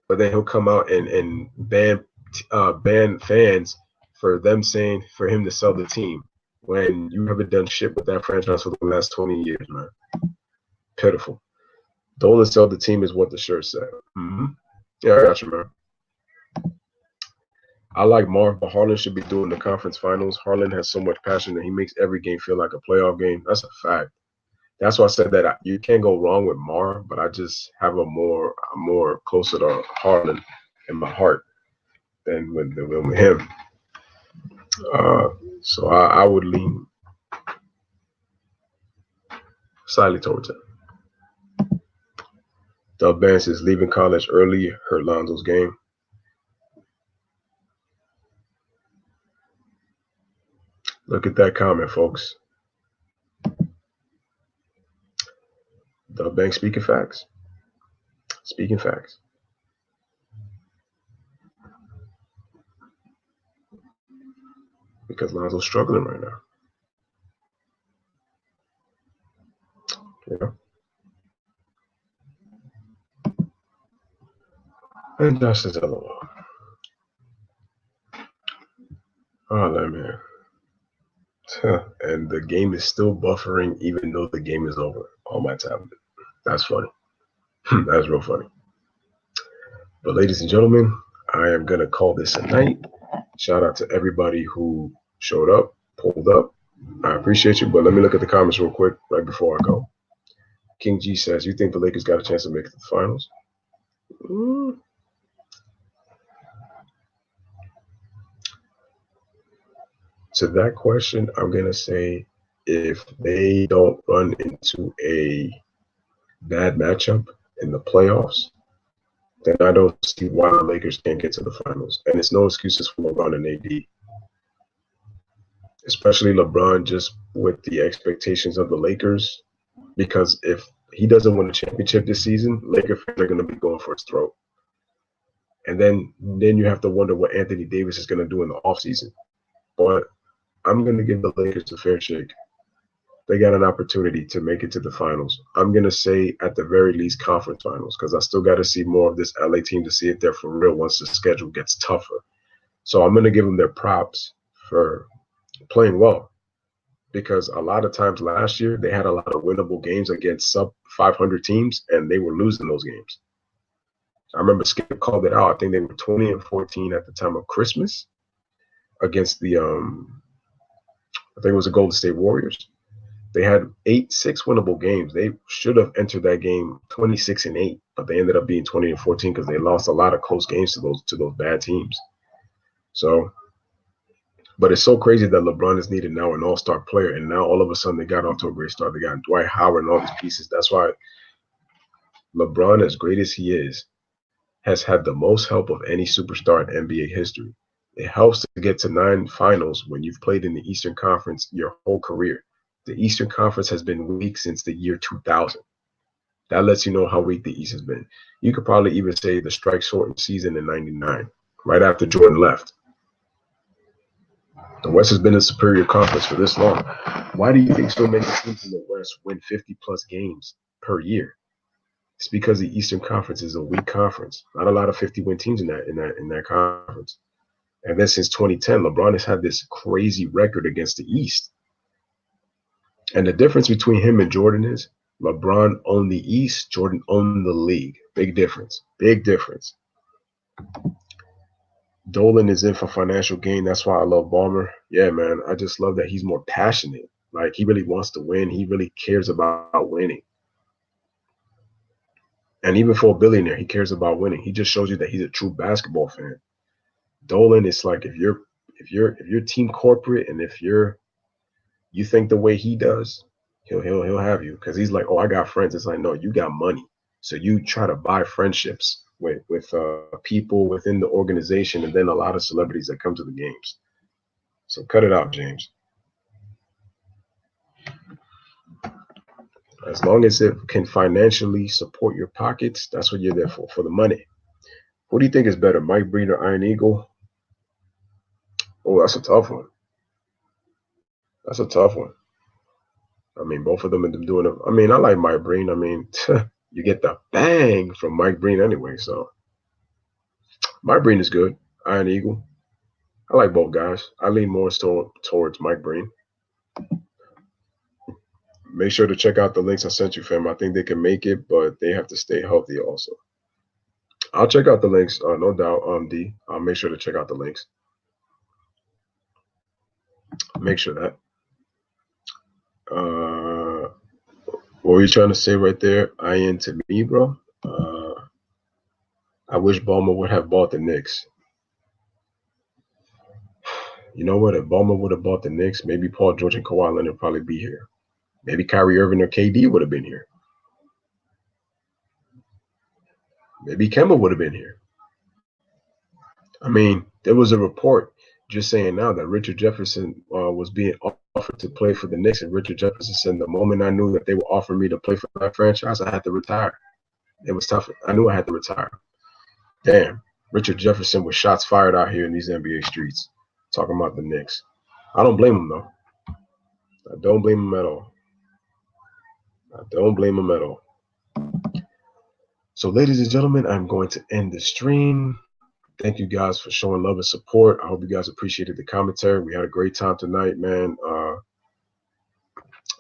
But then he'll come out and ban fans for them saying for him to sell the team when you haven't done shit with that franchise for the last 20 years, man. Pitiful. Dolan sell the team is what the shirt said. Mm-hmm. Yeah, I got you, man. I like Marv, but Harlan should be doing the conference finals. Harlan has so much passion that he makes every game feel like a playoff game. That's a fact. That's why I said that you can't go wrong with Mar, but I just have I'm more closer to Harlan in my heart than with him. Uh, so I would lean slightly towards it. Dub Vance is leaving college early. Hurt Lonzo's game. Look at that comment, folks. Dub Bank speaking facts. Speaking facts. Because Lonzo's struggling right now. You know? And Josh says LOL. Oh, man. And the game is still buffering even though the game is over on my tablet. That's funny. That's real funny. But ladies and gentlemen, I am gonna call this a night. Shout out to everybody who showed up, pulled up. I appreciate you, but let me look at the comments real quick right before I go. King G says, "You think the Lakers got a chance to make it to the finals?" Mm. To that question, I'm gonna say if they don't run into a bad matchup in the playoffs, then I don't see why the Lakers can't get to the finals. And it's no excuses for LeBron and AD, especially LeBron just with the expectations of the Lakers. Because if he doesn't win a championship this season, Laker fans are going to be going for his throat. And then you have to wonder what Anthony Davis is going to do in the offseason. But I'm going to give the Lakers a fair shake. They got an opportunity to make it to the finals. I'm going to say at the very least conference finals because I still got to see more of this LA team to see if they're for real once the schedule gets tougher. So I'm going to give them their props for playing well because a lot of times last year they had a lot of winnable games against sub 500 teams and they were losing those games. I remember Skip called it out. I think they were 20-14 at the time of Christmas against the I think it was the Golden State Warriors. They had 6 winnable games. They should have entered that game 26-8, but they ended up being 20-14 because they lost a lot of close games to those bad teams. So, but it's so crazy that LeBron is needed now an all-star player, and now all of a sudden they got off to a great start. They got Dwight Howard and all these pieces. That's why LeBron, as great as he is, has had the most help of any superstar in NBA history. It helps to get to 9 finals when you've played in the Eastern Conference your whole career. The Eastern Conference has been weak since the year 2000. That lets you know how weak the East has been. You could probably even say the strike shortened season in '99, right after Jordan left. The West has been a superior conference for this long. Why do you think so many teams in the West win 50 plus games per year? It's because the Eastern Conference is a weak conference. Not a lot of 50-win teams in that conference. And then since 2010, LeBron has had this crazy record against the East. And the difference between him and Jordan is LeBron owned the East, Jordan owned the league. Big difference. Big difference. Dolan is in for financial gain. That's why I love Balmer. Yeah, man. I just love that he's more passionate. Like he really wants to win. He really cares about winning. And even for a billionaire, he cares about winning. He just shows you that he's a true basketball fan. Dolan is like if you're team corporate and if you think the way he does, he'll have you because he's like, oh, I got friends. It's like, no, you got money, so you try to buy friendships with people within the organization, and then a lot of celebrities that come to the games. So cut it out, James. As long as it can financially support your pockets, that's what you're there for the money. Who do you think is better, Mike Breen or Iron Eagle? Oh, that's a tough one. That's a tough one. I mean, both of them are doing it. I mean, I like Mike Breen. I mean, you get the bang from Mike Breen anyway. So Mike Breen is good. Iron Eagle. I like both guys. I lean more towards Mike Breen. Make sure to check out the links I sent you, fam. I think they can make it, but they have to stay healthy also. I'll check out the links, no doubt. D. I'll make sure to check out the links. Make sure that. What were you trying to say right there? IN to me, bro. I wish Ballmer would have bought the Knicks. You know what? If Ballmer would have bought the Knicks, maybe Paul George and Kawhi Leonard would probably be here. Maybe Kyrie Irving or KD would have been here. Maybe Kemba would have been here. I mean, there was a report just saying now that Richard Jefferson was being offered to play for the Knicks, and Richard Jefferson said, "The moment I knew that they were offering me to play for that franchise, I had to retire. It was tough. I knew I had to retire." Damn, Richard Jefferson with shots fired out here in these NBA streets, talking about the Knicks. I don't blame him though. I don't blame him at all. I don't blame him at all. So, ladies and gentlemen, I'm going to end the stream. Thank you guys for showing love and support. I hope you guys appreciated the commentary. We had a great time tonight, man.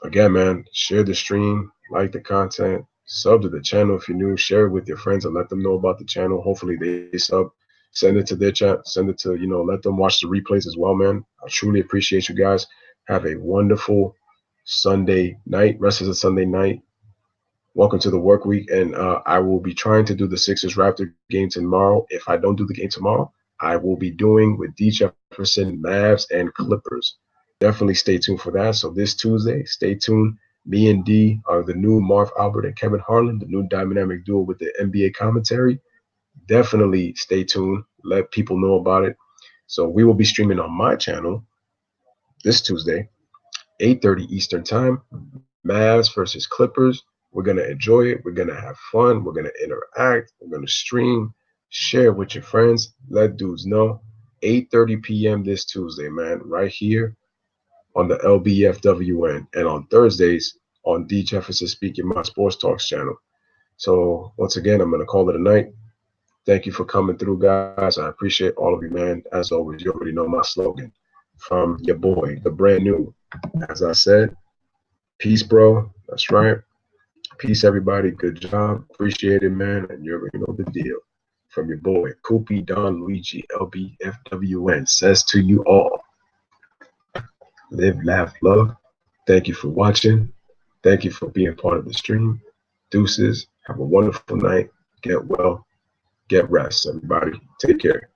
Again, man, share the stream, like the content, sub to the channel if you're new, share it with your friends and let them know about the channel. Hopefully they sub, send it to their chat, send it to, let them watch the replays as well, man. I truly appreciate you guys. Have a wonderful Sunday night, rest of the Sunday night. Welcome to the work week, and I will be trying to do the Sixers Raptor game tomorrow. If I don't do the game tomorrow, I will be doing with D. Jefferson, Mavs, and Clippers. Definitely stay tuned for that. So this Tuesday, stay tuned. Me and D are the new Marv Albert and Kevin Harlan, the new dynamic duo with the NBA commentary. Definitely stay tuned. Let people know about it. So we will be streaming on my channel this Tuesday, 8:30 Eastern Time. Mavs versus Clippers. We're going to enjoy it. We're going to have fun. We're going to interact. We're going to stream, share with your friends. Let dudes know. 8:30 p.m. this Tuesday, man, right here on the LBFWN, and on Thursdays on D. Jefferson Speaking My Sports Talks channel. So once again, I'm going to call it a night. Thank you for coming through, guys. I appreciate all of you, man. As always, you already know my slogan from your boy, the brand new. As I said, peace, bro. That's right. Peace, everybody. Good job. Appreciate it, man. And you already know the deal. From your boy, Koopy Don Luigi, LBFWN, says to you all, live, laugh, love. Thank you for watching. Thank you for being part of the stream. Deuces. Have a wonderful night. Get well. Get rest, everybody. Take care.